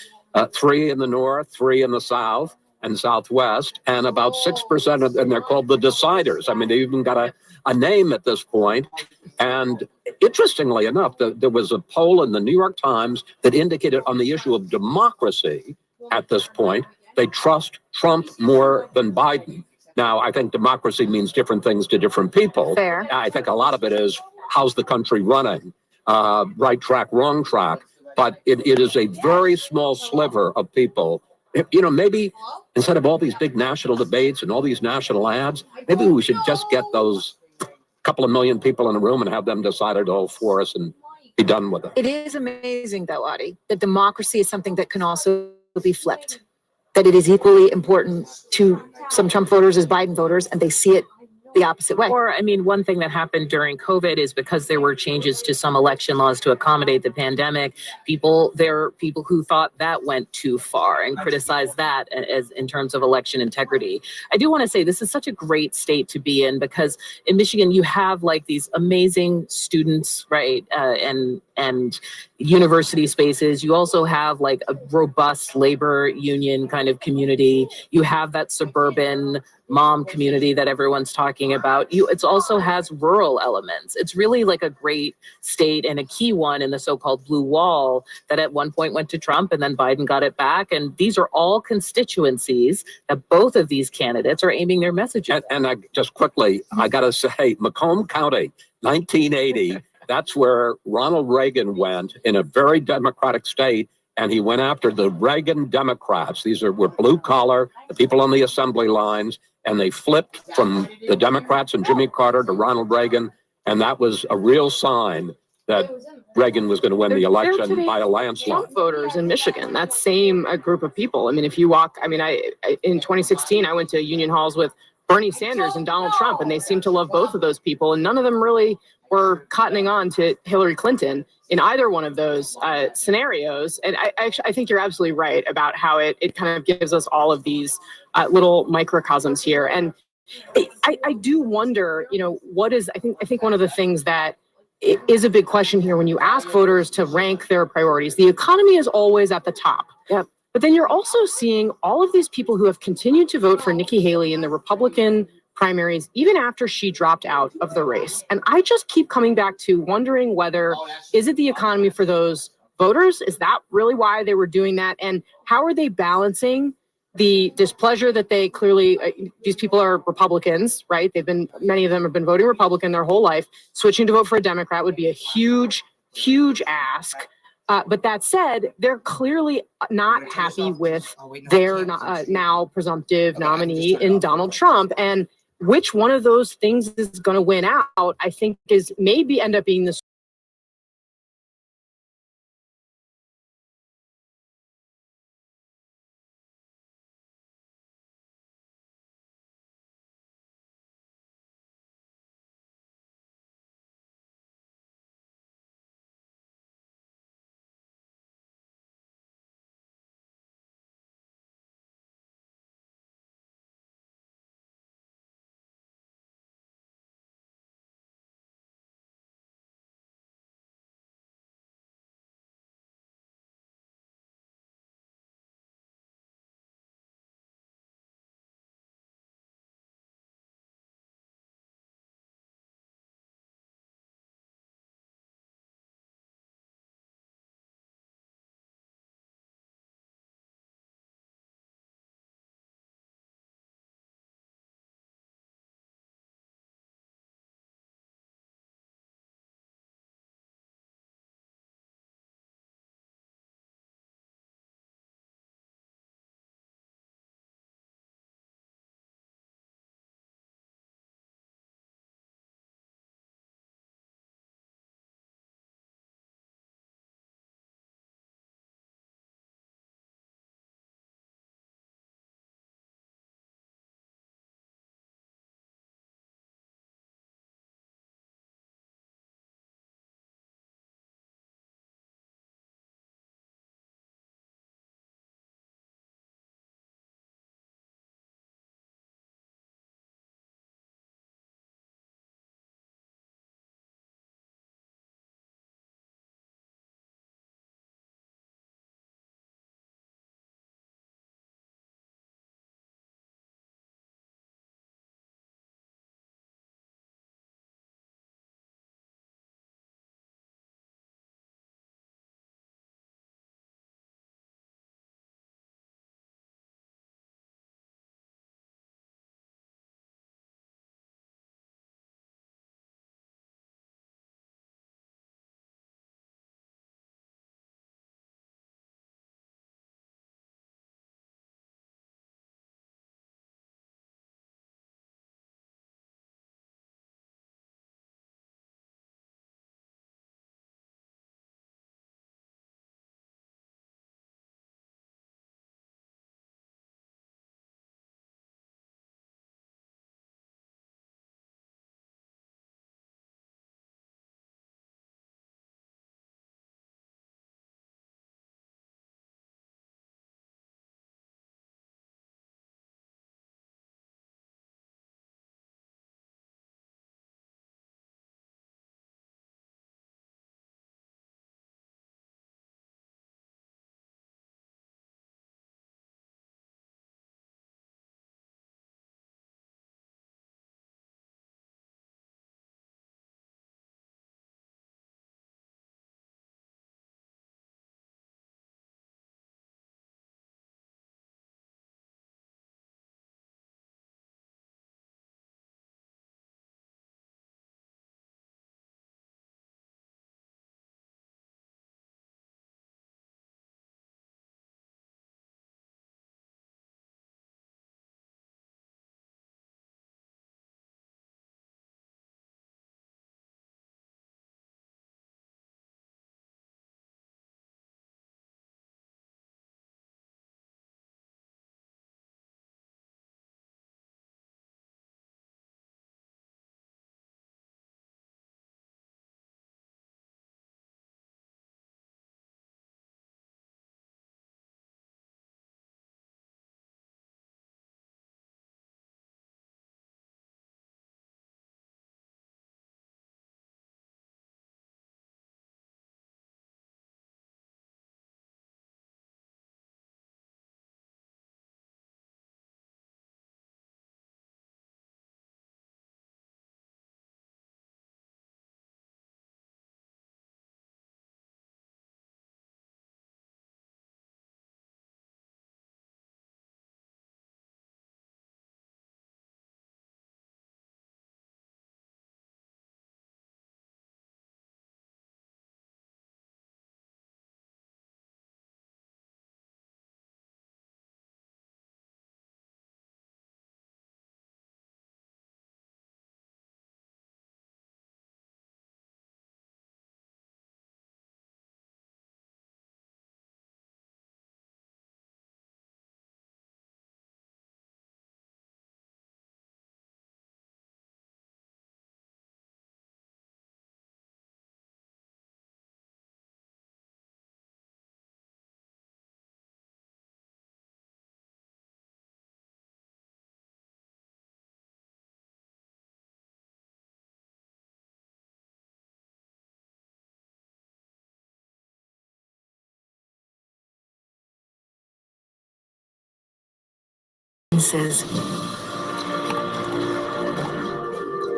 3 in the north, 3 in the south and southwest, and about 6%, and they're called the deciders. I mean, they even got a name at this point. And interestingly enough, there was a poll in the New York Times that indicated on the issue of democracy at this point, they trust Trump more than Biden. Now, I think democracy means different things to different people. Fair. I think a lot of it is, how's the country running? Right track, wrong track. But it is a very small sliver of people. Maybe instead of all these big national debates and all these national ads, maybe we should just get those couple of million people in a room and have them decide it all for us and be done with it. It is amazing, though, Audie, that democracy is something that can also be flipped, that it is equally important to some Trump voters as Biden voters, and they see it the opposite way. Or, I mean, one thing that happened during COVID is because there were changes to some election laws to accommodate the pandemic, there are people who thought that went too far and criticized that as in terms of election integrity. I do want to say this is such a great state to be in, because in Michigan, you have like these amazing students, right? And university spaces. You also have like a robust labor union kind of community. You have that suburban mom community that everyone's talking about. It also has rural elements. It's really like a great state, and a key one in the so-called blue wall that at one point went to Trump and then Biden got it back. And these are all constituencies that both of these candidates are aiming their messages at. And I just quickly, I got to say, Macomb County, 1980, that's where Ronald Reagan went in a very democratic state. And he went after the Reagan Democrats. These were blue collar, the people on the assembly lines, and they flipped from the Democrats and Jimmy Carter to Ronald Reagan. And that was a real sign that Reagan was going to win the election by a landslide. Trump voters in Michigan, that same group of people. I mean, if you walk, I mean, in 2016, I went to union halls with Bernie Sanders and Donald Trump, and they seemed to love both of those people. And none of them really were cottoning on to Hillary Clinton in either one of those scenarios. And I think you're absolutely right about how it kind of gives us all of these little microcosms here. And I do wonder, I think one of the things that is a big question here when you ask voters to rank their priorities, the economy is always at the top. Yep. But then you're also seeing all of these people who have continued to vote for Nikki Haley in the Republican primaries, even after she dropped out of the race. And I just keep coming back to wondering whether, is it the economy for those voters? Is that really why they were doing that? And how are they balancing the displeasure that they clearly, these people are Republicans, right? Many of them have been voting Republican their whole life. Switching to vote for a Democrat would be a huge, huge ask. But that said, they're clearly not happy with their now presumptive nominee in Donald Trump. And which one of those things is going to win out, I think, is maybe end up being the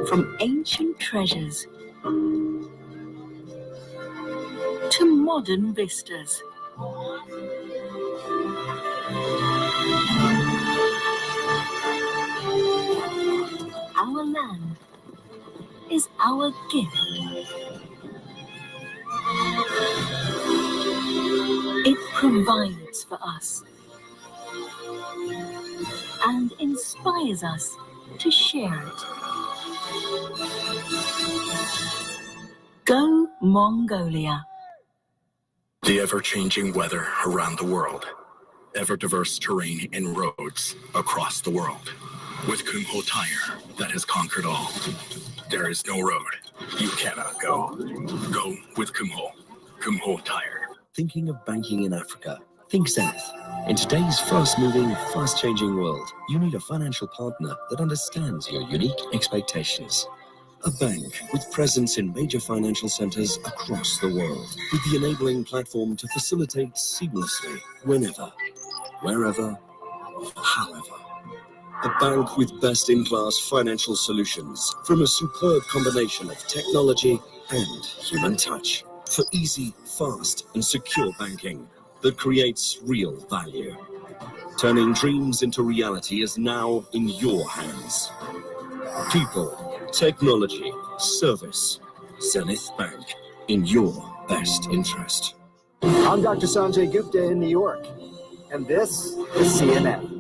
From ancient treasures to modern vistas. Our land is our gift. It provides for us and inspires us to share it. Go Mongolia. The ever-changing weather around the world, ever-diverse terrain and roads across the world. With Kumho Tire, that has conquered all. There is no road you cannot go. Go with Kumho. Kumho Tire. Thinking of banking in Africa? Think Zenith. In today's fast-moving, fast-changing world, you need a financial partner that understands your unique expectations. A bank with presence in major financial centers across the world, with the enabling platform to facilitate seamlessly, whenever, wherever, however. A bank with best-in-class financial solutions from a superb combination of technology and human touch for easy, fast, and secure banking that creates real value. Turning dreams into reality is now in your hands. People, technology, service. Zenith Bank, in your best interest. I'm Dr. Sanjay Gupta in New York, and this is CNN.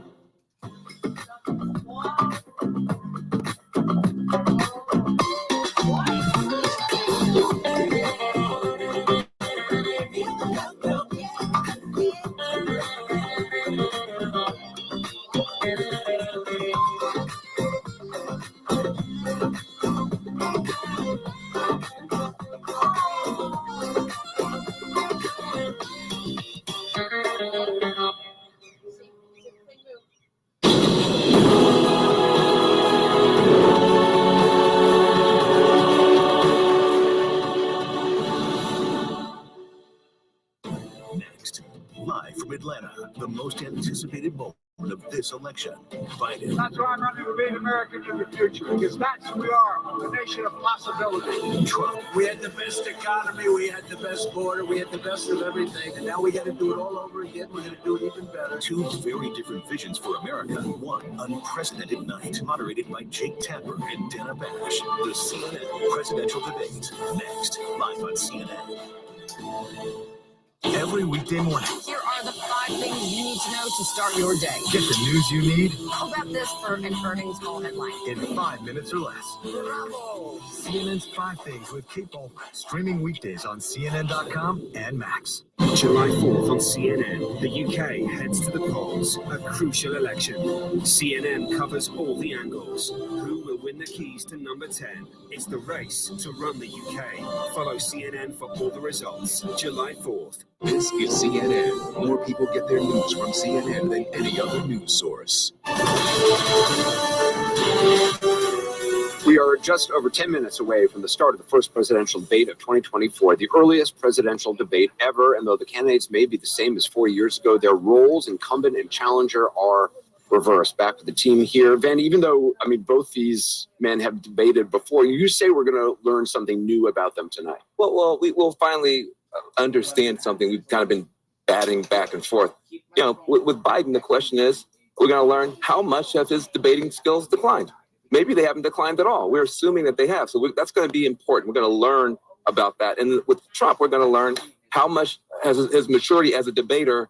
Live from Atlanta, the most anticipated moment of this election. Biden. That's why I'm running to be an American in the future, because that's who we are, a nation of possibility. Trump. We had the best economy, we had the best border, we had the best of everything, and now we got to do it all over again. We're going to do it even better. Two very different visions for America. One unprecedented night, moderated by Jake Tapper and Dana Bash. The CNN presidential debate. Next, live on CNN. Every weekday morning. Here are the 5 things you need to know to start your day. Get the news you need. How about this for an earnings call headline? In 5 minutes or less. Bravo! CNN's 5 Things with Kate Bolton. Streaming weekdays on CNN.com and Max. July 4th on CNN, the UK heads to the polls, a crucial election. CNN covers all the angles. Who will win the keys to number 10? It's the race to run the UK. Follow CNN for all the results. July 4th. This is CNN. More people get their news from CNN than any other news source. We are just over 10 minutes away from the start of the first presidential debate of 2024, the earliest presidential debate ever. And though the candidates may be the same as 4 years ago, their roles, incumbent and challenger, are reversed. Back to the team here. Van, even though, both these men have debated before, you say we're going to learn something new about them tonight. Well, we will finally understand something we've kind of been batting back and forth. With Biden, the question is, we're going to learn how much have his debating skills declined. Maybe they haven't declined at all. We're assuming that they have. So that's going to be important. We're going to learn about that. And with Trump, we're going to learn how much has his maturity as a debater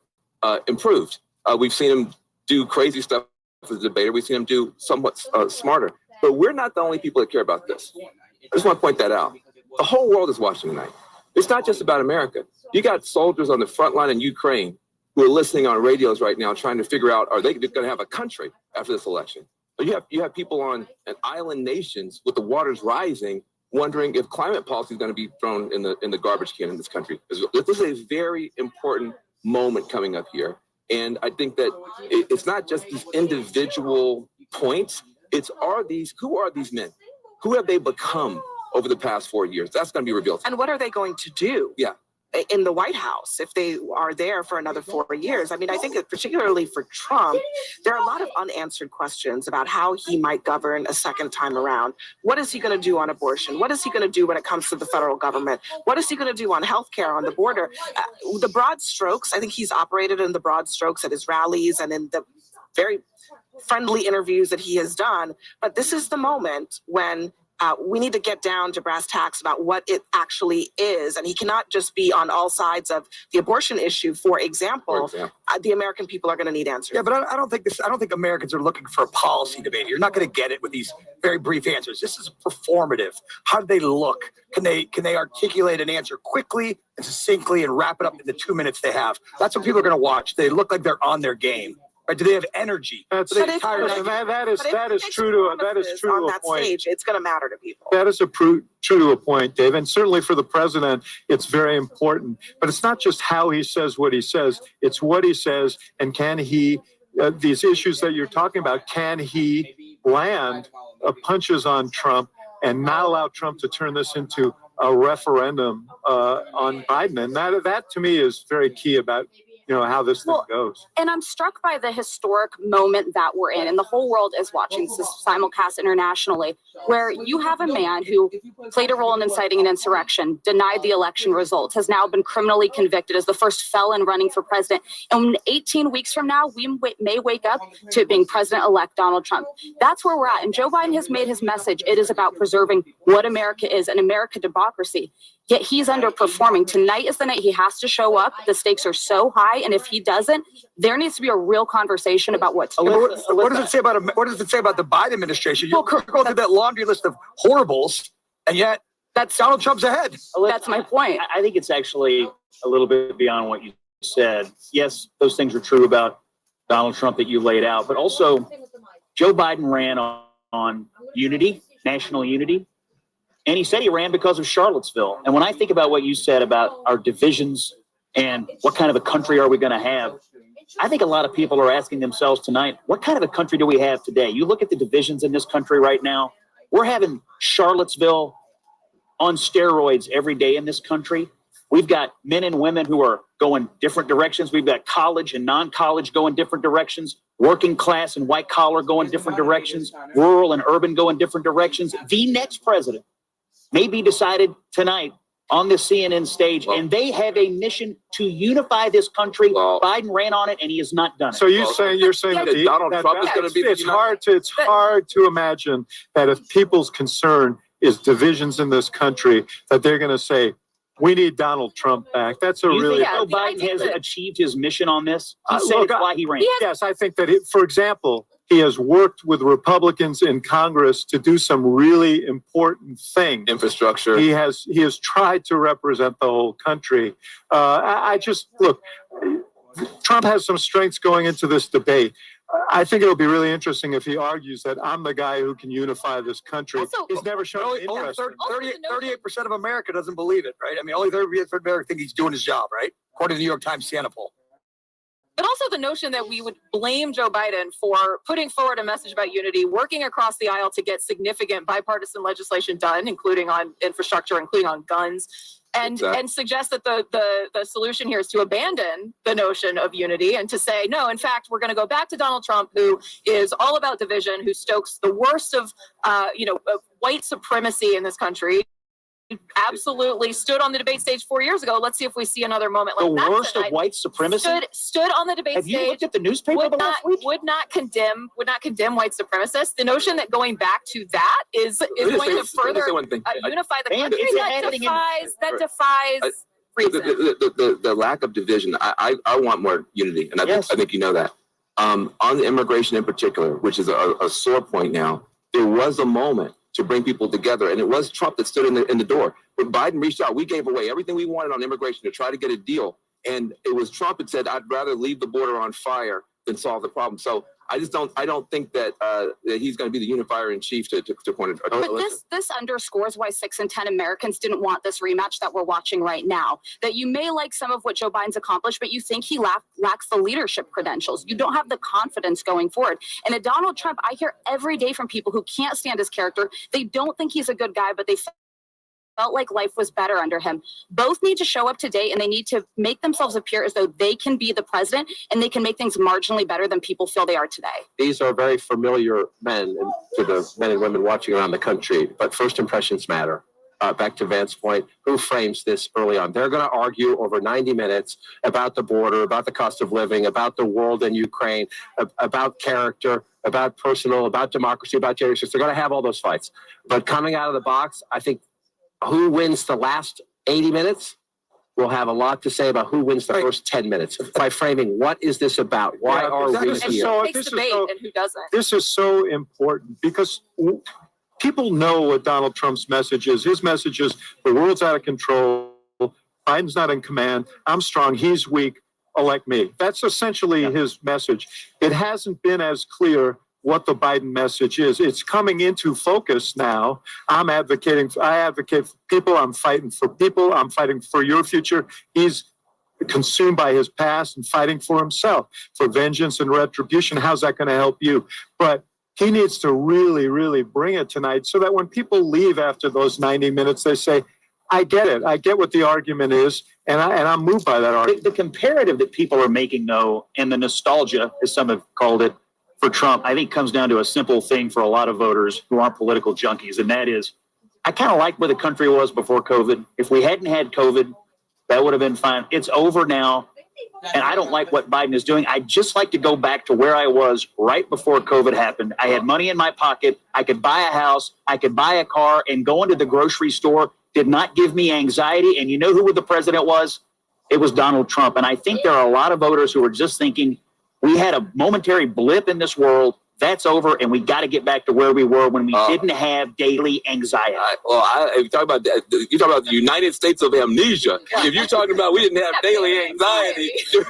improved. We've seen him do crazy stuff as a debater. We've seen him do somewhat smarter. But we're not the only people that care about this. I just want to point that out. The whole world is watching tonight. It's not just about America. You got soldiers on the front line in Ukraine who are listening on radios right now trying to figure out, are they going to have a country after this election? You have people on island nations with the waters rising, wondering if climate policy is going to be thrown in the garbage can in this country. This is a very important moment coming up here, and I think that it's not just these individual points. Who are these men? Who have they become over the past 4 years? That's going to be revealed. And what are they going to do? Yeah. in the White House if they are there for another 4 years. I mean, I think that particularly for Trump, there are a lot of unanswered questions about how he might govern a second time around. What is he going to do on abortion? What is he going to do when it comes to the federal government? What is he going to do on healthcare, on the border? The broad strokes, I think he's operated in the broad strokes at his rallies and in the very friendly interviews that he has done. But this is the moment when we need to get down to brass tacks about what it actually is. And he cannot just be on all sides of the abortion issue, for example. The American people are going to need answers. Yeah, but I don't think Americans are looking for a policy debate. You're not going to get it with these very brief answers. This is performative. How do they look? Can they articulate an answer quickly and succinctly and wrap it up in the 2 minutes they have? That's what people are going to watch. They look like they're on their game. Right? Do they have energy? That is true to a point. Stage, it's going to matter to people. That is true to a point, Dave. And certainly for the president, it's very important. But it's not just how he says what he says; it's what he says, and can he? These issues that you're talking about, can he land punches on Trump and not allow Trump to turn this into a referendum on Biden? And that to me is very key about how this thing goes. And I'm struck by the historic moment that we're in, and the whole world is watching this simulcast internationally, where you have a man who played a role in inciting an insurrection, denied the election results, has now been criminally convicted as the first felon running for president. And 18 weeks from now, we may wake up to being President-elect Donald Trump. That's where we're at. And Joe Biden has made his message. It is about preserving what America is, an American democracy. Yet he's underperforming. Tonight is the night he has to show up. The stakes are so high, and if he doesn't, there needs to be a real conversation about what does it say about the Biden administration? You go through that laundry list of horribles, and yet that's Donald Trump's ahead. That's my point. I think it's actually a little bit beyond what you said. Yes, those things are true about Donald Trump that you laid out, but also Joe Biden ran on unity, national unity. And he said he ran because of Charlottesville. And when I think about what you said about our divisions and what kind of a country are we going to have, I think a lot of people are asking themselves tonight, what kind of a country do we have today? You look at the divisions in this country right now. We're having Charlottesville on steroids every day in this country. We've got men and women who are going different directions. We've got college and non-college going different directions. Working class and white collar going different directions. Rural and urban going different directions. The next president may be decided tonight on the CNN stage, and they have a mission to unify this country. Biden ran on it, and he has not done it. So you're saying that Donald Trump is going to be. It's hard to imagine that if people's concern is divisions in this country, that they're going to say, we need Donald Trump back. That's a really. Joe Biden has achieved his mission on this? He said it's why he ran. Yes, I think that, for example, he has worked with Republicans in Congress to do some really important things. Infrastructure. He has tried to represent the whole country. I just look. Trump has some strengths going into this debate. I think it'll be really interesting if he argues that I'm the guy who can unify this country. He's never shown interest. 38% of America doesn't believe it, right? I mean, only 38% of America think he's doing his job, right? According to the New York Times Siena poll. But also the notion that we would blame Joe Biden for putting forward a message about unity, working across the aisle to get significant bipartisan legislation done, including on infrastructure, including on guns, and suggest that the solution here is to abandon the notion of unity and to say, no, in fact, we're going to go back to Donald Trump, who is all about division, who stokes the worst of white supremacy in this country. Absolutely stood on the debate stage 4 years ago. Let's see if we see another moment like that. The worst of white supremacy? Stood on the debate stage. Have you looked at the newspaper last week? Would not condemn white supremacists. The notion that going back to that is going to further unify the country, that defies reason. The lack of division. I want more unity, and I think you know that. On the immigration in particular, which is a sore point now, there was a moment to bring people together. And it was Trump that stood in the door. When Biden reached out, we gave away everything we wanted on immigration to try to get a deal. And it was Trump that said, I'd rather leave the border on fire than solve the problem. So I don't think that he's going to be the unifier in chief to point it. But this underscores why 6 in 10 Americans didn't want this rematch that we're watching right now. That you may like some of what Joe Biden's accomplished, but you think he lacks the leadership credentials. You don't have the confidence going forward. And a Donald Trump, I hear every day from people who can't stand his character. They don't think he's a good guy, but they felt like life was better under him. Both need to show up to date, and they need to make themselves appear as though they can be the president and they can make things marginally better than people feel they are today. These are very familiar men and to the men and women watching around the country, but first impressions matter. Back to Vance's point, who frames this early on? They're going to argue over 90 minutes about the border, about the cost of living, about the world in Ukraine, about character, about personal, about democracy, about gender. They're going to have all those fights. But coming out of the box, I think who wins the last 80 minutes will have a lot to say about who wins the first 10 minutes by framing what is this about? Why are we here? This is so important because people know what Donald Trump's message is. His message is the world's out of control. Biden's not in command. I'm strong. He's weak. Elect me. That's essentially his message. It hasn't been as clear what the Biden message is. It's coming into focus now. I advocate for people. I'm fighting for people. I'm fighting for your future. He's consumed by his past and fighting for himself, for vengeance and retribution. How's that going to help you? But he needs to really, really bring it tonight so that when people leave after those 90 minutes, they say, I get it. I get what the argument is, and I'm moved by that argument. The comparative that people are making, though, and the nostalgia, as some have called it, for Trump, I think comes down to a simple thing for a lot of voters who aren't political junkies, and that is, I kind of like where the country was before COVID. If we hadn't had COVID, that would have been fine. It's over now, and I don't like what Biden is doing. I'd just like to go back to where I was right before COVID happened. I had money in my pocket. I could buy a house. I could buy a car, and going to the grocery store did not give me anxiety. And you know who the president was? It was Donald Trump. And I think there are a lot of voters who are just thinking, we had a momentary blip in this world. That's over, and we got to get back to where we were when we didn't have daily anxiety. If you talk about that, you talk about the United States of amnesia. If you're talking about we didn't have daily anxiety, wait,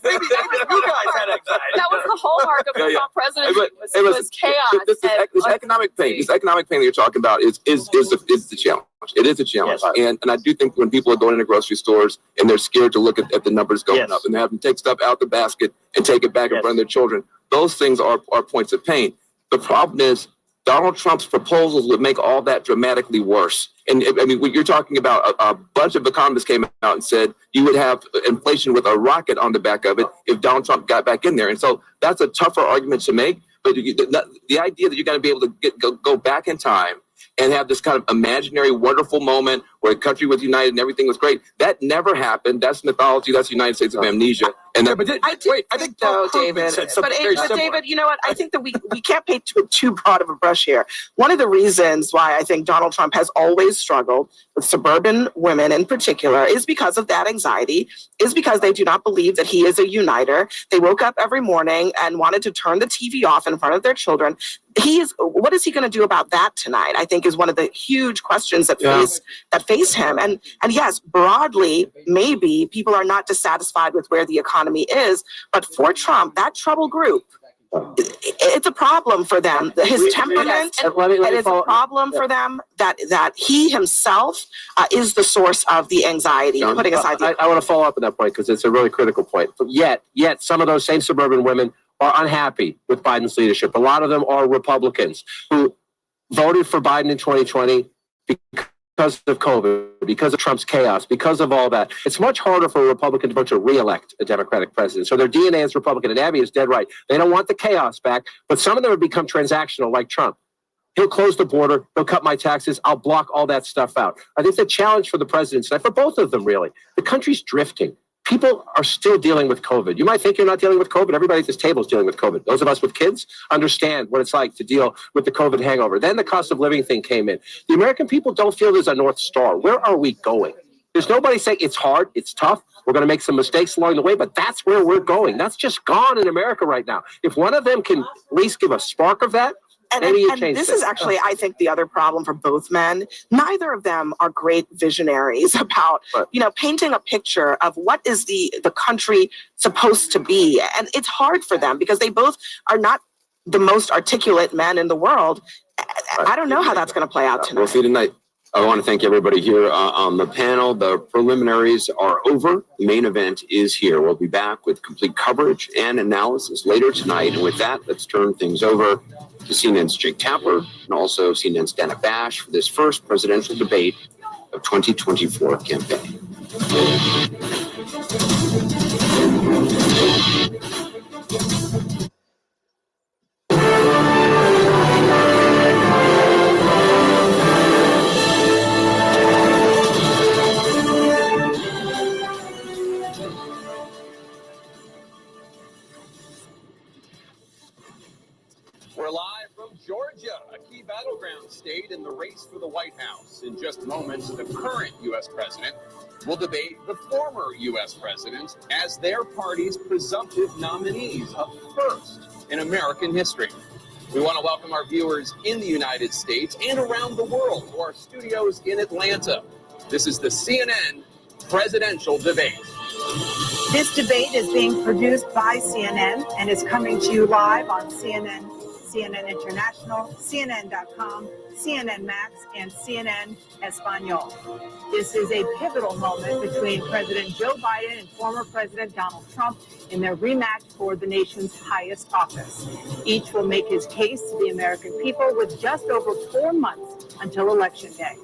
maybe you guys had anxiety. That was the hallmark of the Trump presidency. Was chaos. This economic pain that you're talking about is the challenge. It is a challenge. Yes. And I do think when people are going into grocery stores and they're scared to look at the numbers going up and they have them take stuff out the basket and take it back in front of their children, those things are points of pain. The problem is Donald Trump's proposals would make all that dramatically worse. And I mean, when you're talking about a bunch of economists came out and said you would have inflation with a rocket on the back of it if Donald Trump got back in there. And so that's a tougher argument to make. But the idea that you're going to be able to go back in time and have this kind of imaginary, wonderful moment where the country was united and everything was great. That never happened. That's mythology. That's the United States of amnesia. And I think though, David, but David, you know what? I think that we can't paint too broad of a brush here. One of the reasons why I think Donald Trump has always struggled with suburban women in particular is because of that anxiety, is because they do not believe that he is a uniter. They woke up every morning and wanted to turn the TV off in front of their children. What is he going to do about that tonight? I think is one of the huge questions that face him. And yes, broadly, maybe people are not dissatisfied with where the economy is, but for Trump, that trouble group, it's a problem for them. His temperament, it is a problem for them that he himself is the source of the anxiety. Putting aside, I want to follow up on that point because it's a really critical point. But yet some of those same suburban women are unhappy with Biden's leadership. A lot of them are Republicans who voted for Biden in 2020 because of COVID, because of Trump's chaos, because of all that. It's much harder for a Republican to vote to re-elect a Democratic president. So their DNA is Republican, and Abby is dead right. They don't want the chaos back, but some of them have become transactional like Trump. He'll close the border, he'll cut my taxes, I'll block all that stuff out. I think the challenge for the president tonight, for both of them really, the country's drifting. People are still dealing with COVID. You might think you're not dealing with COVID. Everybody at this table is dealing with COVID. Those of us with kids understand what it's like to deal with the COVID hangover. Then the cost of living thing came in. The American people don't feel there's a North Star. Where are we going? There's nobody saying it's hard, it's tough. We're going to make some mistakes along the way, but that's where we're going. That's just gone in America right now. If one of them can at least give a spark of that, and this is actually, I think, the other problem for both men. Neither of them are great visionaries about, painting a picture of what is the country supposed to be. And it's hard for them because they both are not the most articulate men in the world. I don't know how that's going to play out tonight. We'll see tonight. I want to thank everybody here on the panel. The preliminaries are over. The main event is here. We'll be back with complete coverage and analysis later tonight. And with that, let's turn things over to CNN's Jake Tapper and also CNN's Dana Bash for this first presidential debate of 2024 campaign. We're live from Georgia, a key battleground state in the race for the White House. In just moments, the current U.S. president will debate the former U.S. president as their party's presumptive nominees, a first in American history. We want to welcome our viewers in the United States and around the world to our studios in Atlanta. This is the CNN presidential debate. This debate is being produced by CNN and is coming to you live on CNN, CNN International, CNN.com, CNN Max, and CNN Espanol. This is a pivotal moment between President Joe Biden and former President Donald Trump in their rematch for the nation's highest office. Each will make his case to the American people with just over 4 months until Election Day.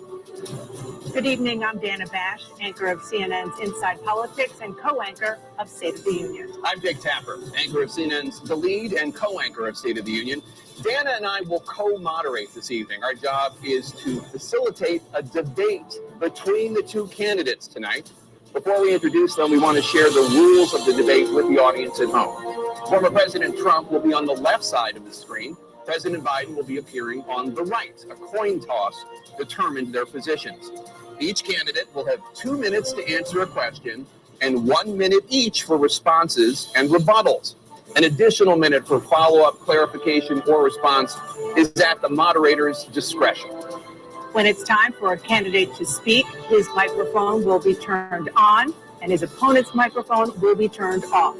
Good evening, I'm Dana Bash, anchor of CNN's Inside Politics and co-anchor of State of the Union. I'm Jake Tapper, anchor of CNN's The Lead and co-anchor of State of the Union. Dana and I will co-moderate this evening. Our job is to facilitate a debate between the two candidates tonight. Before we introduce them, we want to share the rules of the debate with the audience at home. Former President Trump will be on the left side of the screen. President Biden will be appearing on the right. A coin toss determined their positions. Each candidate will have 2 minutes to answer a question and 1 minute each for responses and rebuttals. An additional minute for follow-up, clarification, or response is at the moderator's discretion. When it's time for a candidate to speak, his microphone will be turned on and his opponent's microphone will be turned off.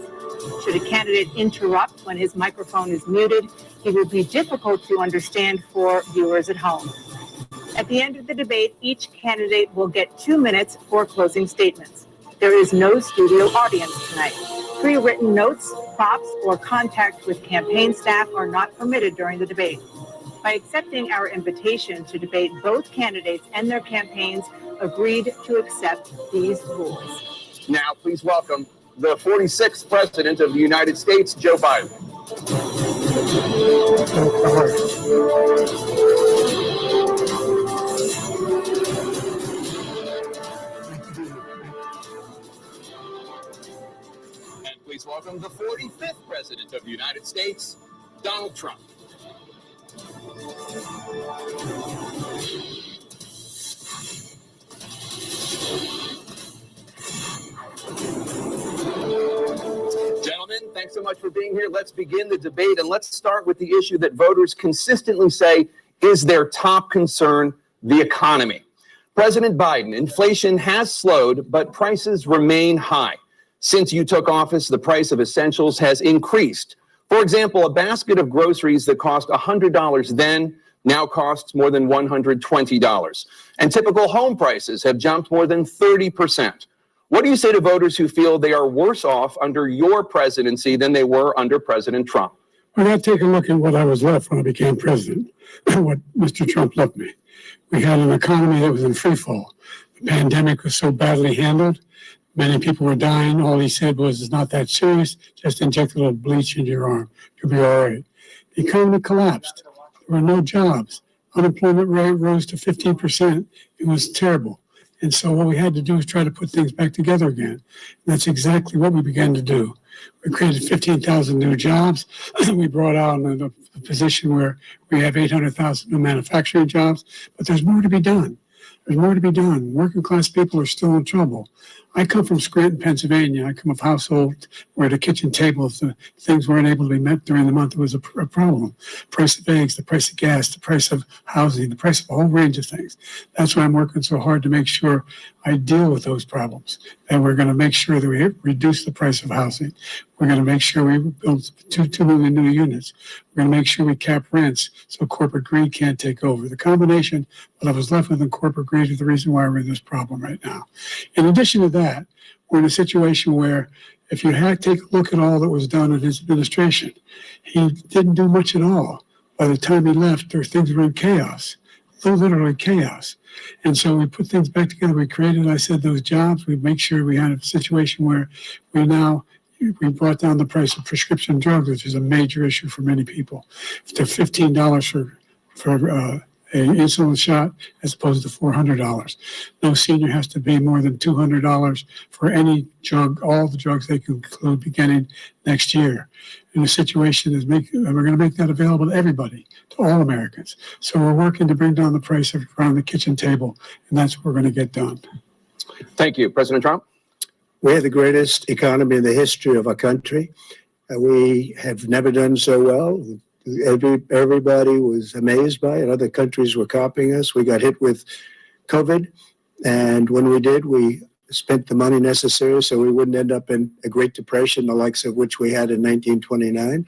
Should a candidate interrupt when his microphone is muted, it will be difficult to understand for viewers at home. At the end of the debate, each candidate will get 2 minutes for closing statements. There is no studio audience tonight. Pre-written notes, props, or contact with campaign staff are not permitted during the debate. By accepting our invitation to debate, both candidates and their campaigns agreed to accept these rules. Now, please welcome the 46th President of the United States, Joe Biden. And please welcome the 45th President of the United States, Donald Trump. Gentlemen, thanks so much for being here. Let's begin the debate, and let's start with the issue that voters consistently say is their top concern, the economy. President Biden, inflation has slowed, but prices remain high. Since you took office, the price of essentials has increased. For example, a basket of groceries that cost $100 then now costs more than $120. And typical home prices have jumped more than 30%. What do you say to voters who feel they are worse off under your presidency than they were under President Trump? Well, I take a look at what I was left when I became president, what Mr. Trump left me. We had an economy that was in free fall. The pandemic was so badly handled. Many people were dying. All he said was, it's not that serious. Just inject a little bleach into your arm. You'll be all right. The economy collapsed. There were no jobs. Unemployment rate rose to 15%. It was terrible. And so what we had to do is try to put things back together again. And that's exactly what we began to do. We created 15,000 new jobs. We brought out a position where we have 800,000 new manufacturing jobs. But there's more to be done. There's more to be done. Working class people are still in trouble. I come from Scranton, Pennsylvania. I come of a household where the kitchen table, if the things weren't able to be met during the month, it was a problem. Price of eggs, the price of gas, the price of housing, the price of a whole range of things. That's why I'm working so hard to make sure I deal with those problems. And we're going to make sure that we reduce the price of housing. We're going to make sure we build 2 million new units. We're going to make sure we cap rents so corporate greed can't take over. The combination, what I was left with in corporate greed, is the reason why we're in this problem right now. In addition to that, we're in a situation where if you take a look at all that was done in his administration, he didn't do much at all. By the time he left, things were in chaos, literally chaos. And so we put things back together. We created, I said, those jobs. We make sure we had a situation where we brought down the price of prescription drugs, which is a major issue for many people, to $15 for an insulin shot as opposed to $400. No senior has to pay more than $200 for any drug, all the drugs they can include beginning next year. And the situation is we're going to make that available to everybody, to all Americans. So we're working to bring down the price around the kitchen table, and that's what we're going to get done. Thank you. President Trump? We have the greatest economy in the history of our country. We have never done so well. Everybody was amazed by it. Other countries were copying us. We got hit with COVID, and when we did, we spent the money necessary so we wouldn't end up in a Great Depression, the likes of which we had in 1929.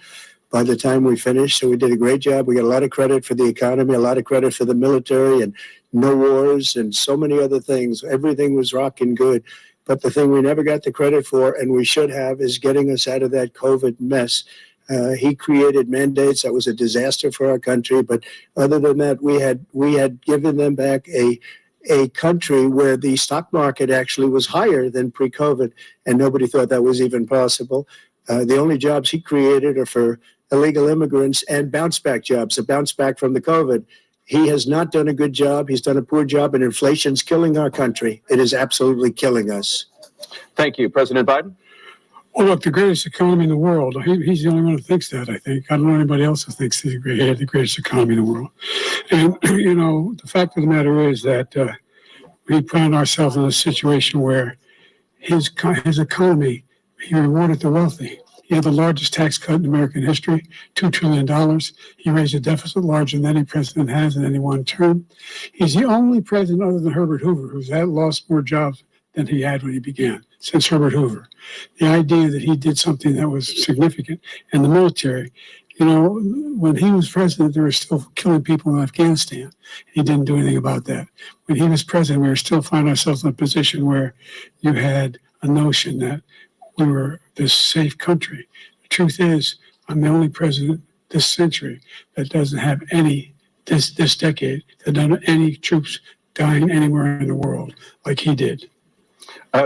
By the time we finished, so we did a great job. We got a lot of credit for the economy, a lot of credit for the military, and no wars, and so many other things. Everything was rocking good. But the thing we never got the credit for, and we should have, is getting us out of that COVID mess. He created mandates that was a disaster for our country. But other than that, we had given them back a country where the stock market actually was higher than pre-COVID, and nobody thought that was even possible. The only jobs he created are for illegal immigrants and bounce back jobs, a bounce back from the COVID. He has not done a good job. He's done a poor job, and inflation's killing our country. It is absolutely killing us. Thank you. President Biden? Well, look, the greatest economy in the world. He's the only one who thinks that, I think. I don't know anybody else who thinks he had the greatest economy in the world. And, the fact of the matter is that we found ourselves in a situation where his economy, he rewarded the wealthy. He had the largest tax cut in American history, $2 trillion. He raised a deficit larger than any president has in any one term. He's the only president other than Herbert Hoover who's lost more jobs than he had when he began, since Herbert Hoover. The idea that he did something that was significant in the military, when he was president, they were still killing people in Afghanistan. He didn't do anything about that. When he was president, we were still finding ourselves in a position where you had a notion that we were this safe country. The truth is, I'm the only president this century that doesn't have this decade, that doesn't have any troops dying anywhere in the world like he did.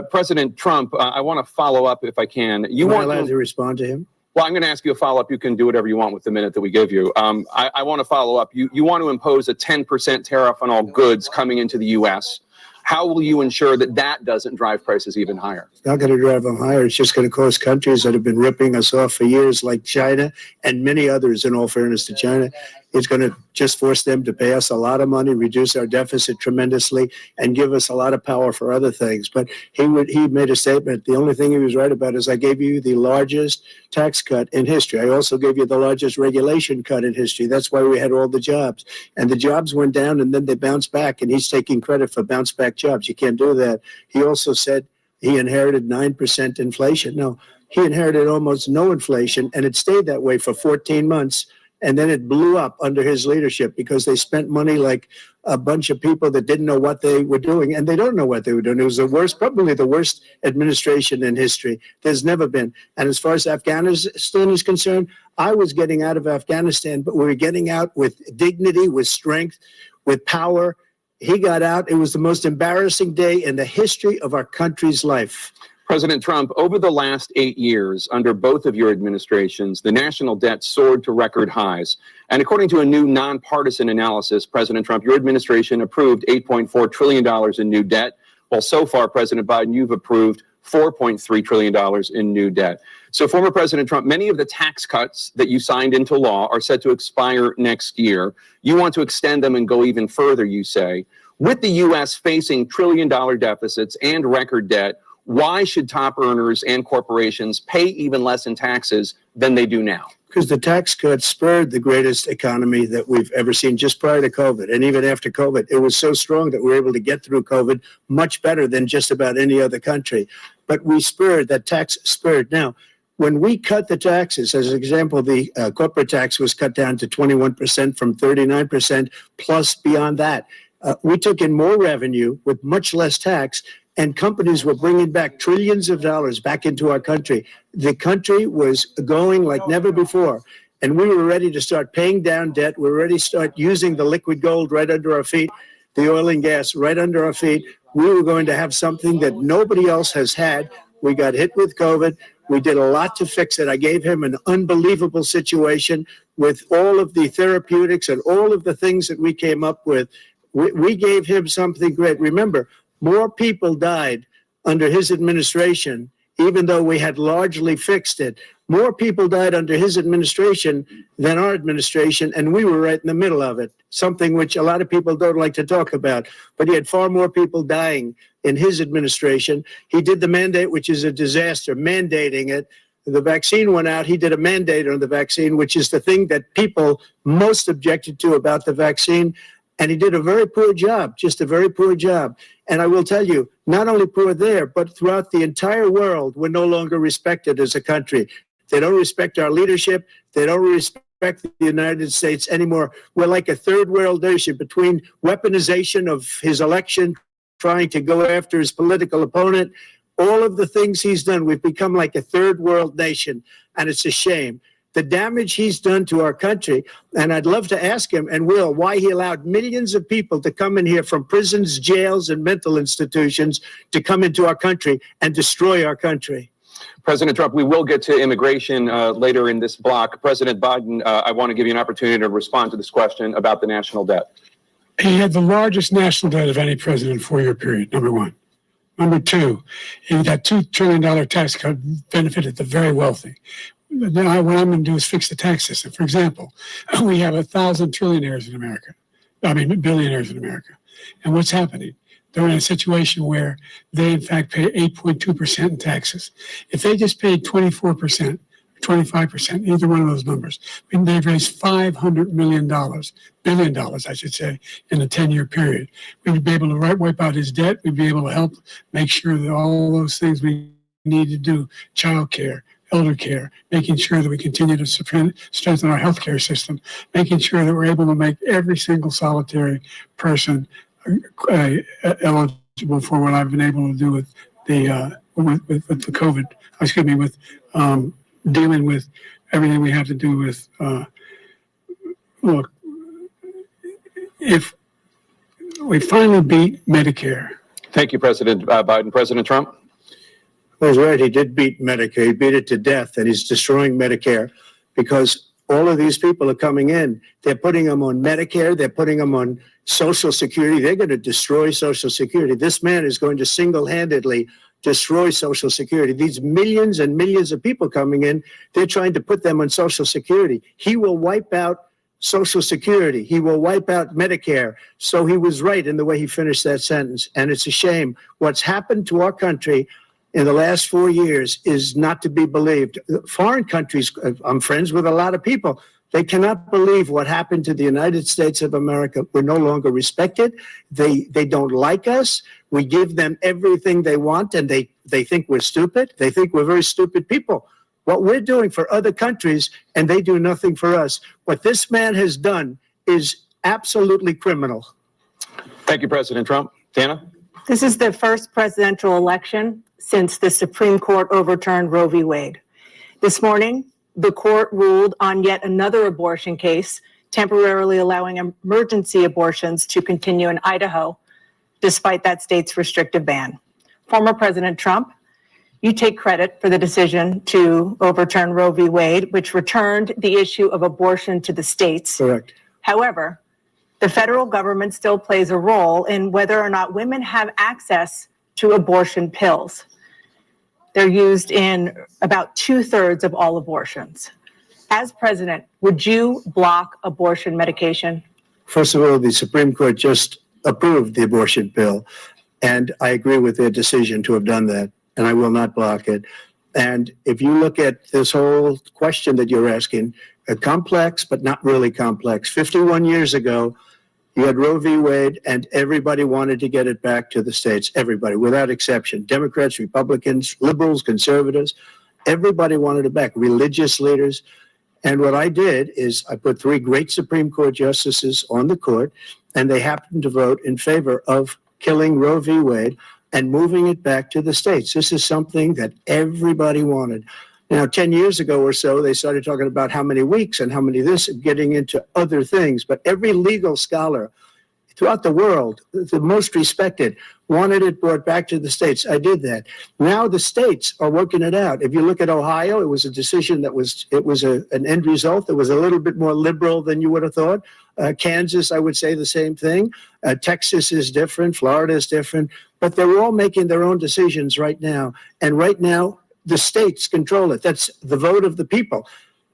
President Trump, I want to follow up if I can. Am I allowed to respond to him? Well, I'm going to ask you a follow-up. You can do whatever you want with the minute that we give you. I want to follow up. You want to impose a 10% tariff on all goods coming into the U.S. How will you ensure that doesn't drive prices even higher? It's not going to drive them higher. It's just going to cause countries that have been ripping us off for years, like China and many others, in all fairness to China. It's going to just force them to pay us a lot of money, reduce our deficit tremendously, and give us a lot of power for other things. But he made a statement. The only thing he was right about is I gave you the largest tax cut in history. I also gave you the largest regulation cut in history. That's why we had all the jobs. And the jobs went down, and then they bounced back, and he's taking credit for bounce back jobs. You can't do that. He also said he inherited 9% inflation. No, he inherited almost no inflation, and it stayed that way for 14 months. And then it blew up under his leadership because they spent money like a bunch of people that didn't know what they were doing, and they don't know what they were doing. It was probably the worst administration in history. There's never been. And as far as Afghanistan is concerned, I was getting out of Afghanistan, but we were getting out with dignity, with strength, with power. He got out. It was the most embarrassing day in the history of our country's life. President Trump, over the last 8 years, under both of your administrations, the national debt soared to record highs. And according to a new nonpartisan analysis, President Trump, your administration approved $8.4 trillion in new debt, while so far, President Biden, you've approved $4.3 trillion in new debt. So, former President Trump, many of the tax cuts that you signed into law are set to expire next year. You want to extend them and go even further, you say. With the U.S. facing trillion-dollar deficits and record debt, Why should top earners and corporations pay even less in taxes than they do now? Because the tax cuts spurred the greatest economy that we've ever seen just prior to COVID. And even after COVID, it was so strong that we were able to get through COVID much better than just about any other country. But we spurred, that tax spurred. Now, when we cut the taxes, as an example, the corporate tax was cut down to 21% from 39%, plus beyond that. We took in more revenue with much less tax, and companies were bringing back trillions of dollars back into our country. The country was going like never before, and we were ready to start paying down debt. We were ready to start using the liquid gold right under our feet, the oil and gas right under our feet. We were going to have something that nobody else has had. We got hit with COVID. We did a lot to fix it. I gave him an unbelievable situation with all of the therapeutics and all of the things that we came up with. We gave him something great. Remember, more people died under his administration, even though we had largely fixed it. More people died under his administration than our administration, and we were right in the middle of it, something which a lot of people don't like to talk about. But he had far more people dying in his administration. He did the mandate, which is a disaster, mandating it. The vaccine went out. He did a mandate on the vaccine, which is the thing that people most objected to about the vaccine. And he did a very poor job, just a very poor job. And I will tell you, not only poor there, but throughout the entire world, we're no longer respected as a country. They don't respect our leadership. They don't respect the United States anymore. We're like a third world nation between weaponization of his election, trying to go after his political opponent, all of the things he's done. We've become like a third world nation, and it's a shame. The damage he's done to our country, and I'd love to ask him, and will, why he allowed millions of people to come in here from prisons, jails, and mental institutions to come into our country and destroy our country. President Trump, we will get to immigration later in this block. President Biden, I want to give you an opportunity to respond to this question about the national debt. He had the largest national debt of any president in a 4-year period, number one. Number two, that $2 trillion tax cut benefited the very wealthy. Now, what I'm going to do is fix the tax system. For example, we have 1,000 trillionaires in America. Billionaires in America. And what's happening? They're in a situation where they, in fact, pay 8.2% in taxes. If they just paid 24%, 25%, either one of those numbers, I mean, they've raised $500 billion, I should say, in a 10-year period. We'd be able to wipe out his debt. We'd be able to help make sure that all those things we need to do, child care, elder care, making sure that we continue to strengthen our healthcare system, making sure that we're able to make every single solitary person eligible for what I've been able to do with the with the COVID. Excuse me, with dealing with everything we have to do with. Look, if we finally beat Medicare. Thank you, President Biden. President Trump. Well, he's right. He did beat Medicare. He beat it to death, and he's destroying Medicare because all of these people are coming in. They're putting them on Medicare. They're putting them on Social Security. They're going to destroy Social Security. This man is going to single-handedly destroy Social Security. These millions and millions of people coming in, they're trying to put them on Social Security. He will wipe out Social Security. He will wipe out Medicare. So he was right in the way he finished that sentence. And it's a shame. What's happened to our country in the last 4 years is not to be believed. Foreign countries, I'm friends with a lot of people, they cannot believe what happened to the United States of America. We're no longer respected. They don't like us. We give them everything they want, and they think we're stupid. They think we're very stupid people. What we're doing for other countries, and they do nothing for us. What this man has done is absolutely criminal. Thank you, President Trump. Dana? This is the first presidential election since the Supreme Court overturned Roe v. Wade. This morning, the court ruled on yet another abortion case, temporarily allowing emergency abortions to continue in Idaho, despite that state's restrictive ban. Former President Trump, you take credit for the decision to overturn Roe v. Wade, which returned the issue of abortion to the states. Correct. However, the federal government still plays a role in whether or not women have access to abortion pills. They're used in about 2/3 of all abortions. As president, would you block abortion medication? First of all, the Supreme Court just approved the abortion bill, and I agree with their decision to have done that. and I will not block it. And if you look at this whole question that you're asking, complex, but not really complex. 51 years ago, you had Roe v. Wade, and everybody wanted to get it back to the states. Everybody, without exception. Democrats, Republicans, liberals, conservatives, everybody wanted it back. Religious leaders. And what I did is I put 3 great Supreme Court justices on the court, and they happened to vote in favor of killing Roe v. Wade and moving it back to the states. This is something that everybody wanted. Now, 10 years ago or so, they started talking about how many weeks and how many this, getting into other things. But every legal scholar throughout the world, the most respected, wanted it brought back to the states. I did that. Now the states are working it out. If you look at Ohio, it was a decision that was an end result that was a little bit more liberal than you would have thought. Kansas, I would say the same thing. Texas is different. Florida is different. But they're all making their own decisions right now. And right now, the states control it. That's the vote of the people.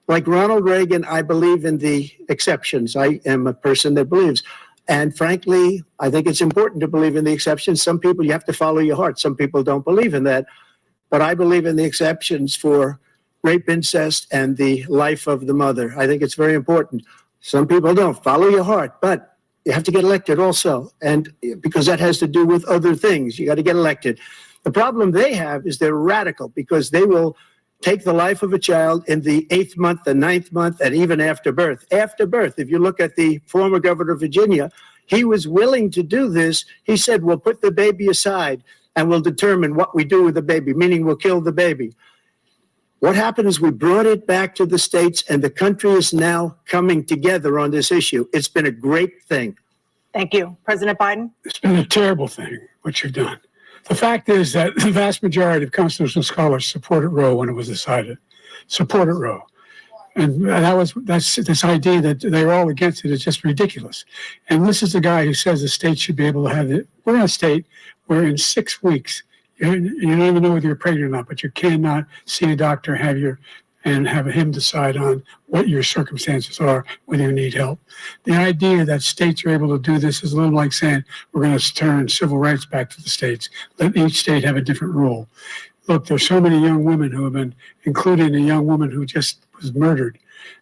Like Ronald Reagan, I believe in the exceptions. I am a person that believes. And frankly, I think it's important to believe in the exceptions. Some people, you have to follow your heart. Some people don't believe in that. But I believe in the exceptions for rape, incest, and the life of the mother. I think it's very important. Some people don't. Follow your heart. But you have to get elected also. And because that has to do with other things. You got to get elected. The problem they have is they're radical because they will take the life of a child in the 8th month, the 9th month, and even after birth. After birth, if you look at the former governor of Virginia, he was willing to do this. He said, we'll put the baby aside and we'll determine what we do with the baby, meaning we'll kill the baby. What happened is we brought it back to the states, and the country is now coming together on this issue. It's been a great thing. Thank you. President Biden? It's been a terrible thing, what you've done. The fact is that the vast majority of constitutional scholars supported Roe when it was decided. Supported Roe. And that's this idea that they're all against it is just ridiculous. And this is the guy who says the state should be able to have it. We're in a state where in 6 weeks, you don't even know whether you're pregnant or not, but you cannot see a doctor, and have him decide on what your circumstances are, whether you need help. The idea that states are able to do this is a little like saying we're going to turn civil rights back to the states. Let each state have a different rule. Look, there's so many young women who have been, including a young woman who just was murdered,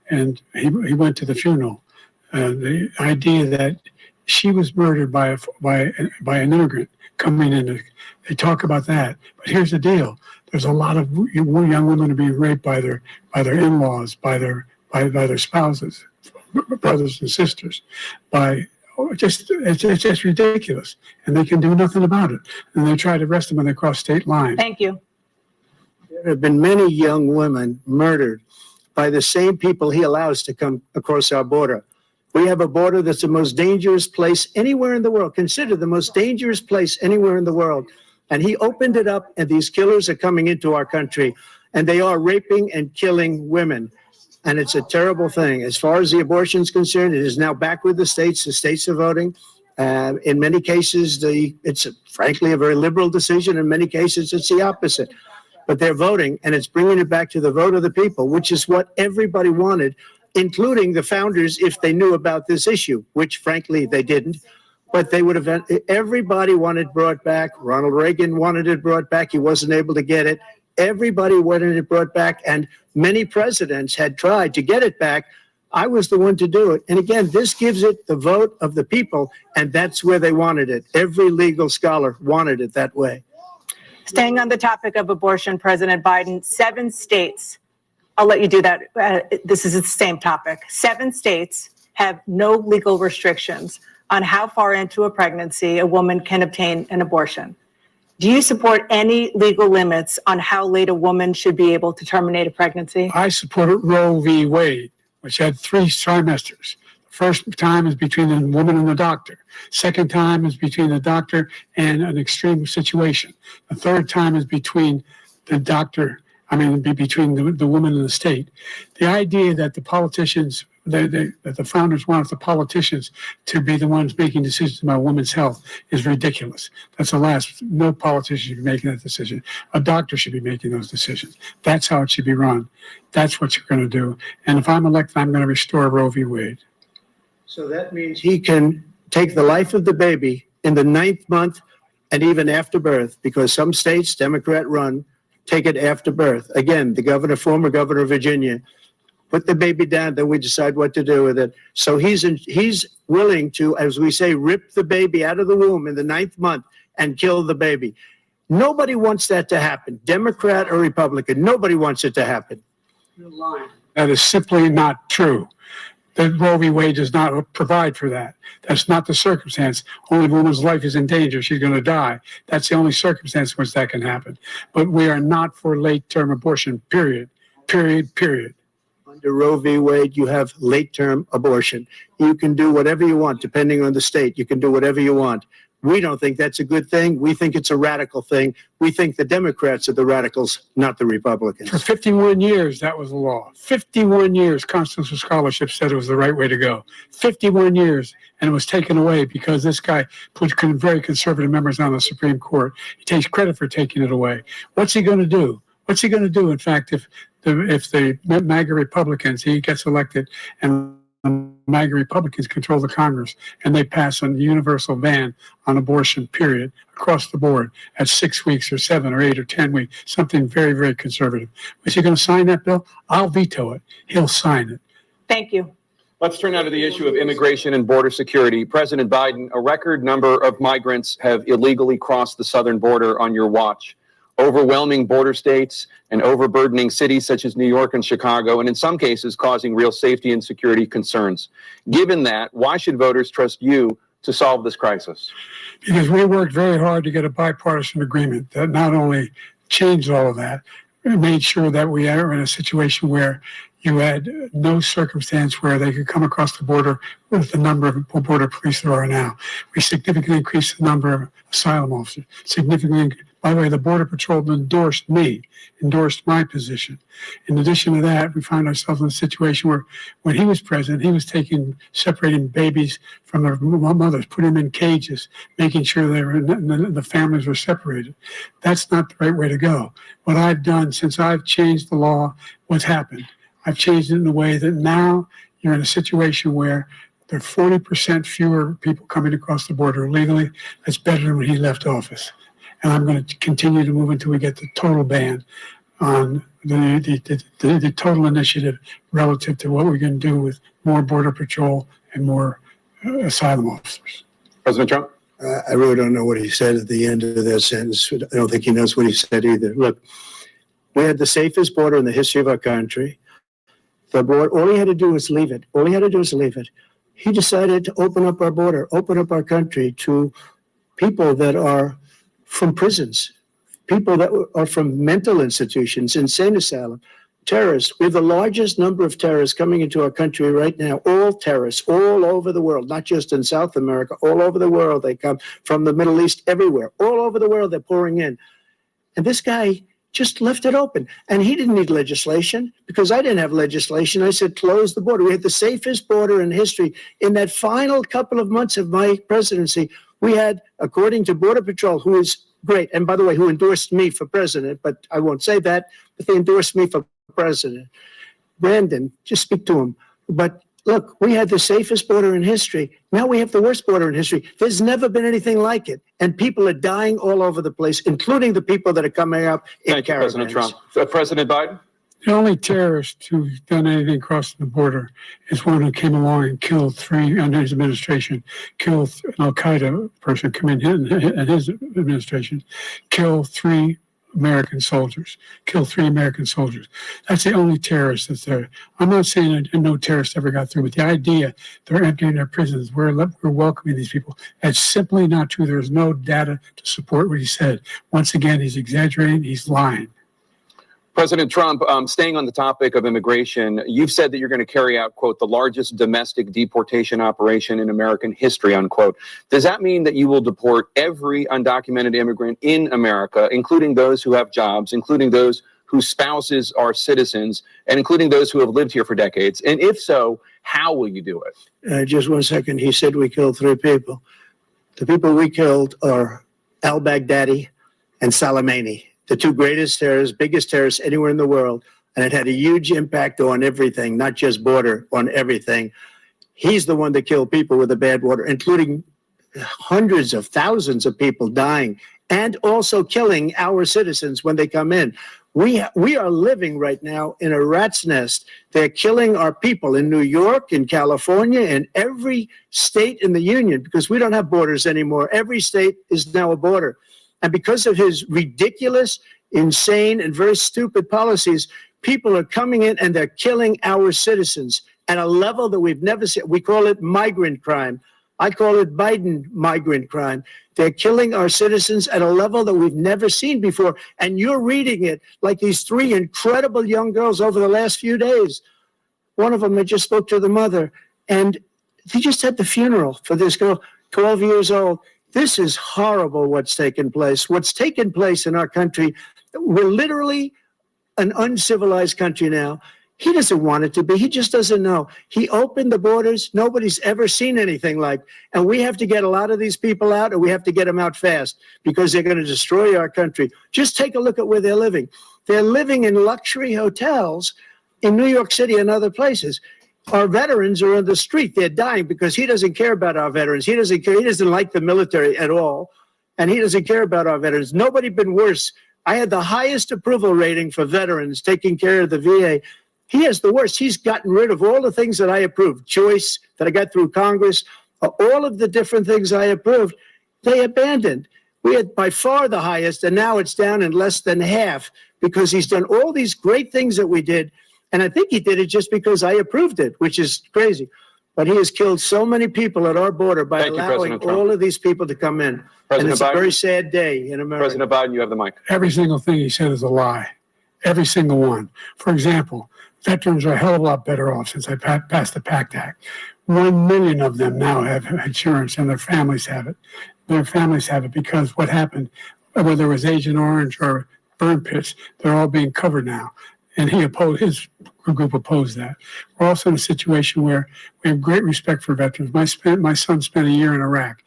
and he went to the funeral. The idea that she was murdered by an immigrant coming in, they talk about that. But here's the deal. There's a lot of young women who are being raped by their in-laws, by their spouses, brothers and sisters, it's just ridiculous. And they can do nothing about it. And they try to arrest them when they cross state lines. Thank you. There have been many young women murdered by the same people he allows to come across our border. We have a border that's the most dangerous place anywhere in the world. Consider the most dangerous place anywhere in the world. And he opened it up, and these killers are coming into our country, and they are raping and killing women. And it's a terrible thing. As far as the abortion is concerned, it is now back with the states. The states are voting. In many cases, it's frankly a very liberal decision. In many cases, it's the opposite. But they're voting, and it's bringing it back to the vote of the people, which is what everybody wanted, including the founders, if they knew about this issue, which frankly they didn't. But they would have, everybody wanted brought back. Ronald Reagan wanted it brought back. He wasn't able to get it. Everybody wanted it brought back, and many presidents had tried to get it back. I was the one to do it. And again, this gives it the vote of the people, and that's where they wanted it. Every legal scholar wanted it that way. Staying on the topic of abortion, President Biden, 7 states, I'll let you do that. This is the same topic. 7 states have no legal restrictions on how far into a pregnancy a woman can obtain an abortion. Do you support any legal limits on how late a woman should be able to terminate a pregnancy? I supported Roe v. Wade, which had 3 trimesters. The first time is between the woman and the doctor. Second time is between the doctor and an extreme situation. The third time is between the doctor, between the woman and the state. The idea that the politicians, that the founders wanted the politicians to be the ones making decisions about women's health is ridiculous. That's the last. No politician should be making that decision. A doctor should be making those decisions. That's how it should be run. That's what you're going to do. And if I'm elected, I'm going to restore Roe v. Wade. So that means he can take the life of the baby in the 9th month and even after birth, because some states, Democrat run, take it after birth. Again, the former governor of Virginia, put the baby down, then we decide what to do with it. So he's willing to, as we say, rip the baby out of the womb in the 9th month and kill the baby. Nobody wants that to happen, Democrat or Republican. Nobody wants it to happen. That is simply not true. The Roe v. Wade does not provide for that. That's not the circumstance. Only if a woman's life is in danger, she's going to die. That's the only circumstance in which that can happen. But we are not for late-term abortion, period. Period, period. Under Roe v. Wade, you have late-term abortion. You can do whatever you want, depending on the state. You can do whatever you want. We don't think that's a good thing. We think it's a radical thing. We think the Democrats are the radicals, not the Republicans. For 51 years, that was the law. 51 years, constitutional scholarship said it was the right way to go. 51 years, and it was taken away because this guy put very conservative members on the Supreme Court. He takes credit for taking it away. What's he going to do? What's he going to do, in fact, if the MAGA Republicans, he gets elected, and the MAGA Republicans control the Congress, and they pass a universal ban on abortion, period, across the board at 6 weeks or 7 or 8 or 10 weeks, something very, very conservative. Is he going to sign that bill? I'll veto it. He'll sign it. Thank you. Let's turn now to the issue of immigration and border security. President Biden, a record number of migrants have illegally crossed the southern border on your watch. Overwhelming border states and overburdening cities such as New York and Chicago, and in some cases causing real safety and security concerns. Given that, why should voters trust you to solve this crisis? Because we worked very hard to get a bipartisan agreement that not only changed all of that, it made sure that we are in a situation where you had no circumstance where they could come across the border with the number of border police there are now. We significantly increased the number of asylum officers, significantly. By the way, the Border Patrol endorsed my position. In addition to that, we found ourselves in a situation where when he was president, he was separating babies from their mothers, putting them in cages, making sure the families were separated. That's not the right way to go. What I've done since I've changed the law, what's happened? I've changed it in a way that now you're in a situation where there are 40% fewer people coming across the border illegally. That's better than when he left office. And I'm going to continue to move until we get the total ban on the total initiative relative to what we're going to do with more Border Patrol and more asylum officers. President Trump? I really don't know what he said at the end of that sentence. I don't think he knows what he said either. Look, we had the safest border in the history of our country. The border, all he had to do was leave it. All he had to do was leave it. He decided to open up our border, open up our country to people that are from prisons, people that are from mental institutions, insane asylum, terrorists. We have the largest number of terrorists coming into our country right now, all terrorists, all over the world, not just in South America, all over the world. They come from the Middle East, everywhere, all over the world, they're pouring in. And this guy just left it open. And he didn't need legislation because I didn't have legislation. I said, close the border. We had the safest border in history. In that final couple of months of my presidency, we had, according to Border Patrol, who is great, and by the way, who endorsed me for president, but I won't say that, but they endorsed me for president. Brandon, just speak to him. But look, we had the safest border in history. Now we have the worst border in history. There's never been anything like it. And people are dying all over the place, including the people that are coming up in caravans. President Trump. President Biden? The only terrorist who's done anything crossing the border is one who came along and killed 3, under his administration, killed an Al-Qaeda person coming in his administration, killed 3 American soldiers, killed 3 American soldiers. That's the only terrorist that's there. I'm not saying that no terrorist ever got through, but the idea they're emptying their prisons, we're welcoming these people, that's simply not true. There's no data to support what he said. Once again, he's exaggerating, he's lying. President Trump, staying on the topic of immigration, you've said that you're going to carry out, quote, the largest domestic deportation operation in American history, unquote. Does that mean that you will deport every undocumented immigrant in America, including those who have jobs, including those whose spouses are citizens, and including those who have lived here for decades? And if so, how will you do it? Just 1 second. He said we killed 3 people. The people we killed are al-Baghdadi and Soleimani, the 2 greatest terrorists, biggest terrorists anywhere in the world. And it had a huge impact on everything, not just border, on everything. He's the one that killed people with the bad water, including hundreds of thousands of people dying and also killing our citizens when they come in. We are living right now in a rat's nest. They're killing our people in New York, in California, in every state in the union, because we don't have borders anymore. Every state is now a border. And because of his ridiculous, insane, and very stupid policies, people are coming in and they're killing our citizens at a level that we've never seen. We call it migrant crime. I call it Biden migrant crime. They're killing our citizens at a level that we've never seen before. And you're reading it like these three incredible young girls over the last few days. One of them, I just spoke to the mother, and they just had the funeral for this girl, 12 years old. This is horrible what's taken place. What's taken place in our country, we're literally an uncivilized country now. He doesn't want it to be. He just doesn't know. He opened the borders. Nobody's ever seen anything like. And we have to get a lot of these people out, and we have to get them out fast because they're going to destroy our country. Just take a look at where they're living. They're living in luxury hotels in New York City and other places. Our veterans are on the street. They're dying because he doesn't care about our veterans. He doesn't care. He doesn't like the military at all. And he doesn't care about our veterans. Nobody been worse. I had the highest approval rating for veterans taking care of the VA. He has the worst. He's gotten rid of all the things that I approved, choice that I got through Congress, all of the different things I approved, they abandoned. We had by far the highest, and now it's down in less than half because he's done all these great things that we did. And I think he did it just because I approved it, which is crazy. But he has killed so many people at our border by allowing all of these people to come in. And it's a very sad day in America. President Biden, you have the mic. Every single thing he said is a lie. Every single one. For example, veterans are a hell of a lot better off since I passed the PACT Act. 1 million of them now have insurance, and their families have it. Their families have it because what happened, whether it was Agent Orange or burn pits, they're all being covered now. And his group opposed that. We're also in a situation where we have great respect for veterans. My son spent a year in Iraq,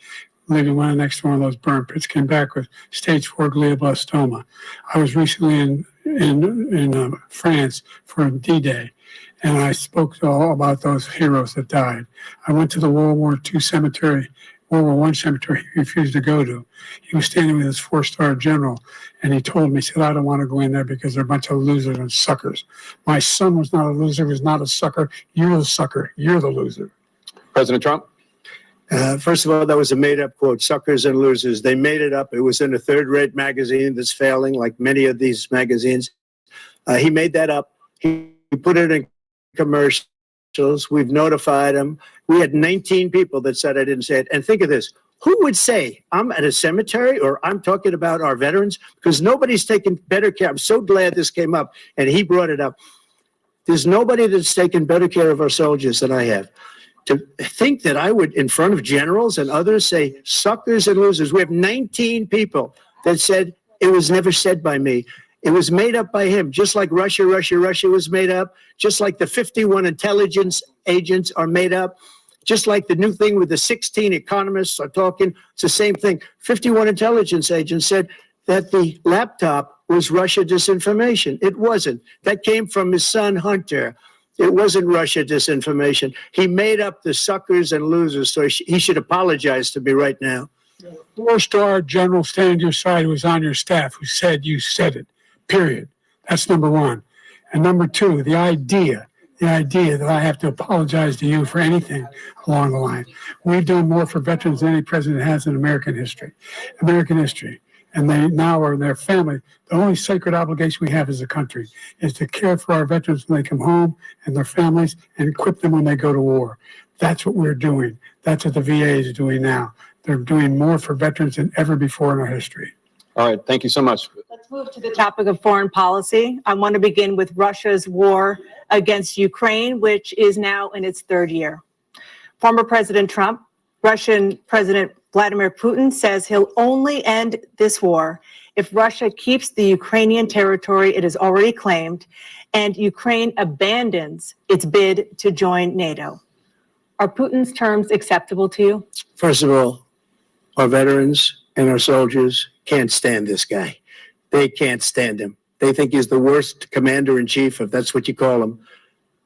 living right next to one of those burn pits, came back with stage 4 glioblastoma. I was recently in France for D-Day, and I spoke all about those heroes that died. I went to the World War II cemetery, World War I cemetery he refused to go to. He was standing with his 4-star general, and he told me, he said, I don't want to go in there because they're a bunch of losers and suckers. My son was not a loser, he was not a sucker. You're the sucker, you're the loser. President Trump? First of all, that was a made-up quote, suckers and losers. They made it up. It was in a third-rate magazine that's failing, like many of these magazines. He made that up. He put it in commercials. We've notified him. We had 19 people that said I didn't say it. And think of this. Who would say I'm at a cemetery or I'm talking about our veterans? Because nobody's taken better care. I'm so glad this came up, and he brought it up. There's nobody that's taken better care of our soldiers than I have. To think that I would, in front of generals and others, say suckers and losers. We have 19 people that said it was never said by me. It was made up by him, just like Russia was made up, just like the 51 intelligence agents are made up, just like the new thing with the 16 economists are talking. It's the same thing. 51 intelligence agents said that the laptop was Russia disinformation. It wasn't. That came from his son, Hunter. It wasn't Russia disinformation. He made up the suckers and losers, so he should apologize to me right now. 4-star general standing to your side who was on your staff who said you said it, period. That's number one. And number two, the idea that I have to apologize to you for anything along the line. We've done more for veterans than any president has in American history. And they now are their family. The only sacred obligation we have as a country is to care for our veterans when they come home and their families and equip them when they go to war. That's what we're doing. That's what the VA is doing now. They're doing more for veterans than ever before in our history. All right. Thank you so much. Let's move to the topic of foreign policy. I want to begin with Russia's war against Ukraine, which is now in its third year. Former President Trump, Russian President Vladimir Putin says he'll only end this war if Russia keeps the Ukrainian territory it has already claimed and Ukraine abandons its bid to join NATO. Are Putin's terms acceptable to you? First of all, our veterans and our soldiers can't stand this guy. They can't stand him. They think he's the worst commander-in-chief, if that's what you call him,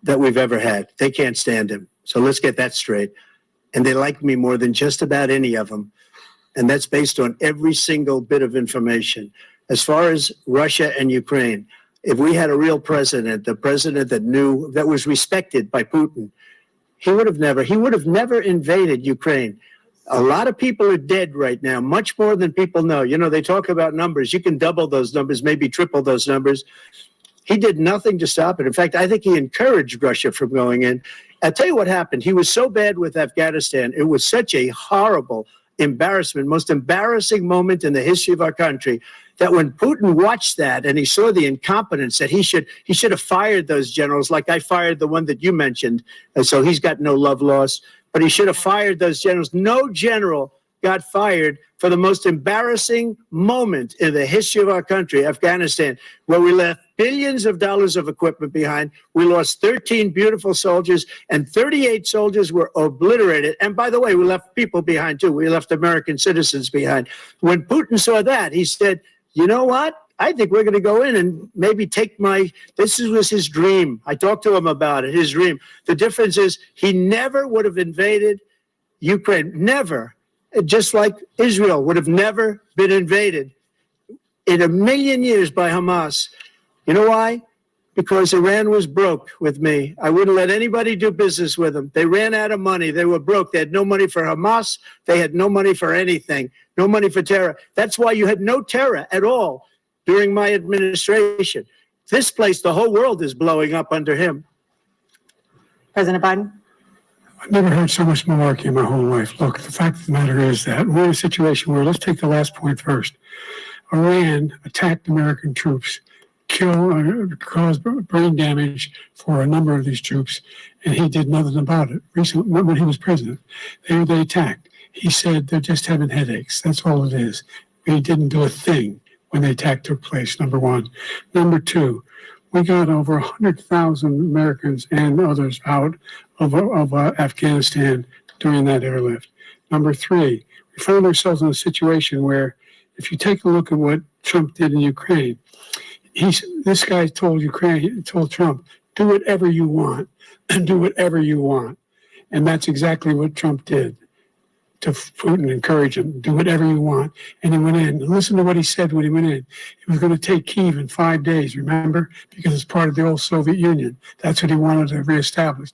that we've ever had. They can't stand him. So let's get that straight. and they like me more than just about any of them. And that's based on every single bit of information. As far as Russia and Ukraine, if we had a real president, the president that knew, that was respected by Putin, he would have never invaded Ukraine. A lot of people are dead right now, much more than people know. You know, they talk about numbers. You can double those numbers, maybe triple those numbers. He did nothing to stop it. In fact, I think he encouraged Russia from going in. I'll tell you what happened. He was so bad with Afghanistan. It was such a horrible embarrassment, most embarrassing moment in the history of our country, that when Putin watched that and he saw the incompetence, that he should have fired those generals, like I fired the one that you mentioned. And so he's got no love lost, but he should have fired those generals. No general got fired for the most embarrassing moment in the history of our country, Afghanistan, where we left billions of dollars of equipment behind. We lost 13 beautiful soldiers, and 38 soldiers were obliterated. And by the way, we left people behind too. We left American citizens behind. When Putin saw that, he said, you know what? I think we're going to go in and maybe take this was his dream. I talked to him about it, his dream. The difference is he never would have invaded Ukraine, never. Just like Israel would have never been invaded in a million years by Hamas. You know why? Because Iran was broke with me. I wouldn't let anybody do business with them. They ran out of money. They were broke. They had no money for Hamas. They had no money for anything, no money for terror. That's why you had no terror at all during my administration. This place, the whole world is blowing up under him. President Biden? I've never heard so much malarkey in my whole life. Look, the fact of the matter is that we're in a situation where, let's take the last point first. Iran attacked American troops, caused brain damage for a number of these troops, and he did nothing about it. Recently, when he was president, they attacked. He said they're just having headaches. That's all it is. He didn't do a thing when the attack took place, number one. Number two, we got over 100,000 Americans and others out of Afghanistan during that airlift. Number three, we found ourselves in a situation where, if you take a look at what Trump did in Ukraine, this guy told Trump, do whatever you want, and do whatever you want. And that's exactly what Trump did to Putin, encourage him, do whatever you want. And he went in. Listen to what he said when he went in. He was going to take Kyiv in 5 days, remember? Because it's part of the old Soviet Union. That's what he wanted to reestablish,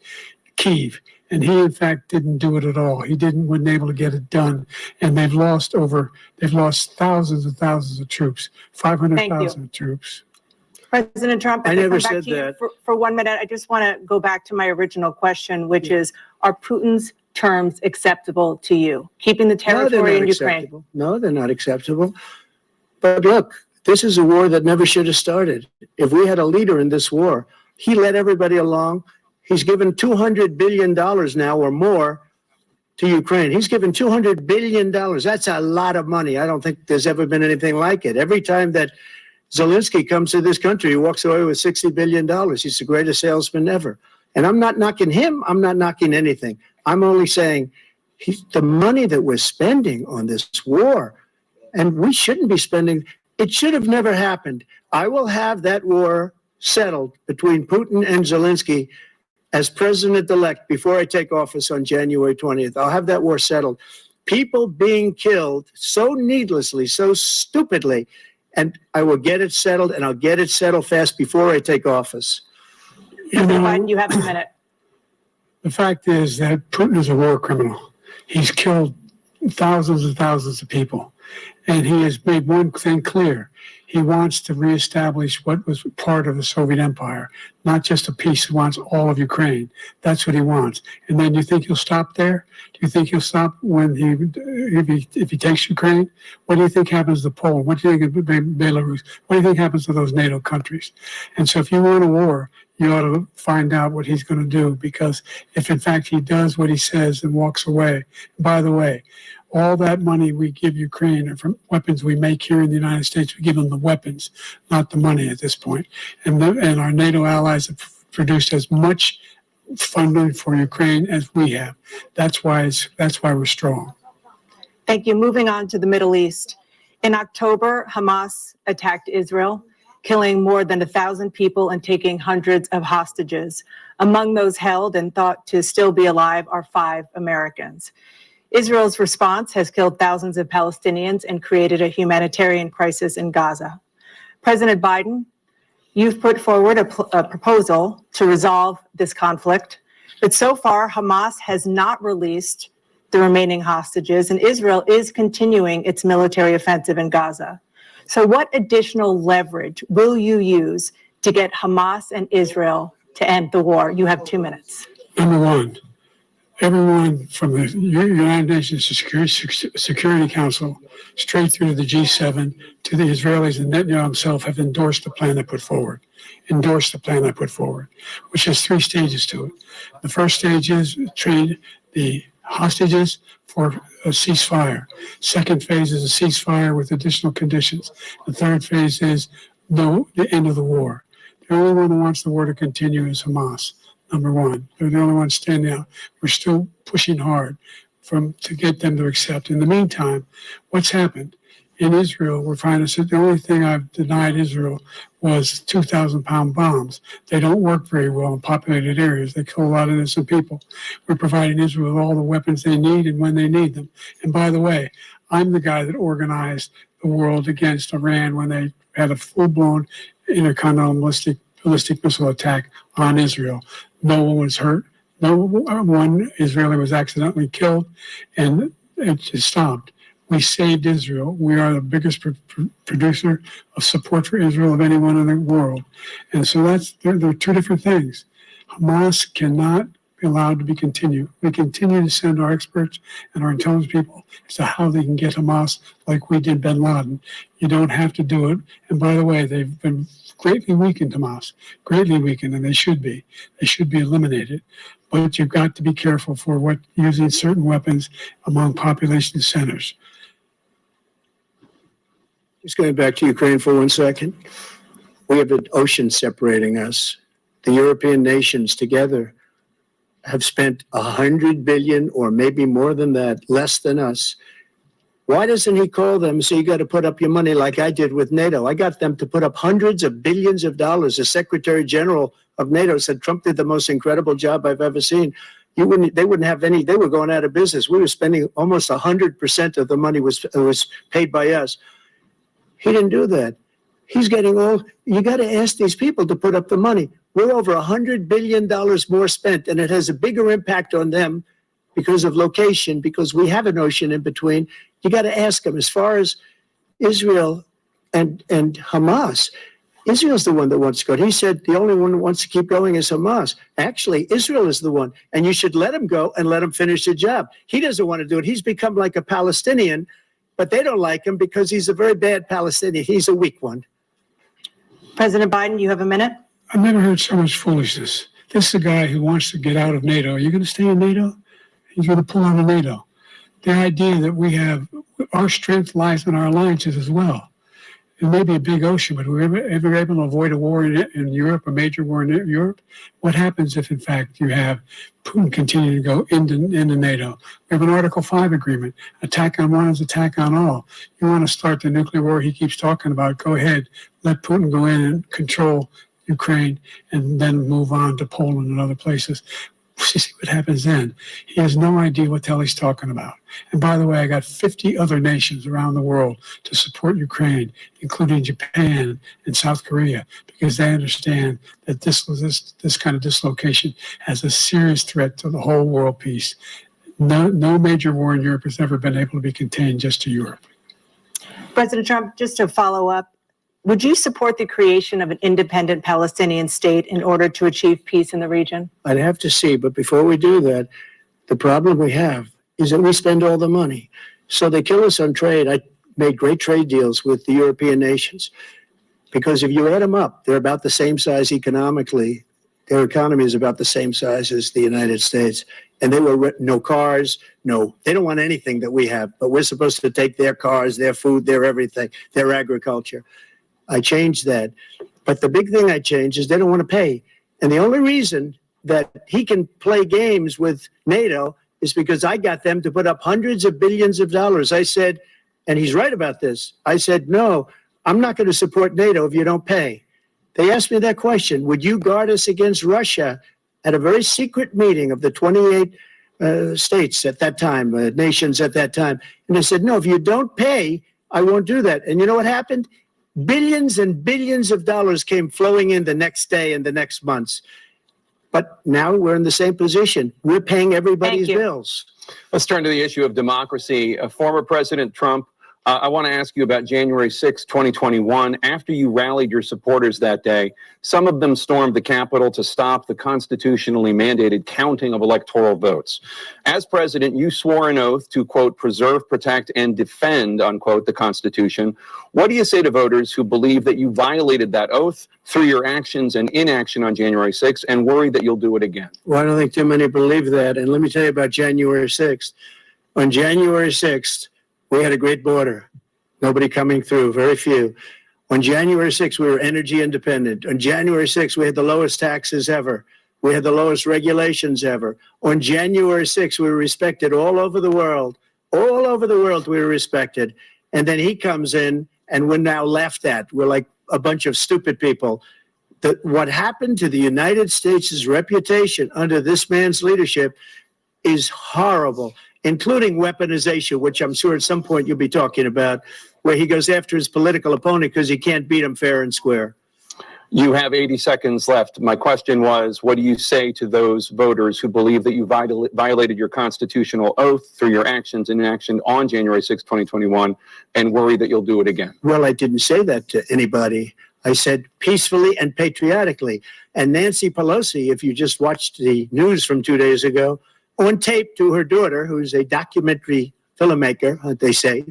Kyiv. And he, in fact, didn't do it at all. He wasn't able to get it done. And they've lost thousands and thousands of troops, 500,000 troops. President Trump, I never said that. For 1 minute, I just want to go back to my original question, which is, are Putin's terms acceptable to you? Keeping the territory in Ukraine? No, they're not acceptable. But look, this is a war that never should have started. If we had a leader in this war, he led everybody along. He's given $200 billion now or more to Ukraine. He's given $200 billion. That's a lot of money. I don't think there's ever been anything like it. Every time that Zelensky comes to this country, he walks away with $60 billion. He's the greatest salesman ever. And I'm not knocking him. I'm not knocking anything. I'm only saying the money that we're spending on this war, and we shouldn't be spending, it should have never happened. I will have that war settled between Putin and Zelensky as president-elect before I take office on January 20th. I'll have that war settled. People being killed so needlessly, so stupidly, and I will get it settled, and I'll get it settled fast before I take office. President Biden, you have a minute. The fact is that Putin is a war criminal. He's killed thousands and thousands of people. And he has made one thing clear. He wants to reestablish what was part of the Soviet Empire, not just a piece. He wants all of Ukraine. That's what he wants. And then you think he'll stop there? Do you think he'll stop when if he takes Ukraine? What do you think happens to Poland? What do you think of Belarus? What do you think happens to those NATO countries? And so if you want a war, you ought to find out what he's going to do, because if in fact he does what he says and walks away, by the way, all that money we give Ukraine are from weapons we make here in the United States. We give them the weapons, not the money at this point. And our NATO allies have produced as much funding for Ukraine as we have. That's why we're strong. Thank you. Moving on to the Middle East. In October, Hamas attacked Israel. killing more than 1,000 people and taking hundreds of hostages. Among those held and thought to still be alive are 5 Americans. Israel's response has killed thousands of Palestinians and created a humanitarian crisis in Gaza. President Biden, you've put forward a proposal to resolve this conflict, but so far Hamas has not released the remaining hostages, and Israel is continuing its military offensive in Gaza. So what additional leverage will you use to get Hamas and Israel to end the war? You have 2 minutes. Number one, everyone from the United Nations Security Council straight through to the G7 to the Israelis and Netanyahu himself have endorsed the plan I put forward, which has 3 stages to it. The first stage is train the hostages for a ceasefire. Second phase is a ceasefire with additional conditions. The third phase is the end of the war. The only one who wants the war to continue is Hamas. Number one, they're the only ones standing out. We're still pushing hard to get them to accept. In the meantime, what's happened? In Israel, we're finding that the only thing I've denied Israel was 2,000-pound bombs. They don't work very well in populated areas. They kill a lot of innocent people. We're providing Israel with all the weapons they need and when they need them. And by the way, I'm the guy that organized the world against Iran when they had a full-blown intercontinental ballistic missile attack on Israel. No one was hurt. No one Israeli was accidentally killed, and it just stopped. We saved Israel. We are the biggest producer of support for Israel of anyone in the world. And so there are 2 different things. Hamas cannot be allowed to be continued. We continue to send our experts and our intelligence people as to how they can get Hamas like we did bin Laden. You don't have to do it. And by the way, they've been greatly weakened, Hamas, greatly weakened, and they should be. They should be eliminated. But you've got to be careful for using certain weapons among population centers. Just going back to Ukraine for 1 second. We have an ocean separating us. The European nations together have spent 100 billion or maybe more than that, less than us. Why doesn't he call them and say, you got to put up your money like I did with NATO? I got them to put up hundreds of billions of dollars. The Secretary General of NATO said Trump did the most incredible job I've ever seen. They wouldn't have any, they were going out of business. We were spending almost 100% of the money was paid by us. He didn't do that. He's getting you got to ask these people to put up the money. We're over $100 billion more spent, and it has a bigger impact on them because of location, because we have an ocean in between. You got to ask them. As far as Israel and Hamas, Israel's the one that wants to go. He said the only one who wants to keep going is Hamas. Actually, Israel is the one, and you should let him go and let him finish the job. He doesn't want to do it. He's become like a Palestinian, but they don't like him because he's a very bad Palestinian. He's a weak one. President Biden, you have a minute. I've never heard so much foolishness. This is a guy who wants to get out of NATO. Are you going to stay in NATO? He's going to pull out of NATO. The idea that our strength lies in our alliances as well. It may be a big ocean, but we're ever able to avoid a war in Europe, a major war in Europe? What happens if, in fact, you have Putin continue to go into NATO? We have an Article 5 agreement. Attack on one is attack on all. You want to start the nuclear war he keeps talking about, go ahead. Let Putin go in and control Ukraine and then move on to Poland and other places. See what happens then. He has no idea what the hell he's talking about. And by the way, I got 50 other nations around the world to support Ukraine, including Japan and South Korea, because they understand that this kind of dislocation has a serious threat to the whole world peace. No major war in Europe has ever been able to be contained just to Europe. President Trump, just to follow up, would you support the creation of an independent Palestinian state in order to achieve peace in the region? I'd have to see, but before we do that, the problem we have is that we spend all the money. So they kill us on trade. I made great trade deals with the European nations because if you add them up, they're about the same size economically. Their economy is about the same size as the United States. And they were no cars, they don't want anything that we have, but we're supposed to take their cars, their food, their everything, their agriculture. I changed that. But the big thing I changed is they don't want to pay. And the only reason that he can play games with NATO is because I got them to put up hundreds of billions of dollars. I said, and he's right about this, I said, no, I'm not going to support NATO if you don't pay. They asked me that question. Would you guard us against Russia at a very secret meeting of the 28 states at that time, nations at that time? And they said, no, if you don't pay, I won't do that. And you know what happened? Billions and billions of dollars came flowing in the next day and the next months. But now we're in the same position. We're paying everybody's bills. Let's turn to the issue of democracy. Former President Trump, I want to ask you about January 6, 2021. After you rallied your supporters that day, some of them stormed the Capitol to stop the constitutionally mandated counting of electoral votes. As president, you swore an oath to, quote, preserve, protect, and defend, unquote, the Constitution. What do you say to voters who believe that you violated that oath through your actions and inaction on January 6th and worry that you'll do it again? Well, I don't think too many believe that. And let me tell you about January 6th. On January 6th, we had a great border. Nobody coming through, very few. On January 6th, we were energy independent. On January 6th, we had the lowest taxes ever. We had the lowest regulations ever. On January 6th, we were respected all over the world. All over the world, we were respected. And then he comes in, and we're now laughed at. We're like a bunch of stupid people. What happened to the United States' reputation under this man's leadership is horrible, including weaponization, which I'm sure at some point you'll be talking about, where he goes after his political opponent because he can't beat him fair and square. You have 80 seconds left. My question was, what do you say to those voters who believe that you violated your constitutional oath through your actions and inaction on January 6, 2021, and worry that you'll do it again? Well, I didn't say that to anybody. I said peacefully and patriotically. And Nancy Pelosi, if you just watched the news from 2 days ago, on tape to her daughter, who's a documentary filmmaker, they say,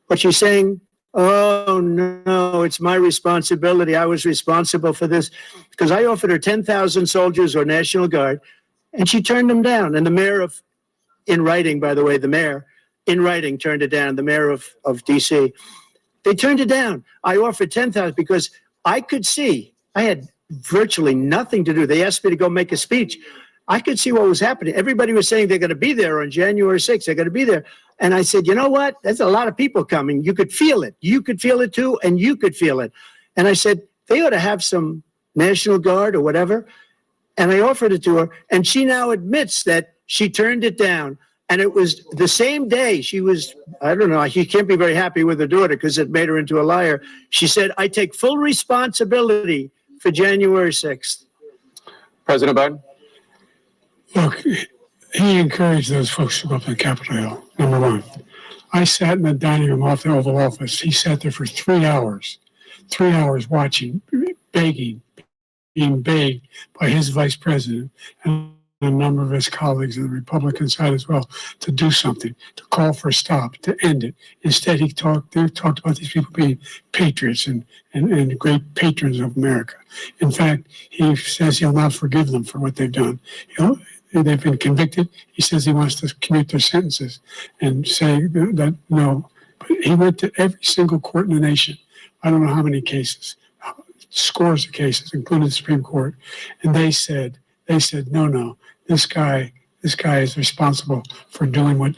but she's saying, oh, no, it's my responsibility. I was responsible for this because I offered her 10,000 soldiers or National Guard, and she turned them down. And the mayor in writing, by the way, the mayor in writing turned it down, the mayor of D.C. They turned it down. I offered 10,000 because I could see I had virtually nothing to do. They asked me to go make a speech. I could see what was happening. Everybody was saying they're going to be there on January 6th. They're going to be there. And I said, you know what? There's a lot of people coming. You could feel it. You could feel it too, and you could feel it. And I said, they ought to have some National Guard or whatever. And I offered it to her. And she now admits that she turned it down. And it was the same day she was, I don't know, she can't be very happy with her daughter because it made her into a liar. She said, I take full responsibility for January 6th. President Biden? Look, he encouraged those folks to go up to Capitol Hill, number one. I sat in the dining room off the Oval Office. He sat there for 3 hours watching, begging, being begged by his vice president and a number of his colleagues on the Republican side as well to do something, to call for a stop, to end it. Instead, they talked about these people being patriots and great patrons of America. In fact, he says he'll not forgive them for what they've done. They've been convicted. He says he wants to commute their sentences and say that no. But he went to every single court in the nation. I don't know how many cases, scores of cases, including the Supreme Court. And they said, no, this guy is responsible for doing what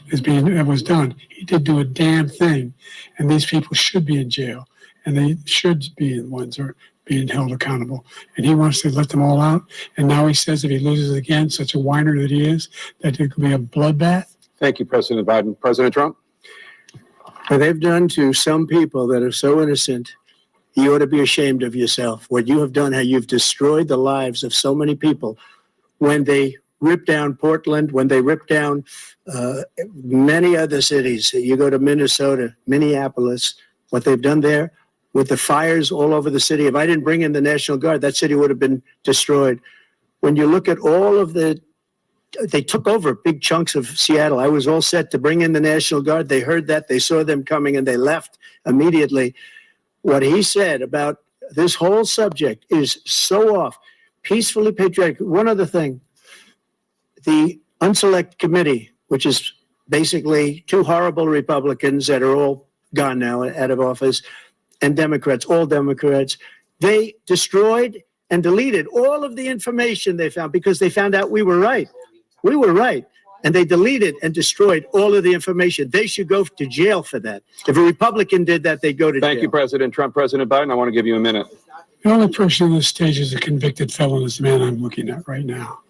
was done. He did do a damn thing. And these people should be in jail. And they should be the ones who are being held accountable. And he wants to let them all out. And now he says if he loses again, such a whiner that he is, that it could be a bloodbath. Thank you, President Biden. President Trump? What they've done to some people that are so innocent, you ought to be ashamed of yourself. What you have done, how you've destroyed the lives of so many people. When they ripped down Portland, when they ripped down many other cities, you go to Minnesota, Minneapolis, what they've done there, with the fires all over the city. If I didn't bring in the National Guard, that city would have been destroyed. When you look at all of they took over big chunks of Seattle. I was all set to bring in the National Guard. They heard that, they saw them coming, and they left immediately. What he said about this whole subject is so off. Peacefully patriotic. One other thing, the Unselect Committee, which is basically two horrible Republicans that are all gone now out of office, and Democrats, all Democrats, they destroyed and deleted all of the information they found because they found out we were right. We were right. and they deleted and destroyed all of the information. They should go to jail for that. If a Republican did that, they'd go to jail. Thank you, President Trump. President Biden, I want to give you a minute. The only person on this stage is a convicted felon is the man I'm looking at right now.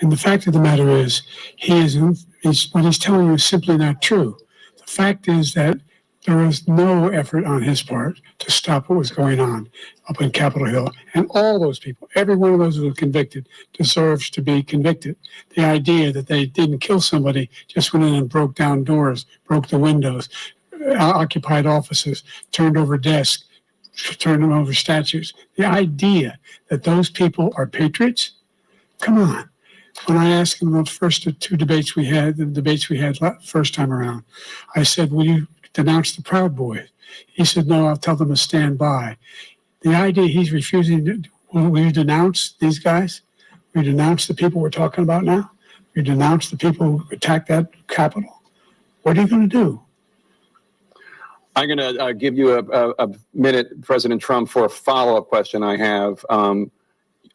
And the fact of the matter is, what he's telling you is simply not true. The fact is that there was no effort on his part to stop what was going on up in Capitol Hill. And all those people, every one of those who were convicted, deserves to be convicted. The idea that they didn't kill somebody, just went in and broke down doors, broke the windows, occupied offices, turned over desks, turned over statues. The idea that those people are patriots, come on. When I asked him the first two debates we had, first time around, I said, will you denounce the Proud Boys? He said, no, I'll tell them to stand by. The idea he's refusing, will you denounce these guys? Will you denounce the people we're talking about now? Will you denounce the people who attacked that Capitol? What are you going to do? I'm going to give you a minute, President Trump, for a follow-up question I have.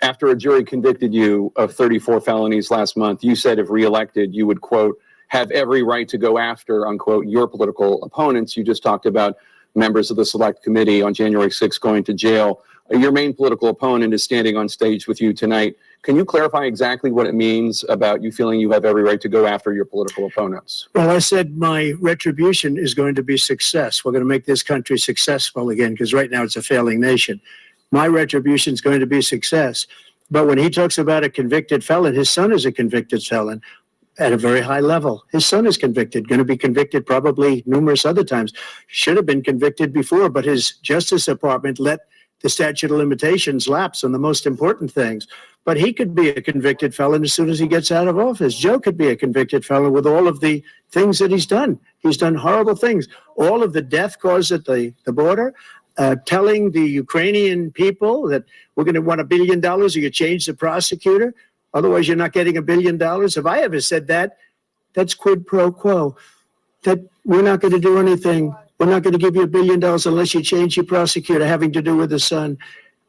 After a jury convicted you of 34 felonies last month, you said if reelected, you would, quote, have every right to go after, unquote, your political opponents. You just talked about members of the Select Committee on January 6th going to jail. Your main political opponent is standing on stage with you tonight. Can you clarify exactly what it means about you feeling you have every right to go after your political opponents? Well, I said my retribution is going to be success. We're going to make this country successful again, because right now it's a failing nation. My retribution is going to be success. But when he talks about a convicted felon, his son is a convicted felon at a very high level. His son is convicted, going to be convicted probably numerous other times. Should have been convicted before, but his Justice Department let the statute of limitations lapse on the most important things. But he could be a convicted felon as soon as he gets out of office. Joe could be a convicted felon with all of the things that he's done. He's done horrible things. All of the death caused at the border, telling the Ukrainian people that we're going to want $1 billion or you change the prosecutor. Otherwise, you're not getting $1 billion. If I ever said that, that's quid pro quo. That we're not going to do anything. We're not going to give you $1 billion unless you change your prosecutor having to do with the son.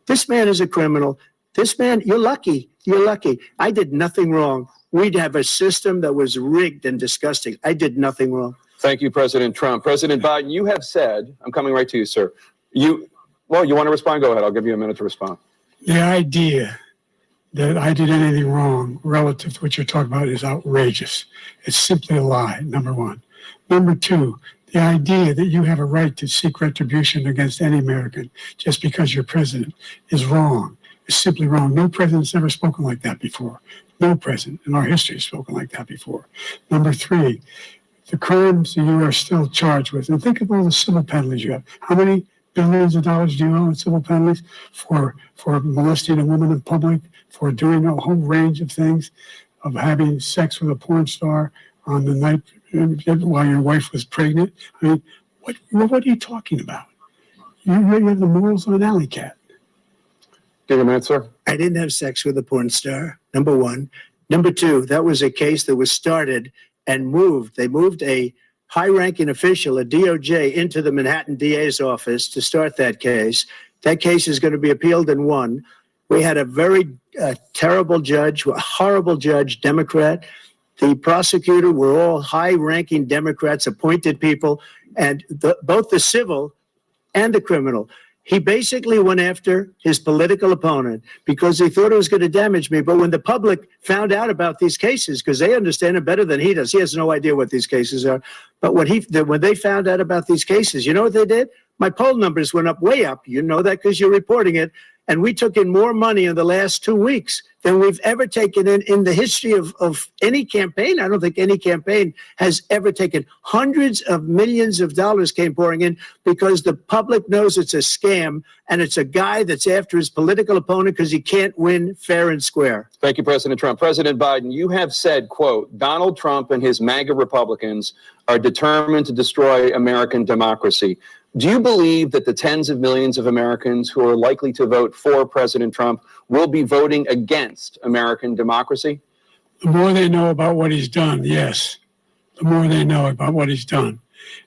This man is a criminal. This man, you're lucky. You're lucky. I did nothing wrong. We'd have a system that was rigged and disgusting. I did nothing wrong. Thank you, President Trump. President Biden, you have said, I'm coming right to you, sir. You want to respond? Go ahead. I'll give you a minute to respond. The idea that I did anything wrong relative to what you're talking about is outrageous. It's simply a lie, number one. Number two, the idea that you have a right to seek retribution against any American just because you're president is wrong. It's simply wrong. No president's ever spoken like that before. No president in our history has spoken like that before. Number three, the crimes that you are still charged with, and think of all the civil penalties you have. How many billions of dollars do you owe in civil penalties for molesting a woman in public, for doing a whole range of things, of having sex with a porn star on the night while your wife was pregnant? I mean, what are you talking about? You have the morals of an alley cat. Give a minute, sir. I didn't have sex with a porn star, number one. Number two, that was a case that was started and moved. They moved a high-ranking official, a DOJ, into the Manhattan DA's office to start that case. That case is going to be appealed and won. We had a very terrible judge, a horrible judge, Democrat. The prosecutor were all high-ranking Democrats, appointed people, and both the civil and the criminal. He basically went after his political opponent because he thought it was going to damage me. But when the public found out about these cases, because they understand it better than he does, he has no idea what these cases are. But when they found out about these cases, you know what they did? My poll numbers went up, way up. You know that because you're reporting it. And we took in more money in the last 2 weeks than we've ever taken in the history of any campaign. I don't think any campaign has ever taken. Hundreds of millions of dollars came pouring in because the public knows it's a scam and it's a guy that's after his political opponent because he can't win fair and square. Thank you, President Trump. President Biden, you have said, quote, Donald Trump and his MAGA Republicans are determined to destroy American democracy. Do you believe that the tens of millions of Americans who are likely to vote for President Trump will be voting against American democracy? The more they know about what he's done, yes. The more they know about what he's done.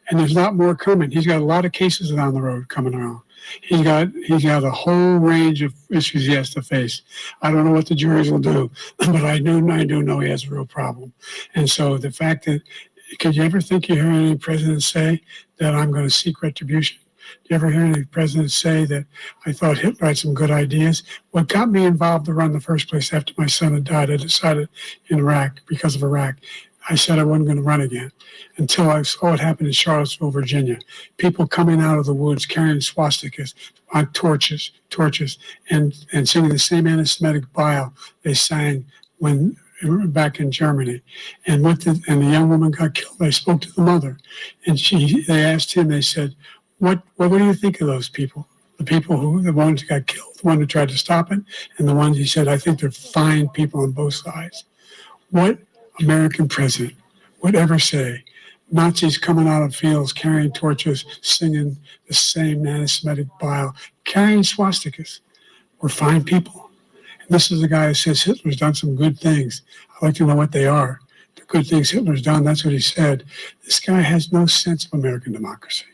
And there's a lot more coming. He's got a lot of cases down the road coming around. He's got a whole range of issues he has to face. I don't know what the juries will do, but I do know he has a real problem. And so the fact that, could you ever think you hear any president say that I'm going to seek retribution? Do you ever hear any president say that I thought Hitler had some good ideas? What got me involved to run in the first place after my son had died, I decided in Iraq, because of Iraq, I said I wasn't going to run again until I saw what happened in Charlottesville, Virginia. People coming out of the woods carrying swastikas on torches, and singing the same anti-Semitic bile they sang when back in Germany. And the young woman got killed. They spoke to the mother, and they asked him. They said, "What do you think of those people? The ones who got killed, the one who tried to stop it, and the ones," he said, "I think they're fine people on both sides." What American president would ever say Nazis coming out of fields carrying torches, singing the same anti-Semitic bile, carrying swastikas were fine people? And this is a guy who says Hitler's done some good things. I'd like to know what they are. The good things Hitler's done, that's what he said. This guy has no sense of American democracy.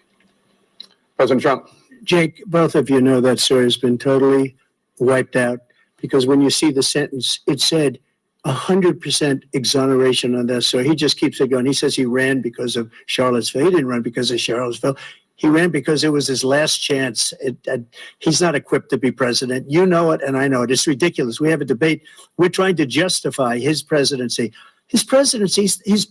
President Trump. Jake, both of you know that story has been totally wiped out, because when you see the sentence, it said 100% exoneration on that. So he just keeps it going. He says he ran because of Charlottesville. He didn't run because of Charlottesville. He ran because it was his last chance. He's not equipped to be president. You know it, and I know it. It's ridiculous. We have a debate. We're trying to justify his presidency. His presidency, he's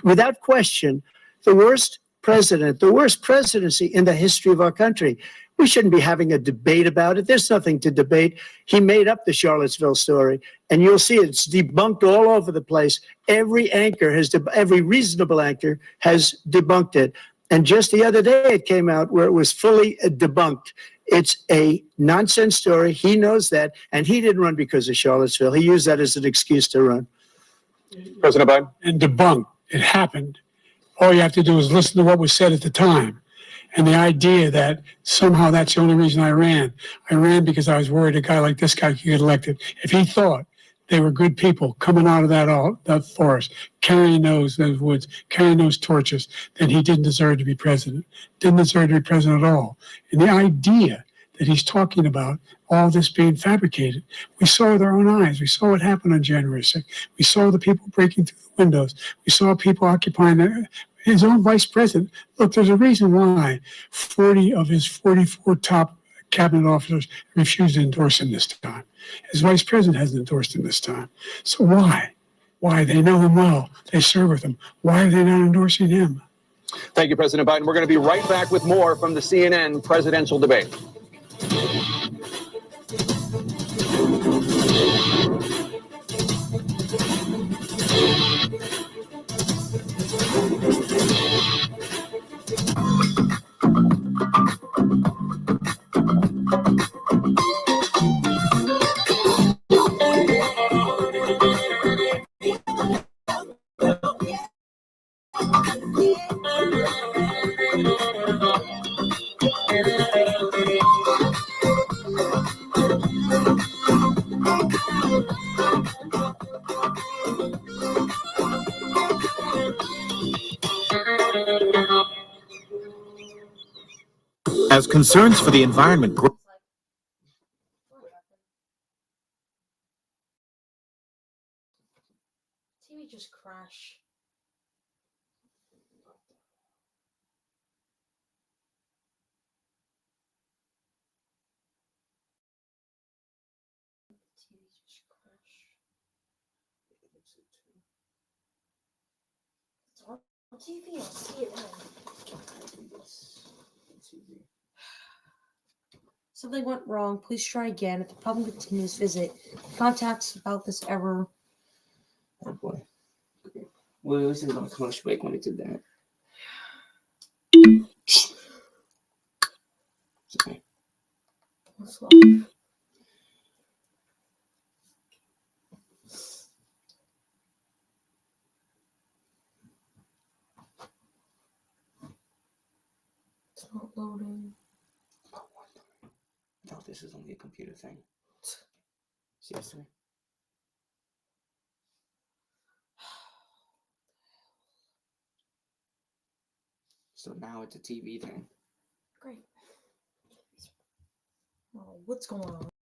without question the worst president, the worst presidency in the history of our country. We shouldn't be having a debate about it. There's nothing to debate. He made up the Charlottesville story, and you'll see it's debunked all over the place. Every reasonable anchor has debunked it. And just the other day, it came out where it was fully debunked. It's a nonsense story. He knows that, and he didn't run because of Charlottesville. He used that as an excuse to run. President Biden. And debunked. It happened. All you have to do is listen to what was said at the time. And the idea that somehow that's the only reason I ran because I was worried a guy like this guy could get elected. If he thought they were good people coming out of that forest, carrying those woods, carrying those torches, then he didn't deserve to be president. Didn't deserve to be president at all. And the idea that he's talking about all this being fabricated, we saw with our own eyes. We saw what happened on January 6th. We saw the people breaking through the windows. We saw people occupying his own vice president. Look, there's a reason why 40 of his 44 top cabinet officers refused to endorse him this time. His vice president hasn't endorsed him this time. So why? Why? They know him well. They serve with him. Why are they not endorsing him? Thank you, President Biden. We're going to be right back with more from the CNN presidential debate. As concerns for the environment grow. TV just crash. It's on TV. I'll see it now. Something went wrong. Please try again. If the problem continues, visit contacts about this error. Oh boy. Well, it was in my commercial break when it did that. Sorry. What's wrong? It's not loading. I thought this was only a computer thing. Seriously? So now it's a TV thing. Great. Oh, what's going on?